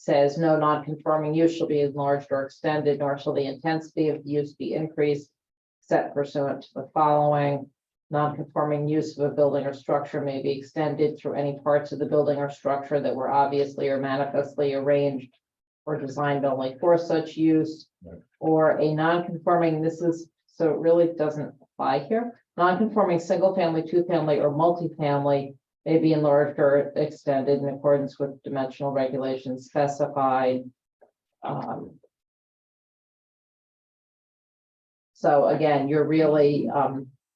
says no non-conforming use shall be enlarged or extended, nor shall the intensity of the use be increased, except pursuant to the following. Non-conforming use of a building or structure may be extended through any parts of the building or structure that were obviously or manifestly arranged or designed only for such use. Or a non-conforming, this is, so it really doesn't apply here. Non-conforming single-family, two-family, or multifamily may be enlarged or extended in accordance with dimensional regulations specified. So again, you're really,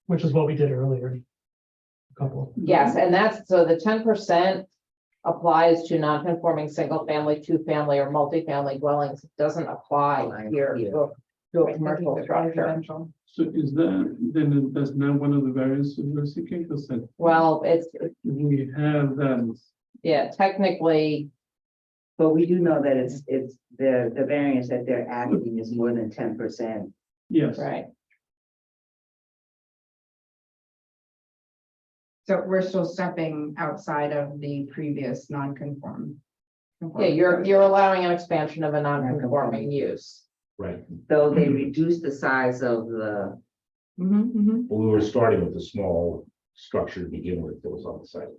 Which is what we did earlier. A couple. yes, and that's, so the 10% applies to non-conforming single-family, two-family, or multifamily dwellings. It doesn't apply here to a commercial structure. So is that, then that's not one of the variances we're seeking, because Well, it's, we have that. yeah, technically, But we do know that it's the variance that they're asking is more than 10%. Yes. right. So we're still stepping outside of the previous non-conform. Yeah, you're allowing an expansion of a non-conforming use. Right. So they reduced the size of the, Well, we were starting with a small structure to begin with that was on the site.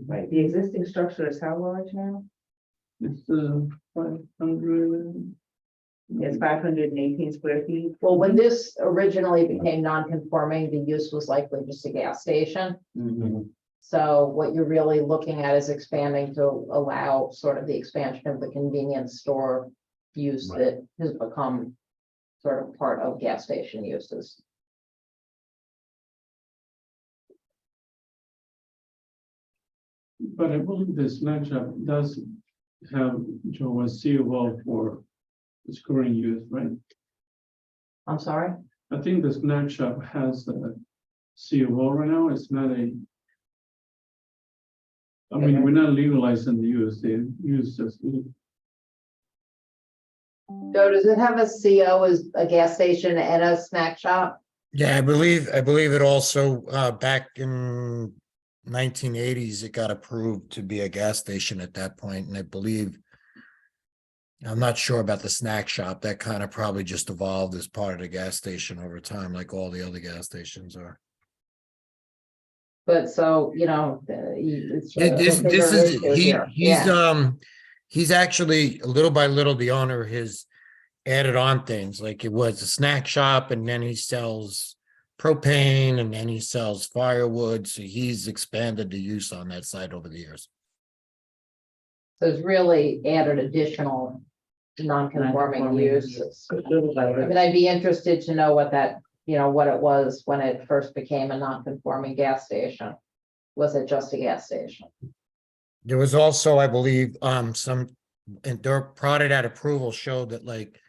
right, the existing structure is how large now? It's 500. It's 518 square feet. Well, when this originally became non-conforming, the use was likely just a gas station. So what you're really looking at is expanding to allow sort of the expansion of the convenience store use Right. that has become sort of part of gas station uses. But I believe the snack shop does have, Joe, a C of O for its current use, right? I'm sorry? I think the snack shop has a C of O right now. It's not a. I mean, we're not legalizing the use, the use just. Joe, does it have a CO as a gas station and a snack shop? Yeah, I believe it also, back in 1980s, it got approved to be a gas station at that point, and I believe, I'm not sure about the snack shop, that kind of probably just evolved as part of the gas station over time, like all the other gas stations are. But so, you know, it's. This a bigger is, issue here. Yeah. he's actually, little by little, the owner has added on things, like it was a snack shop, and then he sells propane, and then he sells firewood, so he's expanded the use on that site over the years. So it's really added additional non-conforming uses. I mean, I'd be interested to know what that, you know, what it was when it first became a non-conforming gas station. Was it just a gas station? There was also, I believe, some, and their product at approval showed that, like,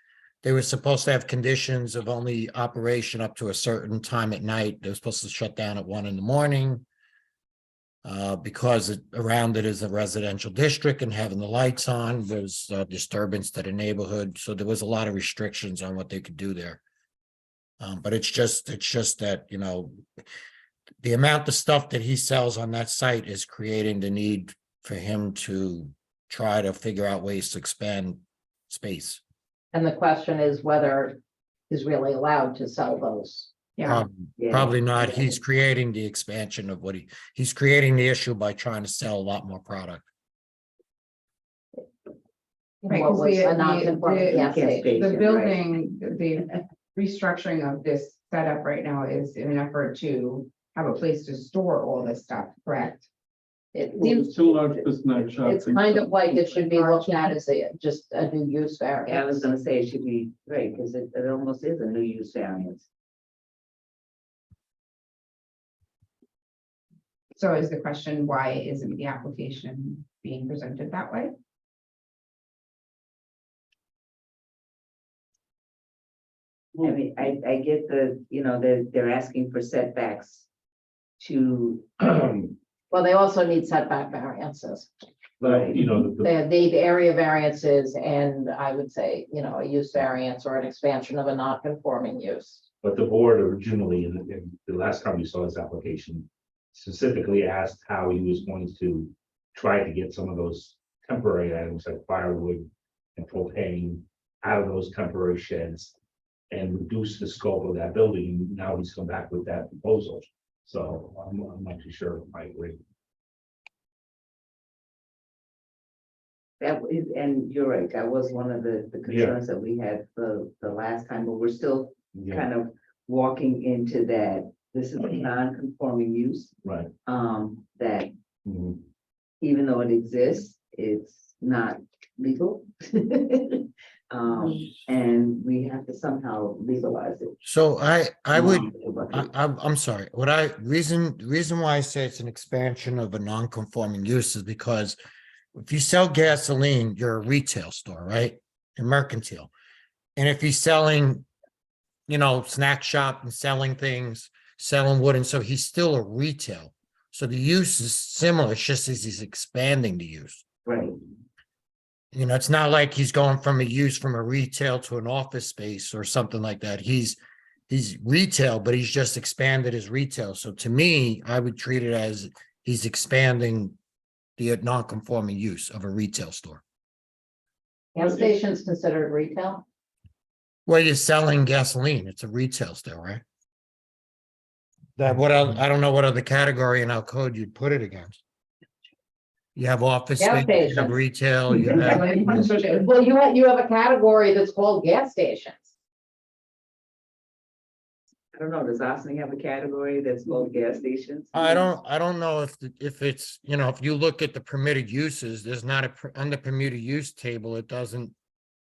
they were supposed to have conditions of only operation up to a certain time at night. They were supposed to shut down at 1 a.m. Because around it is a residential district, and having the lights on, there's a disturbance to the neighborhood. So there was a lot of restrictions on what they could do there. But it's just that, you know, the amount of stuff that he sells on that site is creating the need for him to try to figure out ways to expand space. And the question is whether he's really allowed to sell those. Probably not. He's creating the expansion of what he's creating the issue by trying to sell a lot more product. Right, What 'cause was a non-conforming gas station. the building, the restructuring of this setup right now is in an effort to have a place to store all this stuff, correct? It Well, seems, it's too large for snack shop. it's kind of like it should be looked at as just a new use variance. Yeah, I was gonna say it should be great, because it almost is a new use variance. So is the question, why isn't the application being presented that way? I mean, I get the, you know, they're asking for setbacks to, Well, they also need setback variances. But, you know, They need area variances and I would say, you know, a use variance or an expansion of a non-conforming use. but the board originally, in the last time we saw his application, specifically asked how he was going to try to get some of those temporary items like firewood and propane out of those temporary sheds and reduce the scope of that building. Now he's come back with that proposal. So I'm not too sure I agree. That is, and you're right, that was one of the concerns that we had the last time, but we're still Yeah, kind of walking into that. This is a non-conforming use, right. that Mhm. even though it exists, it's not legal. And we have to somehow legalize it. So I would, Um, I'm sorry, reason why I say it's an expansion of a non-conforming use is because if you sell gasoline, you're a retail store, right? You're mercantile. And if he's selling, snack shop and selling things, selling wood, and so he's still a retail. So the use is similar, it's just as he's expanding the use. Right. It's not like he's going from a use from a retail to an office space or something like that. He's retail, but he's just expanded his retail. So to me, I would treat it as he's expanding the non-conforming use of a retail store. Gas station's considered retail? Well, you're selling gasoline. It's a retail store, right? I don't know what other category in our code you'd put it against. You have office Gas space, you have stations. retail, you have. Well, you have a category that's called gas stations. I don't know, does Austin have a category that's called gas stations? I don't know if it's, if you look at the permitted uses, there's not on the permitted use table, it doesn't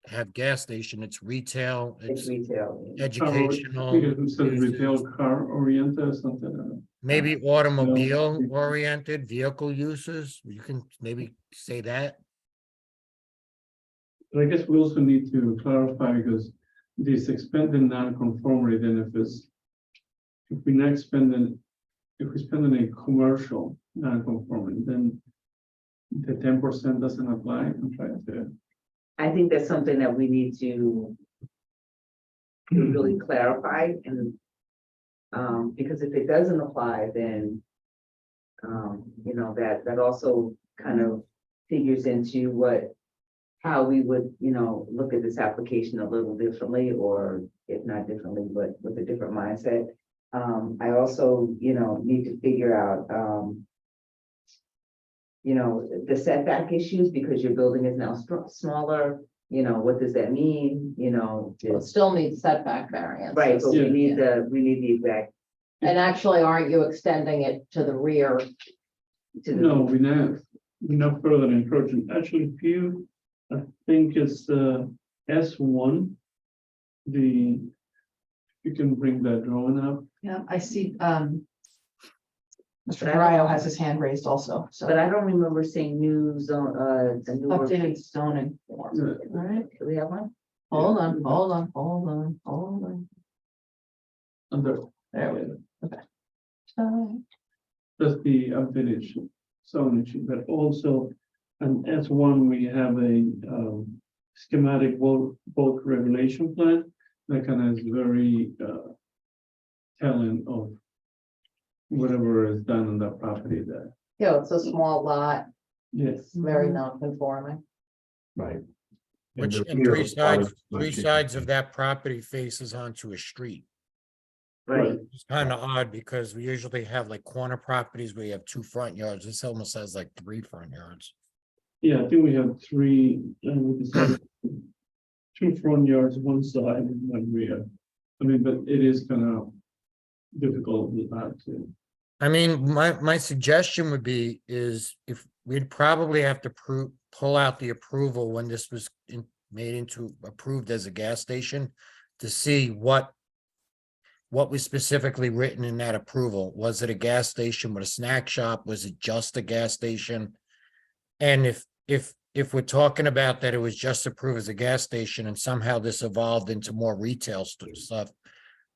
have gas station, it's retail, It's it's retail. educational. Because it says uses, retail car oriented or something. Like that. Maybe automobile oriented vehicle uses, you can maybe say that. But I guess we also need to clarify because this expanded non-conformity, then if we not expanding, if we spend in a commercial non-conformity, then the 10% doesn't apply. I'm trying to. I think that's something that we need to really clarify and, because if it doesn't apply, then, that also kind of figures into how we would, look at this application a little differently, or if not differently, but with a different mindset. I also, need to figure out, the setback issues, because your building is now smaller, what does that mean, It still needs setback variance. right, but Yeah. we need the exact. And actually, aren't you extending it to the rear? No, we're not further encroaching. Actually, I think it's S1. You can bring that drawing up. Yeah, I see, Mr. Dryo has his hand raised also, so. But I don't remember seeing new zone, the new. Updated zoning. Yeah. All right, do we have one? Hold on. Under, There we go. Okay. that's the updated zoning sheet, but also on S1, we have a schematic bulk regulation plan that kind of is very telling of whatever is done on that property there. It's a small lot, Yes. it's very non-conforming. Right. Which And and the three rear sides, part three is- sides of that property faces onto a street. Right, It's kind of odd because we usually have like corner properties where you have 2 front yards. This almost has like 3 front yards. Yeah, I think we have 3, we decided 2 front yards, 1 side and 1 rear. I mean, but it is kind of difficult with that too. I mean, my suggestion would be is if we'd probably have to pull out the approval when this was approved as a gas station to see what was specifically written in that approval. Was it a gas station with a snack shop? Was it just a gas station? And if we're talking about that it was just approved as a gas station and somehow this evolved into more retail stuff,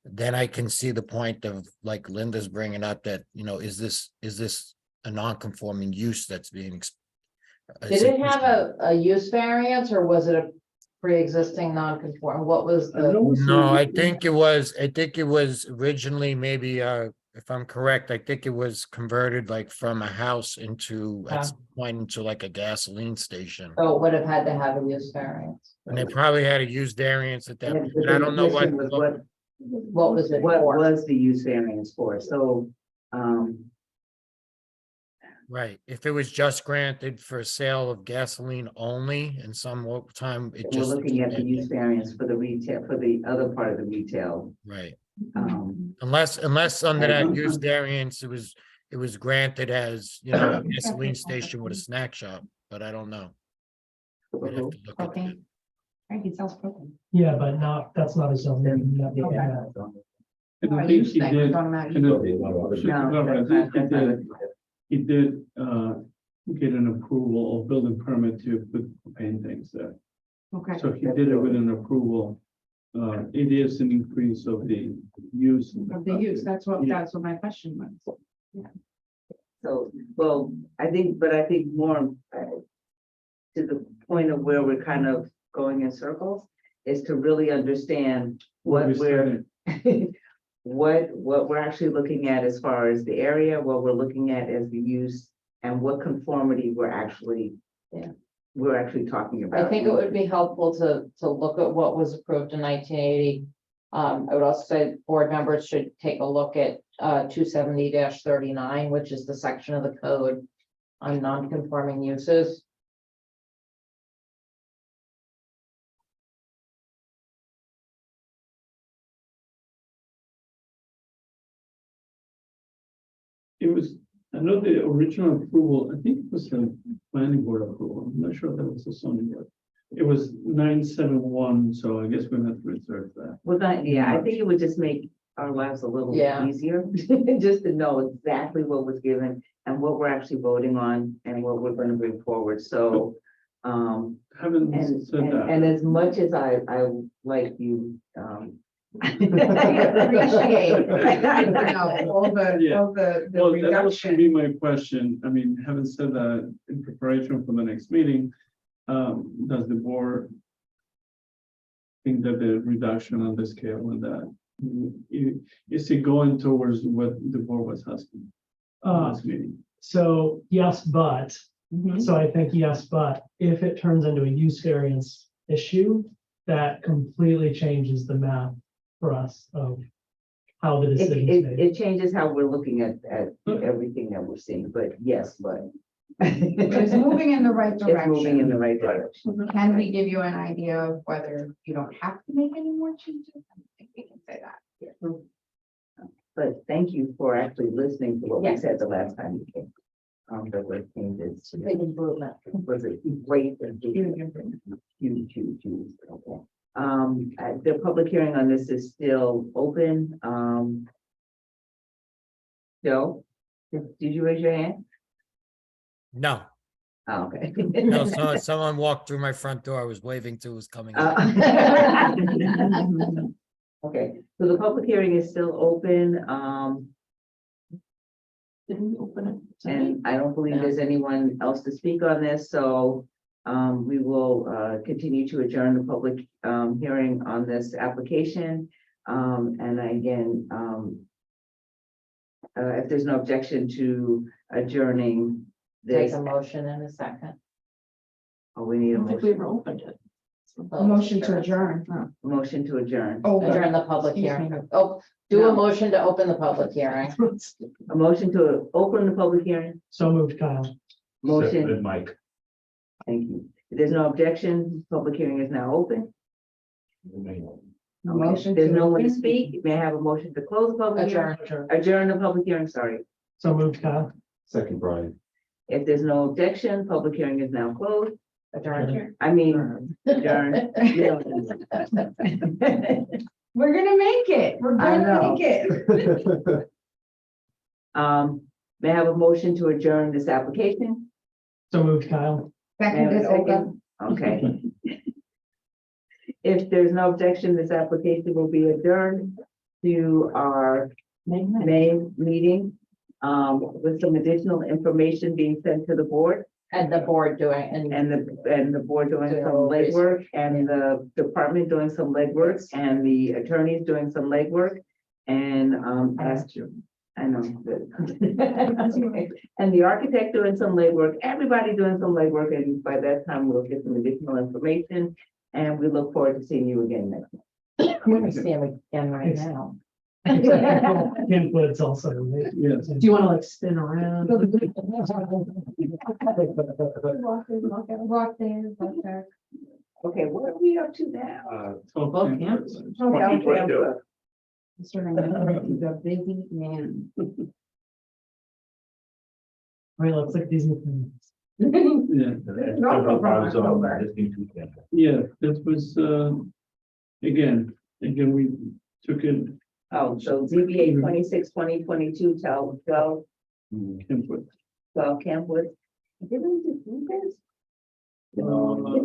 then I can see the point of, like Linda's bringing up, that, is this a non-conforming use that's being. Did it have a use variance or was it a pre-existing non-conform? What was the? No, I think it was originally maybe a if I'm correct, I think it was converted like from a house into, Yeah. at some point into like a gasoline station. So it would have had to have a use variance. And they probably had a used variance at that, And point, but I don't know what, was what, What was it what for? was the use variance for? So, right, if it was just granted for sale of gasoline only and some time it we're just. looking at the use variance for the retail, for the other part of the retail. Right, Um, unless under that use variance, it was granted as, you know, a gasoline station with a snack shop, but I don't know. We'd have to look at that. Propane. Right, he sells propane. Yeah, but not, that's not a zoning. yeah, yeah. yeah. And Oh, I I think used he to, did. don't amount and to- I think- No, I that's think not- he that's not did- it. He did get an approval of building permit to put propane things there. Okay. So he did it with an approval. It is an increase of the use. Of the use, that's what my question was. So, well, I think more to the point of where we're kind of going in circles is to really understand what we're what we're actually looking at as far as the area, what we're looking at as the use, and what conformity we're actually talking about. I think it would be helpful to look at what was approved in 1980. I would also say board members should take a look at 270-39, which is the section of the code on non-conforming uses. It was, I know the original approval, I think it was the planning board approval. I'm not sure if that was the zoning board. It was 971, so I guess we're not reserved that. Well, I think it would just make our lives a little Yeah. easier, just to know exactly what was given and what we're actually voting on and what we're going to bring forward. So, Having and said that. and as much as I like you, Appreciate. All the, Yeah. all the Well, that was reduction. gonna be my question. I mean, having said that, in preparation for the next meeting, does the board think that the reduction on the scale and that, is it going towards what the board was asking? Last meeting? So yes, but, Mhm. so I think yes, but if it turns into a use variance issue, that completely changes the math for us of how the decision is made. it changes how we're looking at everything that we're seeing, but yes, but. It's moving in the right It's moving in direction. the right direction. Can we give you an idea of whether you don't have to make any more changes? I think we can say that. But thank you for actually listening to what we Yes. said the last time you came. The way changes. Big improvement. Was it great? And huge, huge. Okay. The public hearing on this is still open. Joe, did you raise your hand? No, Oh, okay. no, someone walked through my front door. I was waving to was coming. in. Okay, so the public hearing is still open, Didn't we open it? tonight? and I don't believe there's anyone else to speak on this, so we will continue to adjourn the public hearing on this application. And again, if there's no objection to adjourning Take this, a motion in a second. oh, we I need a don't think we motion, ever opened it. Motion to adjourn. motion to adjourn. Oh, Adjourn the public Excuse me. hearing. Oh, do a No. motion to open the public hearing. A motion to open the public hearing, So moved, Kyle. motion, Seconded, Mike. thank you. If there's no objection, public hearing is now open. Motion There's to no one to open. speak. May I have a motion to close the public hearing? Adjourn. Adjourn the public hearing, sorry. So moved, Kyle. Second, Brian. If there's no objection, public hearing is now closed. Adjourn. I mean, adjourn. We're gonna make it. We're I gonna know. make it. May I have a motion to adjourn this application? So moved, Kyle. May I have a Seconded, open. second? Okay. If there's no objection, this application will be adjourned to our May meeting, with some additional information being sent to the board. And the board doing, And the board doing Doing a some little research. legwork, and the department doing some legwork, and the attorneys doing some legwork. And I know. And the architect doing some legwork, everybody doing some legwork, and by that time we'll get some additional information. And we look forward to seeing you again next month. We're gonna see him again right now. Inputs also. Right? Yes. Do you want to like spin around? Walk there, walk there. Okay, what are we up to now? Twelve campus. campus. Mr. Hernandez is a busy man. All right, let's look at these new things. Yeah. Yeah, that was, again, we took it. Oh, so ZBA 26/2022, tell 12 Campwood. Didn't we just do this?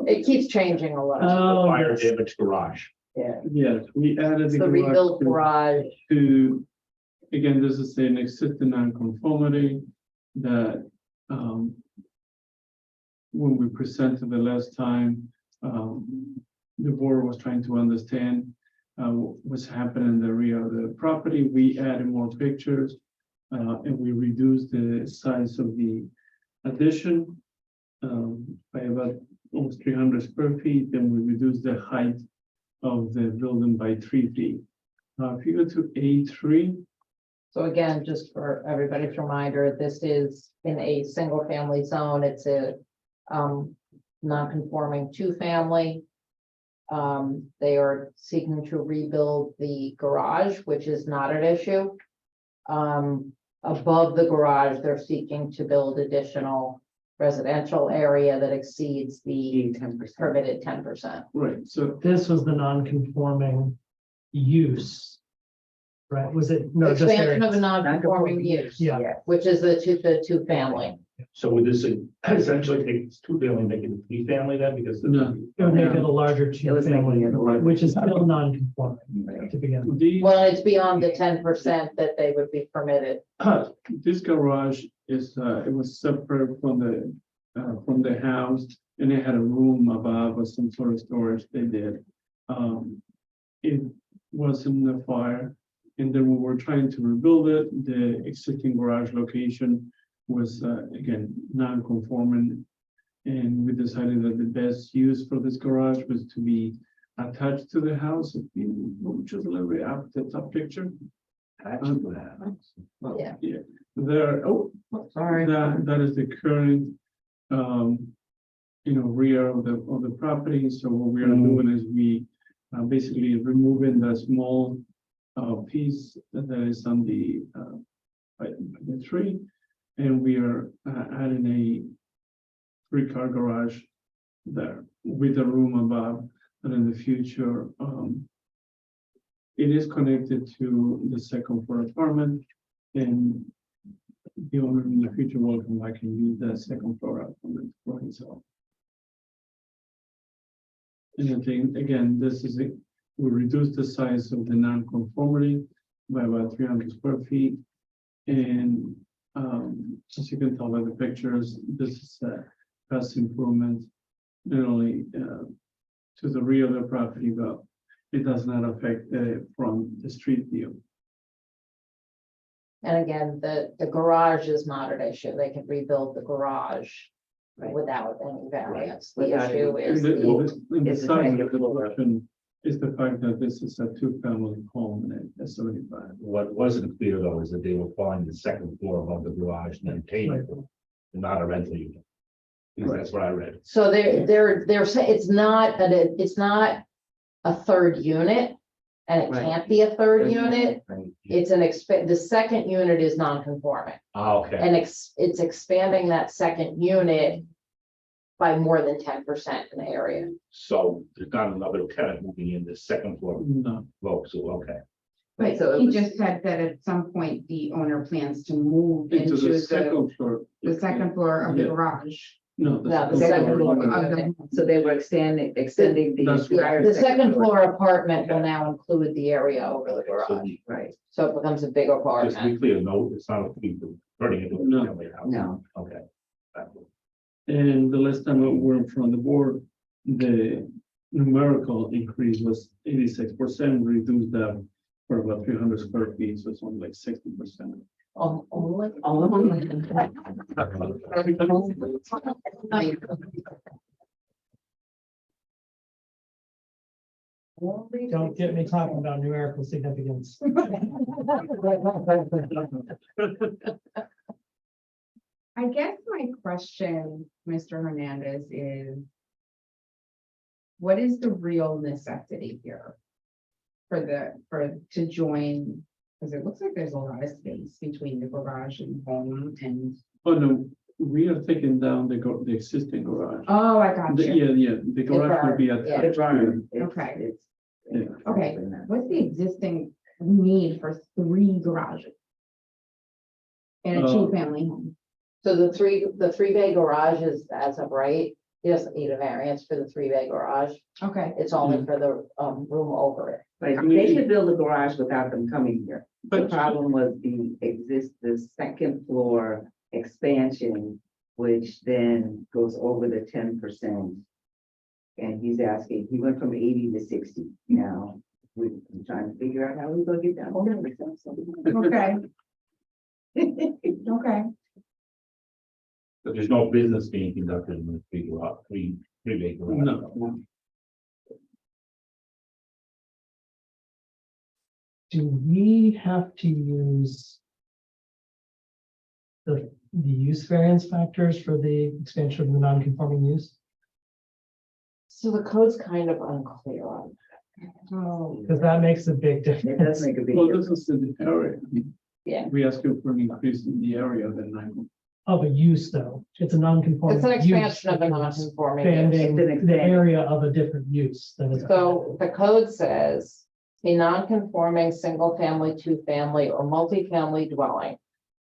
It keeps changing a lot. Oh, Fire yes. damage garage. Yeah. Yes, we added It's the rebuilt garage. to, again, this is an existing non-conformity that, when we presented the last time, the board was trying to understand what's happening in the rear of the property. We added more pictures, and we reduced the size of the addition by about almost 300 square feet, and we reduced the height of the building by 3 feet. If you go to A3, So again, just for everybody's reminder, this is in a single family zone. It's a non-conforming two-family. They are seeking to rebuild the garage, which is not an issue. Above the garage, they're seeking to build additional residential area that exceeds the 10%. permitted 10%. right, so This was the non-conforming use. Right, was it? No, just Expansion of a variance. non-conforming use, Yeah. which is the two-family. So would this essentially take two family, make it a three family then, because. No. It would make it a larger It was making two-family, it a larger- which is still non-conforming to begin with. Well, it's beyond the 10% that they would be permitted. This garage is, it was separate from the house, and it had a room above or some sort of storage they did. It was in the fire, and then we were trying to rebuild it. The existing garage location was, again, non-conforming. And we decided that the best use for this garage was to be attached to the house, which is a little bit out the top picture. Yeah. Yeah, there, Sorry. that is the current, rear of the property. So what we are doing is we basically removing the small piece that is on the tree, and we are adding a three-car garage there with a room above. And in the future, it is connected to the second floor apartment, and the owner in the future will come back and use that second floor apartment for himself. And I think, again, this is it. We reduce the size of the non-conformity by about 300 square feet. And as you can tell by the pictures, this is a past improvement, not only to the rear of the property, but it does not affect from the street view. And again, the garage is not an issue. They can rebuild the garage without any variance. The Without issue any- is And the the, size of the question is the fact that this is a two-family home and it's 75. What wasn't clear though is that they were calling the second floor above the garage and then paying it, and not a rental unit. Because that's what I read. so they're saying it's not a third unit. And it Right. can't be a third unit. Right. It's the second unit is non-conforming. Okay. And it's expanding that second unit by more than 10% in the area. So there's not another tenant moving in the second floor. No. Well, so, okay. Right, so But it he was- just said that at some point, the owner plans to move Into into the second floor. the second floor of the Yeah. garage. No. No, the second floor. Of the- So they were extending the That's entire. The second floor apartment will now include the area over the garage. Right. So it becomes a big Just to apartment. be clear, no, it's not a people turning into a No. family house. No. Okay. And the last time we were in front of the board, the numerical increase was 86%, reduced that for about 300 square feet, so it's only like 60%. Don't get me talking about numerical significance. I guess my question, Mr. Hernandez, is what is the real necessity here to join? Because it looks like there's a lot of space between the garage and home and, Oh, no, we are taking down the existing garage. oh, I got you. Yeah, the garage will be attached. to- Okay. Yeah. Okay, what's the existing need for 3 garages? In a Uh, 2-family home? So the 3-bay garage is as of right, he doesn't need a variance for the 3-bay garage. Okay. It's only for the room over it. Like, they could build a garage without them coming here. The But- problem was the second floor expansion, which then goes over the 10%. And he's asking, he went from 80 to 60 now. We're trying to figure out how we're gonna get down. Okay. Okay. But there's no business being conducted in the three-bay garage. No. Do we have to use the use variance factors for the expansion of the non-conforming use? So the code's kind of unclear on. Because that makes a big It does difference. make a big Well, difference. this is the area. Yeah. We ask you for an increase in the area of the 9. Of a use though, it's a non-conforming. It's an use, expansion of a but you're non-conforming use. Expanding It's an the expansion. area of a different use. That is. So the code says a non-conforming single-family, 2-family, or multifamily dwelling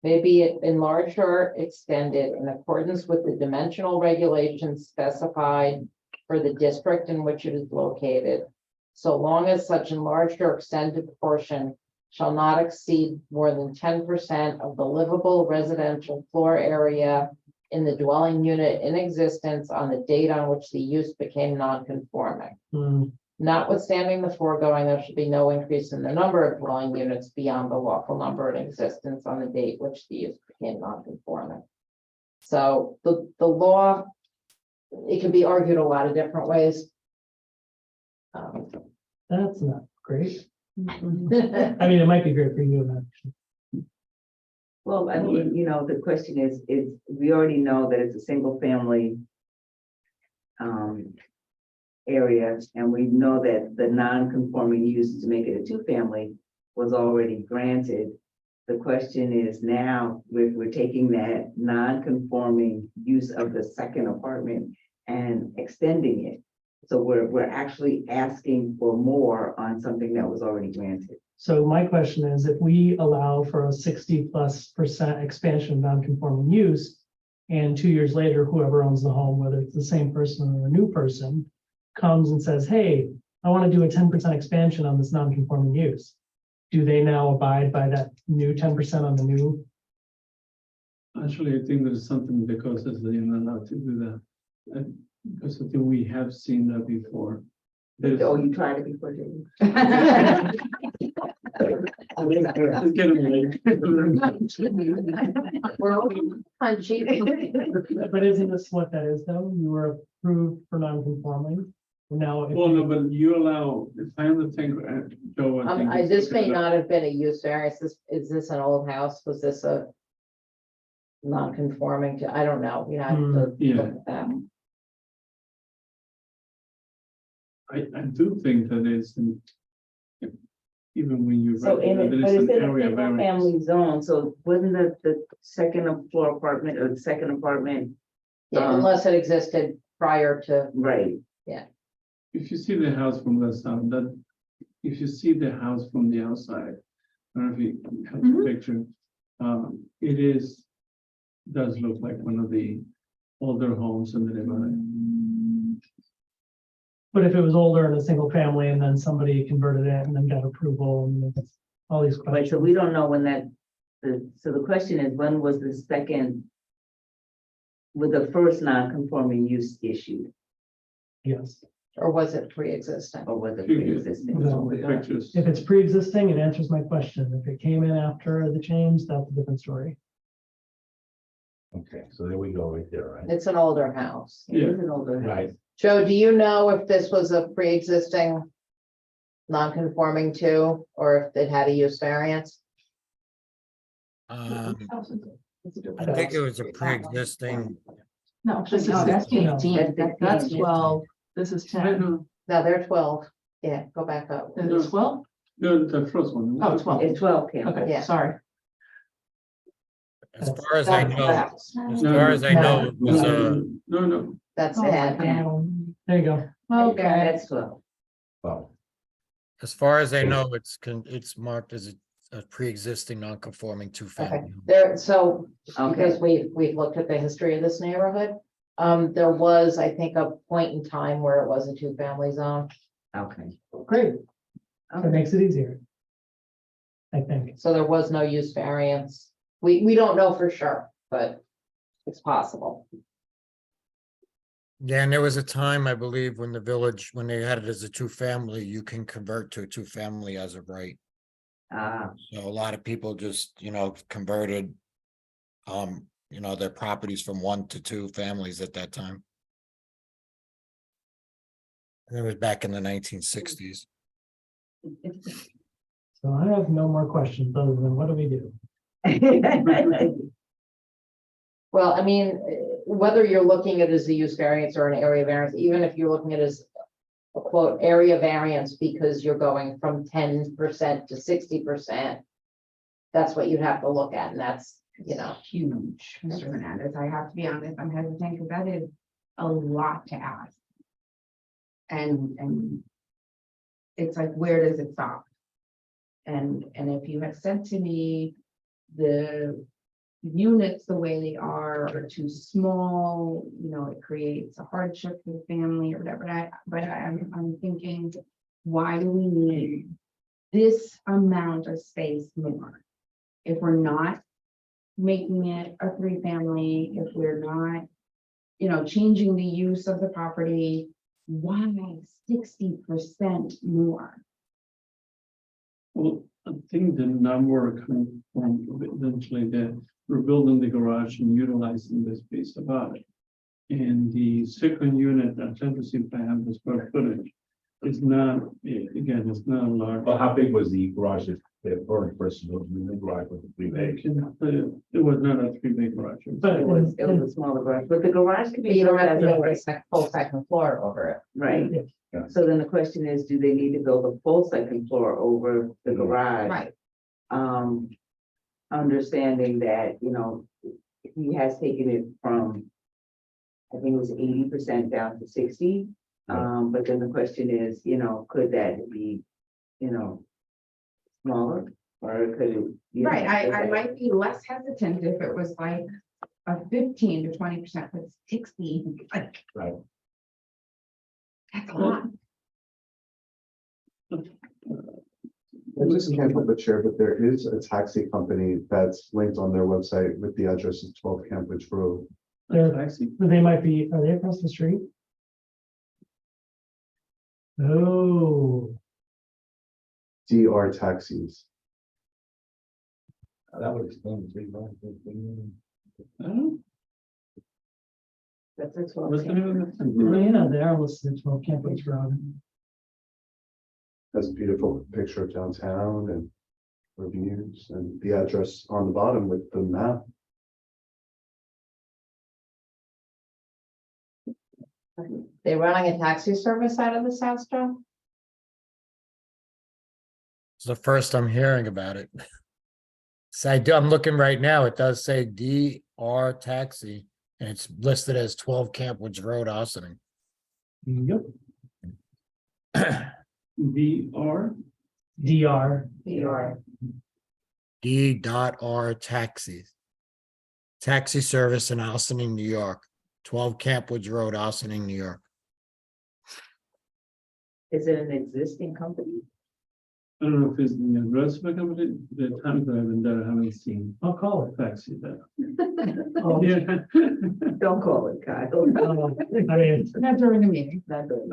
may be enlarged or extended in accordance with the dimensional regulations specified for the district in which it is located, so long as such enlarged or extended portion shall not exceed more than 10% of the livable residential floor area in the dwelling unit in existence on the date on which the use became non-conforming. Hmm. Notwithstanding the foregoing, there should be no increase in the number of dwelling units beyond the lawful number in existence on the date which the use became non-conforming. So the law, it can be argued a lot of different ways. That's not great. I mean, it might be great for you. Actually. Well, I mean, the question is, we already know that it's a single family area, and we know that the non-conforming use to make it a 2-family was already granted. The question is now, we're taking that non-conforming use of the second apartment and extending it. So we're actually asking for more on something that was already granted. So my question is, if we allow for a 60+% expansion of non-conforming use, and 2 years later, whoever owns the home, whether it's the same person or a new person, comes and says, hey, I want to do a 10% expansion on this non-conforming use. Do they now abide by that new 10% on the new? Actually, I think there's something because they're not allowed to do that. Because I think we have seen that before. Oh, you tried it before, didn't It's getting late. We're all punchy. But isn't this what that is though? You were approved for non-conforming. Now, if Well, no, but you allow, if I understand, Joe, I think. This may not have been a use variance. Is this an old house? Was this a non-conforming to, I don't know, I have to Yeah. look at that. I do think that it's, even when you. So write that but it's it's an in a area single variance. family zone, so wouldn't the second floor apartment or the second apartment? Yeah, unless it existed prior to, Right. If you see the house from the side, if you see the house from the outside, I don't know if you have the picture, it does look like one of the older homes in the neighborhood. But if it was older and a single family and then somebody converted it and then got approval and it's all these Right, questions. so we don't know when so the question is, when was the second, with the first non-conforming use issued? Yes. Or was it pre-existing? Or was it Previous. pre-existing? No. Pictures. If it's pre-existing, it answers my question. If it came in after the change, that's a different story. Okay, so there we go right there, right? It's an older house. It is an older house. Right. Joe, do you know if this was a pre-existing non-conforming to, or if it had a use variance? I think it was a pre-existing, No, this is No, that's 15, 15. that's 12, this is I 10. know, No, they're 12. Yeah, go back up. Is it 12? the first one. Oh, 12. It's 12, Kim. Okay, Yeah. sorry. as far as I That's the know, house. as far as I know, it was a, No, That's Oh, it. There you go. Okay, That's 12. Well, as far as I know, it's marked as a pre-existing non-conforming Okay, two-family. there, so, Okay. because we've looked at the history of this neighborhood. There was, I think, a point in time where it was a two-family zone. Okay. Great. That makes it easier. I think. So there was no use variance. We don't know for sure, but it's possible. Yeah, and there was a time, I believe, when the village, when they had it as a two-family, you can convert to a two-family as of right. So a lot of people just, converted, their properties from 1 to 2 families at that time. And it was back in the 1960s. So I have no more questions other than what do we do? Well, I mean, whether you're looking at it as a use variance or an area variance, even if you're looking at it as a quote, area variance, because you're going from 10% to 60%, that's what you'd have to look at, and that's, Huge, Mr. Hernandez. I have to be honest, I'm hesitant because that is a lot to ask. And it's like, where does it stop? And if you had said to me, the units the way they are too small, it creates a hardship for the family or whatever. I'm thinking, why do we need this amount of space more? If we're not making it a 3-family, if we're not, changing the use of the property, why 60% more? well, I think the number coming from eventually that we're building the garage and utilizing the space above it. And the second unit, I'm trying to see if I have the square footage. It's not, again, it's not a large. well, how big was the garage that the first was in the garage with the 3 I bays? can tell you, it was not a 3-bay garage. But It was a smaller garage, but the garage could But be you don't built have as to a, make a full second floor over it. right? Yeah. So then the question is, do they need to build a full second floor over the garage? Right. Understanding that, he has taken it from, I think it was 80% down to 60. But then the question is, could that be, smaller? Or could it? Right, I might be less hesitant if it was like a 15 to 20%, but 60, like. Right. That's a lot. I just can't help but share, but there is a taxi company that's linked on their website with the address of 12 Cambridge Road. They might be, are they across the street? Oh, DR Taxis. That would explain the 3 grand. That's a 12. What's the name of the? yeah, they are listed 12 Cambridge Road. Has a beautiful picture of downtown and reviews and the address on the bottom with the map. They running a taxi service out of this house, Joe? It's the first I'm hearing about it. So I'm looking right now, it does say DR Taxi, and it's listed as 12 Camp Woods Road, Austining. Yep, VR. DR. D.R Taxis. Taxi service in Austining, New York, 12 Camp Woods Road, Austining, New York. Is it an existing company? I don't know if it's the address of the company, the time that I've been there, I haven't seen I'll call it. taxi there. Oh, Yeah. Don't call it, Kyle. I mean, Not during the meeting. Not good.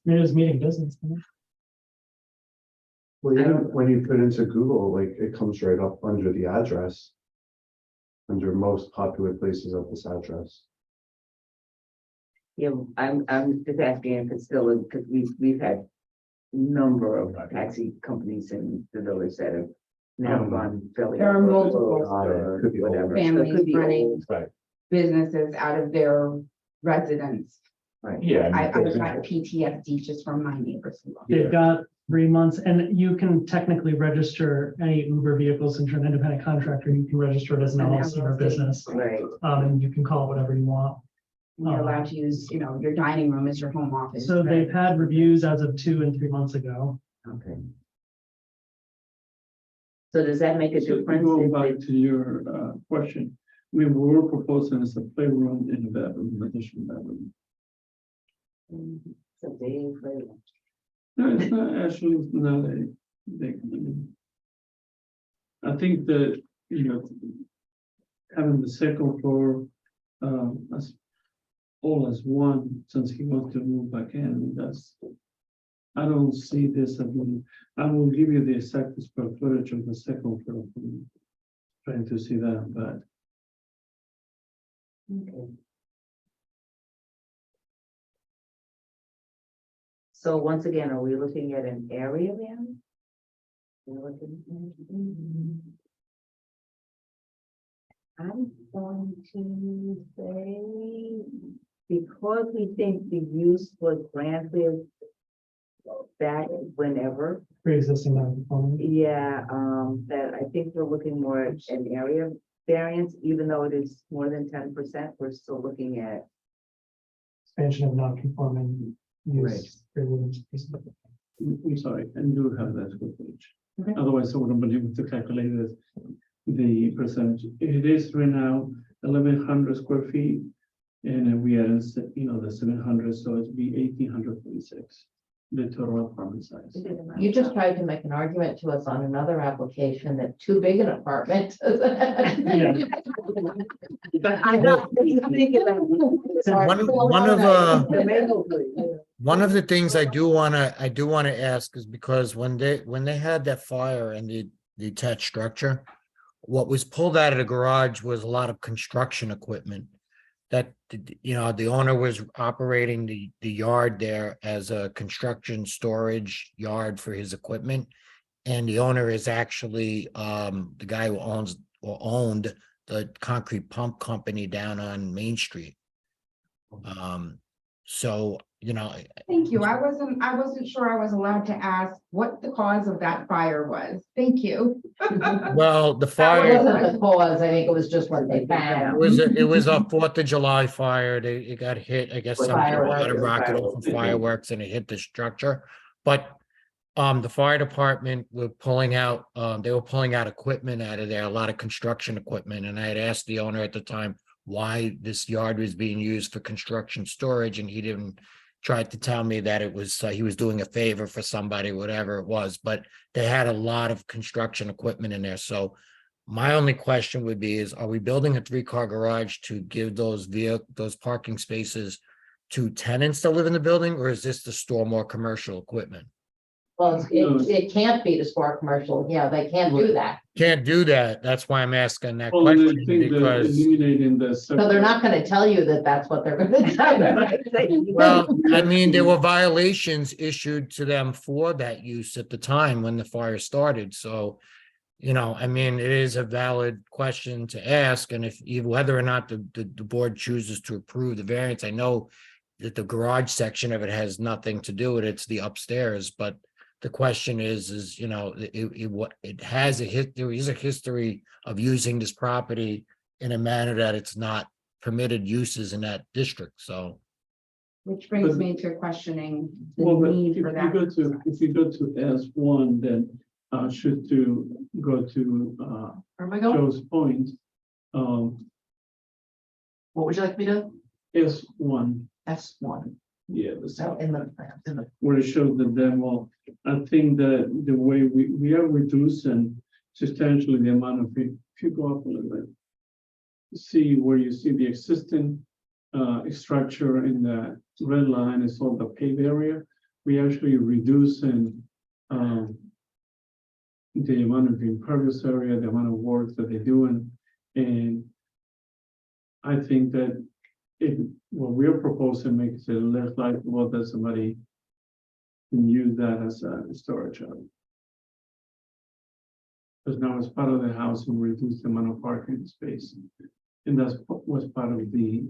it is meeting business. Well, even when you put into Google, like, it comes right up under the address. Under most popular places of this address. Yeah, I'm just asking if it's still, because we've had number of taxi companies in the village that have now gone fairly. There are multiple or Could be old. whatever. So it families could be running old. Right. businesses out of their residence. Right. Yeah. I was got PTSD just from my neighbors. They've got 3 months, and you can technically register any Uber vehicles into an independent contractor. You can register it as an LLC or business. Right. And you can call it whatever you want. You're allowed to use, your dining room as your home office. So they've had reviews as of 2 and 3 months ago. Okay. So does that make a So difference? going if back it- to your question, we were proposing as a playroom in a bedroom, additional bedroom. It's a big playroom. No, it's not actually, it's not a big. I think that, having the second floor, as all as one, since he wants to move back in, I don't see this as one. I will give you the exact square footage of the second floor. Trying to see that, but Okay. So once again, are we looking at an area then? We're looking. I'm going to say, because we think the use was granted back whenever, Pre-existing non-conforming. yeah, that I think we're looking more at an area variance, even though it is more than 10%, we're still looking at. Expansion of non-conforming use. I'm sorry, I do have that square footage. Okay. Otherwise, I wouldn't be able to calculate the percentage. It is right now 1,100 square feet. And we are in, the 700, so it'd be 1,846, the total apartment size. You just tried to make an argument to us on another application that too big an apartment. One of the things I do wanna ask is because when they had that fire and the detached structure, what was pulled out of the garage was a lot of construction equipment. That, the owner was operating the yard there as a construction storage yard for his equipment. And the owner is actually, the guy who owned the concrete pump company down on Main Street. So, Thank you. I wasn't sure I was allowed to ask what the cause of that fire was. Thank you. well, the It fire, wasn't the cause, I think it was just what they found. it was a 4th of July fire. It got hit, I guess, With somebody got a fireworks. rocket off of fireworks and it hit the structure. But the fire department were pulling out, equipment out of there, a lot of construction equipment. And I had asked the owner at the time why this yard was being used for construction storage, and he didn't try to tell me that it was, he was doing a favor for somebody, whatever it was, but they had a lot of construction equipment in there. So my only question would be are we building a 3-car garage to give those parking spaces to tenants that live in the building, or is this to store more commercial equipment? Well, it can't be to store commercial, they can't do that. Can't do that. That's why I'm asking that Well, and I question, think that because, eliminating the. So they're not gonna tell you that that's what they're gonna do. well, I mean, there were violations issued to them for that use at the time when the fire started. So, I mean, it is a valid question to ask, and whether or not the board chooses to approve the variance, I know that the garage section of it has nothing to do with it. It's the upstairs, but the question is, it has there is a history of using this property in a manner that it's not permitted uses in that district, so. Which brings me to questioning the Well, but need if for you that. if you go to S1, then should to go to Where am I going? Joe's point, What would you like me to? S1. S1. Yeah, In the. where it shows the demo, I think that the way we are reducing substantially the amount of, if you go up a little bit. See where you see the existing structure in the red line is all the paved area. We actually reducing the amount of impervious area, the amount of work that they're doing. And I think that what we're proposing makes it less likely that somebody can use that as a storage area. Because now it's part of the house and reduce the amount of parking space. And that's what was part of the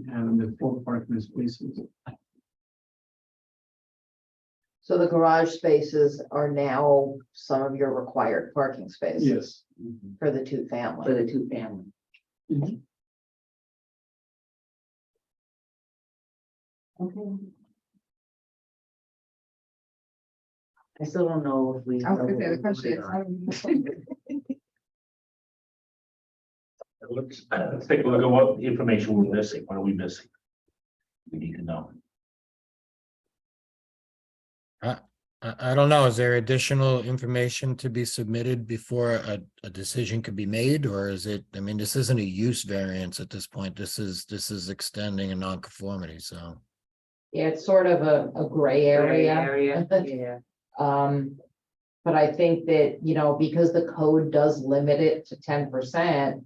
4 parking spaces. So the garage spaces are now some of your required parking spaces? Yes. For the two family? For the two family. Mhm. Okay. I still don't know if we. I was gonna say, the question is, Let's take a look at what information we're missing. What are we missing? We need to know. I don't know. Is there additional information to be submitted before a decision could be made, or is it, I mean, this isn't a use variance at this point. This is extending a nonconformity, so. Yeah, it's sort of a gray area. Yeah. But I think that, you know, because the code does limit it to 10%.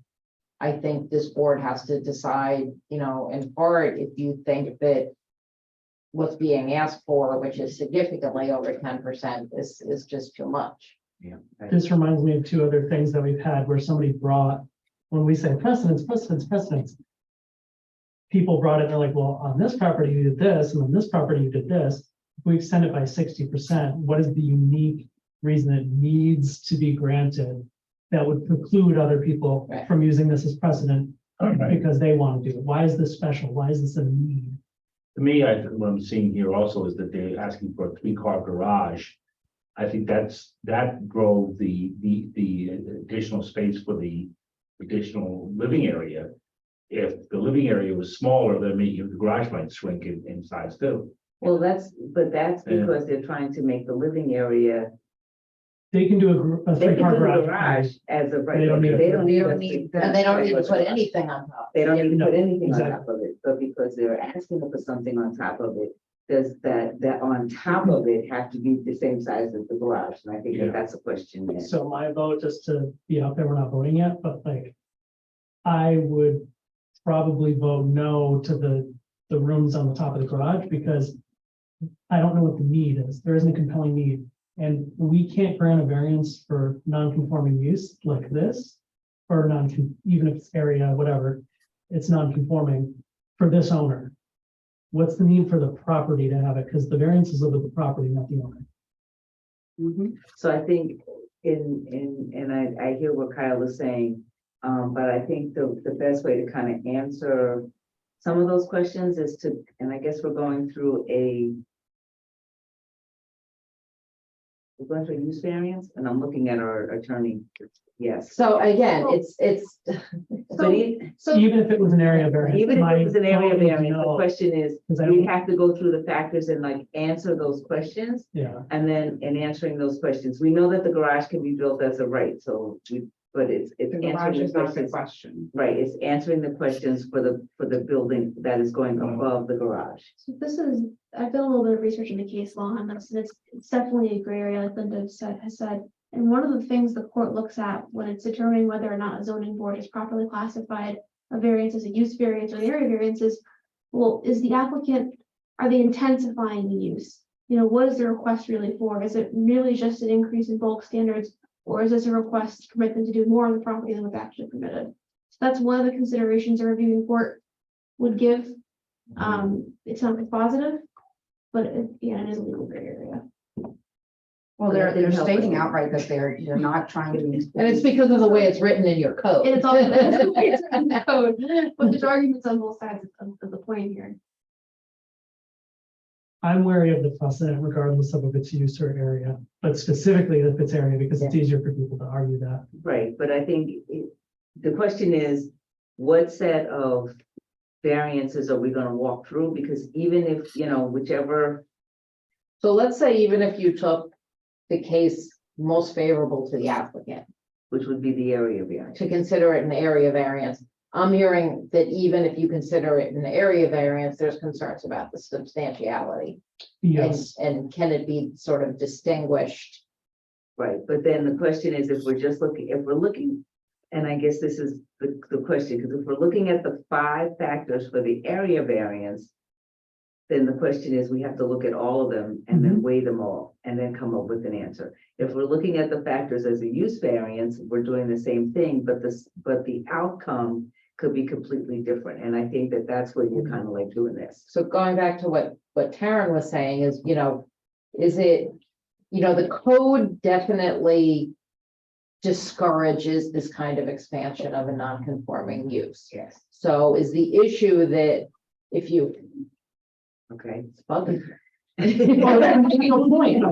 I think this board has to decide, you know, in part, if you think that. What's being asked for, which is significantly over 10%, is just too much. Yeah. This reminds me of 2 other things that we've had where somebody brought, when we say precedents. People brought it, they're like, well, on this property you did this, and on this property you did this. If we extend it by 60%, what is the unique reason it needs to be granted? That would preclude other people Right. from using this as precedent Right. because they want to do it. Why is this special? Why is this a need? To me, what I'm seeing here also is that they're asking for a 3-car garage. I think that drove the additional space for the additional living area. If the living area was smaller, then maybe the garage might shrink in size too. Well, that's because they're trying to make the living area, They can do a they can 3-car do the garage. garage as a. They don't need a- They don't need. And they don't need to put anything on top. They don't need to put anything on Exactly. top of it, but because they're asking to put something on top of it, does that on top of it have to be the same size as the garage? And I think Yeah. that's a question there. So my vote, just to be out there, we're not voting yet, but like. I would probably vote no to the rooms on the top of the garage because. I don't know what the need is. There isn't a compelling need. And we can't grant a variance for non-conforming use like this. Or even if it's area, whatever, it's non-conforming for this owner. What's the need for the property to have it? Because the variances live with the property, not the owner. So I think I hear what Kyle is saying, but I think the best way to kind of answer some of those questions is to, and I guess we're going through a use variance, and I'm looking at our attorney. Yes. So again, it's. But Even if it was an area variance. even if my it was an area vote would variance, the no, question is, 'cause I we don't- have to go through the factors and like answer those questions. Yeah, And then in answering those questions, we know that the garage can be built as a right, so but it's The garage answering is the not the questions. question. Right, it's answering the questions for the building that is going above the garage. So this is, I've done a little bit of research into case law on this, and it's definitely a gray area, like Linda has said. And one of the things the court looks at when it's determining whether or not a zoning board has properly classified a variance as a use variance or an area variance is, well, is the applicant, are they intensifying the use? You know, what is the request really for? Is it merely just an increase in bulk standards? Or is this a request to permit them to do more on the property than was actually permitted? So that's one of the considerations a reviewing court would give. It's not positive, but it is a legal gray area. Well, they're stating outright that they're not trying to. And it's because of the way it's written in your code. And it's also the way it's in the code, but there's arguments on both sides of the point here. I'm wary of the precedent regardless of if it's use or area, but specifically if it's area, because it's easier for people to argue that. Right, but I think the question is, what set of variances are we gonna walk through? Because even if, you know, whichever, So let's say even if you took the case most favorable to the applicant, which would be the area variance. to consider it an area variance. I'm hearing that even if you consider it an area variance, there's concerns about the substantiality. Yes. And can it be sort of distinguished? Right, but then the question is, if we're looking, and I guess this is the question, because if we're looking at the 5 factors for the area variance, then the question is, we have to look at all of them and then weigh them all and then come up with an answer. If we're looking at the factors as a use variance, we're doing the same thing, but the outcome could be completely different. And I think that that's where you're kind of like doing this. So going back to what Taryn was saying is, you know, is it, you know, the code definitely discourages this kind of expansion of a non-conforming use. Yes. So is the issue that if you, Okay. it's bugging. Well, that's a good point.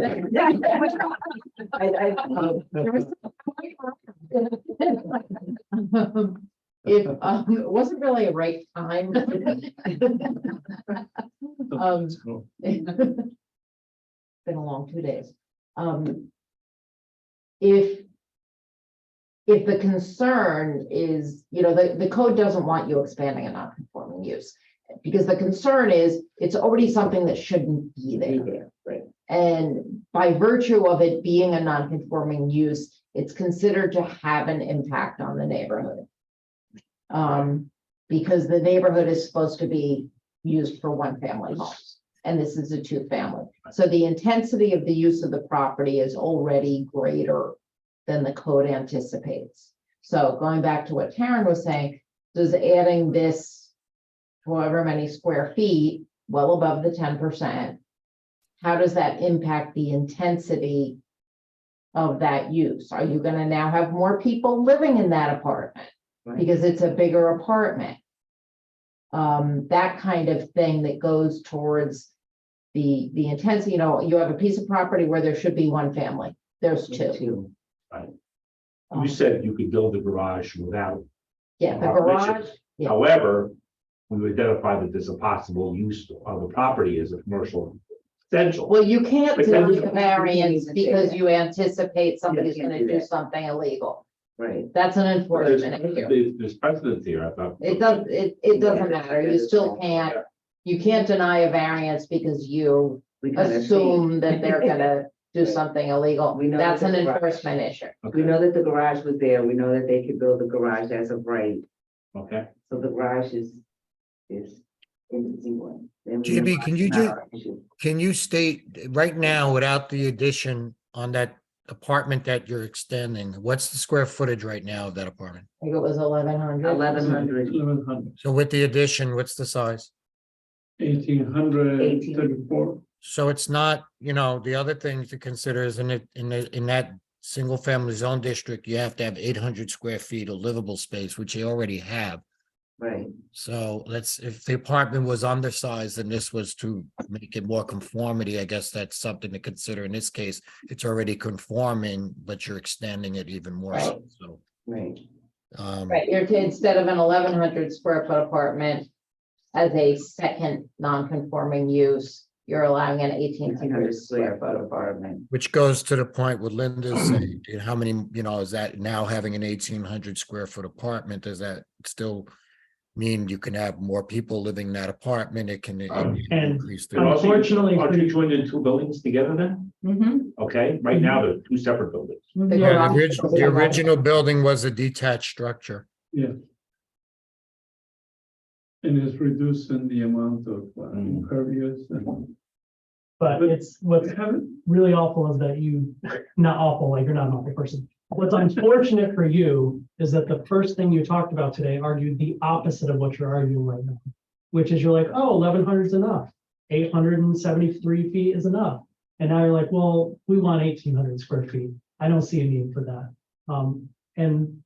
If, it wasn't really a right time. Been a long 2 days. If the concern is, you know, the code doesn't want you expanding a non-conforming use. Because the concern is, it's already something that shouldn't be there. Right. And by virtue of it being a non-conforming use, it's considered to have an impact on the neighborhood. Because the neighborhood is supposed to be used for 1-family homes, and this is a 2-family. So the intensity of the use of the property is already greater than the code anticipates. So going back to what Taryn was saying, does adding this however many square feet, well above the 10%, how does that impact the intensity of that use? Are you gonna now have more people living in that apartment? Right. Because it's a bigger apartment. That kind of thing that goes towards the intensity, you know, you have a piece of property where there should be 1 family, there's 2. Right. You said you could build a garage without. Yeah, the permission. garage, yeah. However, we identified that there's a possible use of the property as a commercial essential. Well, you can't But do then- the variance because you anticipate somebody's can't gonna do do that. something illegal. Right. That's an enforcement issue. There's precedent here, I thought. It doesn't matter. You still can't, you can't deny a variance because you We kind of assume that they're gonna do something illegal. We know That's that an the garage- enforcement issue. We know that the garage was there. We know that they could build a garage as of right. Okay. So the garage is an easy one. Then we JB, know can you it's not our issue. Can you state right now, without the addition on that apartment that you're extending, what's the square footage right now of that apartment? I think it was 1,100. 1100. 1100, So with the addition, what's the size? 1834. So it's not, you know, the other thing to consider is in that single family zone district, you have to have 800 square feet of livable space, which you already have. Right. So if the apartment was undersized and this was to make it more conformity, I guess that's something to consider. In this case, it's already conforming, but you're extending it even more. Right. So, Right. Right, you're instead of an 1,100 square foot apartment as a second non-conforming use, you're allowing an 1,800 square foot apartment. which goes to the point what Linda's saying, how many, you know, is that now having an 1,800 square foot apartment, does that still mean you can have more people living in that apartment? It can And increase the. And also, unfortunately, aren't you joining 2 buildings together then? Okay, right now they're 2 separate buildings. The Yeah, garage- the original building was a detached structure. Yeah. And it's reducing the amount of impervious and. but it's what's really awful is that not awful, like you're not an awful person. What's unfortunate for you is that the first thing you talked about today argued the opposite of what you're arguing right now, which is you're like, oh, 1,100 is enough. 873 feet is enough. And now you're like, well, we want 1,800 square feet. I don't see a need for that. And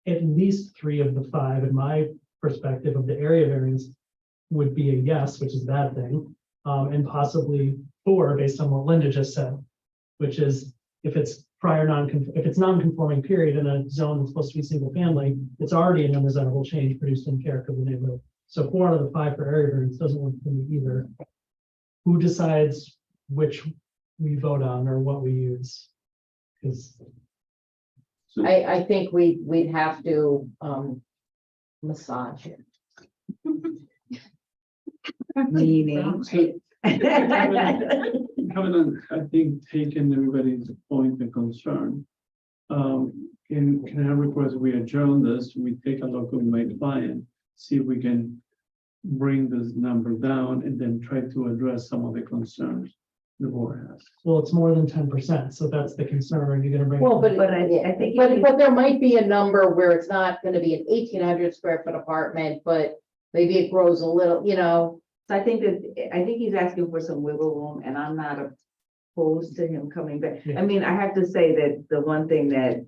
at least 3 of the 5, in my perspective of the area variance, would be a yes, which is a bad thing. And possibly 4 based on what Linda just said, which is if it's non-conforming period in a zone that's supposed to be single family, it's already an undesirable change produced in character of the neighborhood. So 4 out of the 5 for area variance doesn't work for me either. Who decides which we vote on or what we use? Because I think we'd have to, massage it. Meaning. Having, I think, taken everybody's point and concern. Can I request we adjourn this, we take a look at my client, see if we can bring this number down and then try to address some of the concerns the board has. well, it's more than 10%, so that's the concern. Are you gonna bring? Well, but I think. But there might be a number where it's not gonna be an 1,800 square foot apartment, but maybe it grows a little, you know. So I think he's asking for some wiggle room, and I'm not opposed to him coming back. I mean, I have to say that the one thing that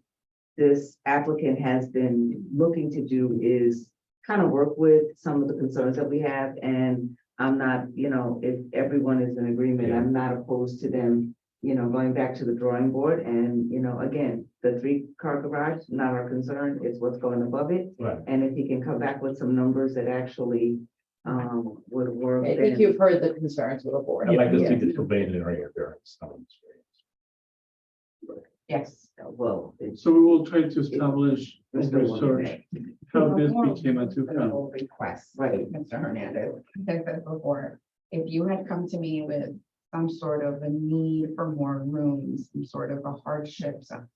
this applicant has been looking to do is kind of work with some of the concerns that we have, and I'm not, if everyone is in agreement, I'm not opposed to them, going back to the drawing board, and, again, the 3-car garage, not our concern, it's what's going above it. Right. And if he can come back with some numbers that actually would work. I think then- you've heard the concerns of the board. I'd like to see the conveyed area variance. Yes, well. So we will try to establish a It's the one research, how this became a two-family. Request. Right. Mr. Hernandez, like I said before, if you had come to me with some sort of a need for more rooms, some sort of a hardship, some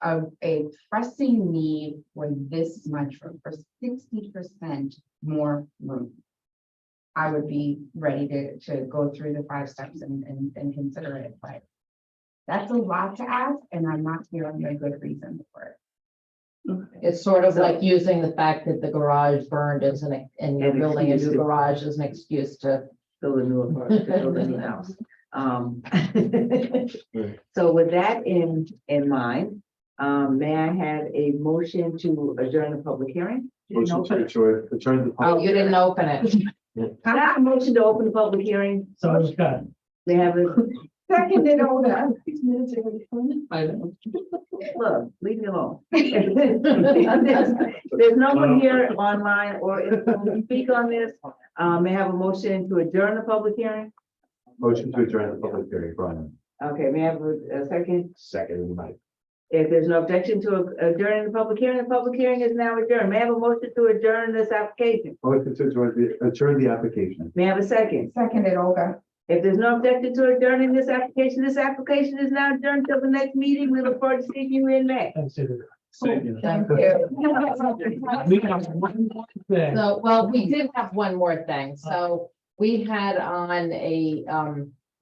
of a pressing need for this much room, for 60% more room, I would be ready to go through the 5 steps and consider it, but that's a lot to ask, and I'm not hearing a good reason for it. It's sort of like using the fact that the garage burned as and you're An building a excuse new to- garage as an excuse to. Build a new apartment, build a new house. So with that in mind, may I have a motion to adjourn the public hearing? Motion to adjourn the. Oh, you didn't open it. I have a motion to open the public hearing. So we've got, They have a, Seconded over. I know. Look, leave me alone. There's no one here online or if you want to speak on this. May I have a motion to adjourn the public hearing? Motion to adjourn the public hearing, Brian. Okay, may I have a second? Second, Mike. If there's no objection to adjourning the public hearing is now adjourned. May I have a motion to adjourn this application? Motion to adjourn the application. May I have a second? Seconded over. If there's no objection to adjourning this application is now adjourned till the next meeting. We look forward to seeing you in May. thanks to Thank you. we have one more thing. So, well, we did have one more thing. So we had on a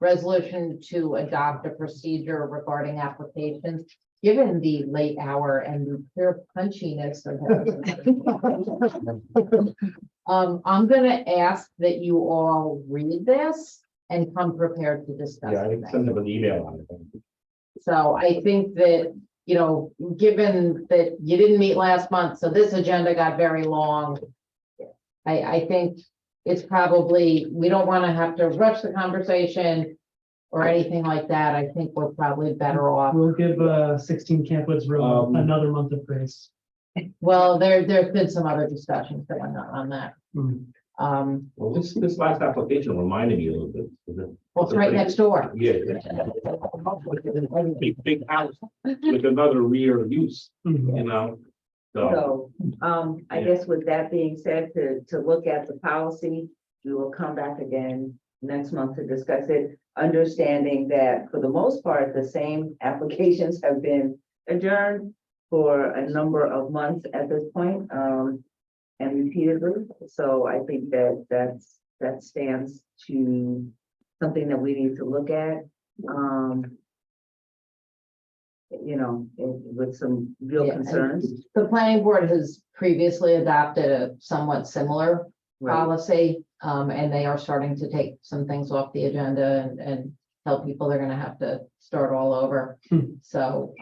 resolution to adopt a procedure regarding applications. Given the late hour and the clear punchiness of it. I'm gonna ask that you all read this and come prepared to discuss. Yeah, I it can next. send them an email on it. So I think that, given that you didn't meet last month, so this agenda got very long. I think it's probably, we don't want to have to rush the conversation or anything like that. I think we're probably better off. We'll give 16 Campwoods Road another month of grace. Well, there's been some other discussions going on that. Well, this last application reminded me a little bit. Well, it's right next door. Yeah. Big house with another rear use, So, So, I guess with that being said, to look at the policy, we will come back again next month to discuss it, understanding that for the most part, the same applications have been adjourned for a number of months at this point, and repeatedly. So I think that stands to something that we need to look at. With some real Yeah, and concerns. The planning board has previously adopted a somewhat similar policy, and they are starting to take some things off the agenda and tell people they're gonna have to start all over. So,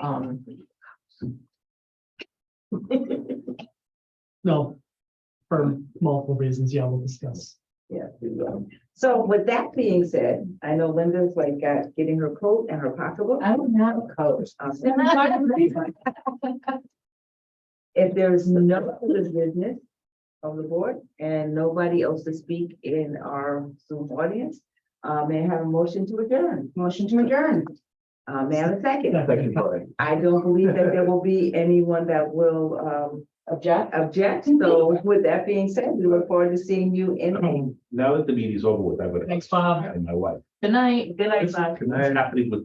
No, for multiple reasons, yeah, we'll discuss. Yeah. So with that being said, I know Linda's like getting her coat and her pocketbook. I don't have a coat. If there's no other business of the board and nobody else to speak in our Zoom audience. May I have a motion to adjourn? Motion to adjourn. May I have a second? Second. I don't believe that there will be anyone that will object. So with that being said, we look forward to seeing you in. Now that the meeting's over with, I would. Thanks, Bob. And my wife. Good night. Good night, Bob. It's happening with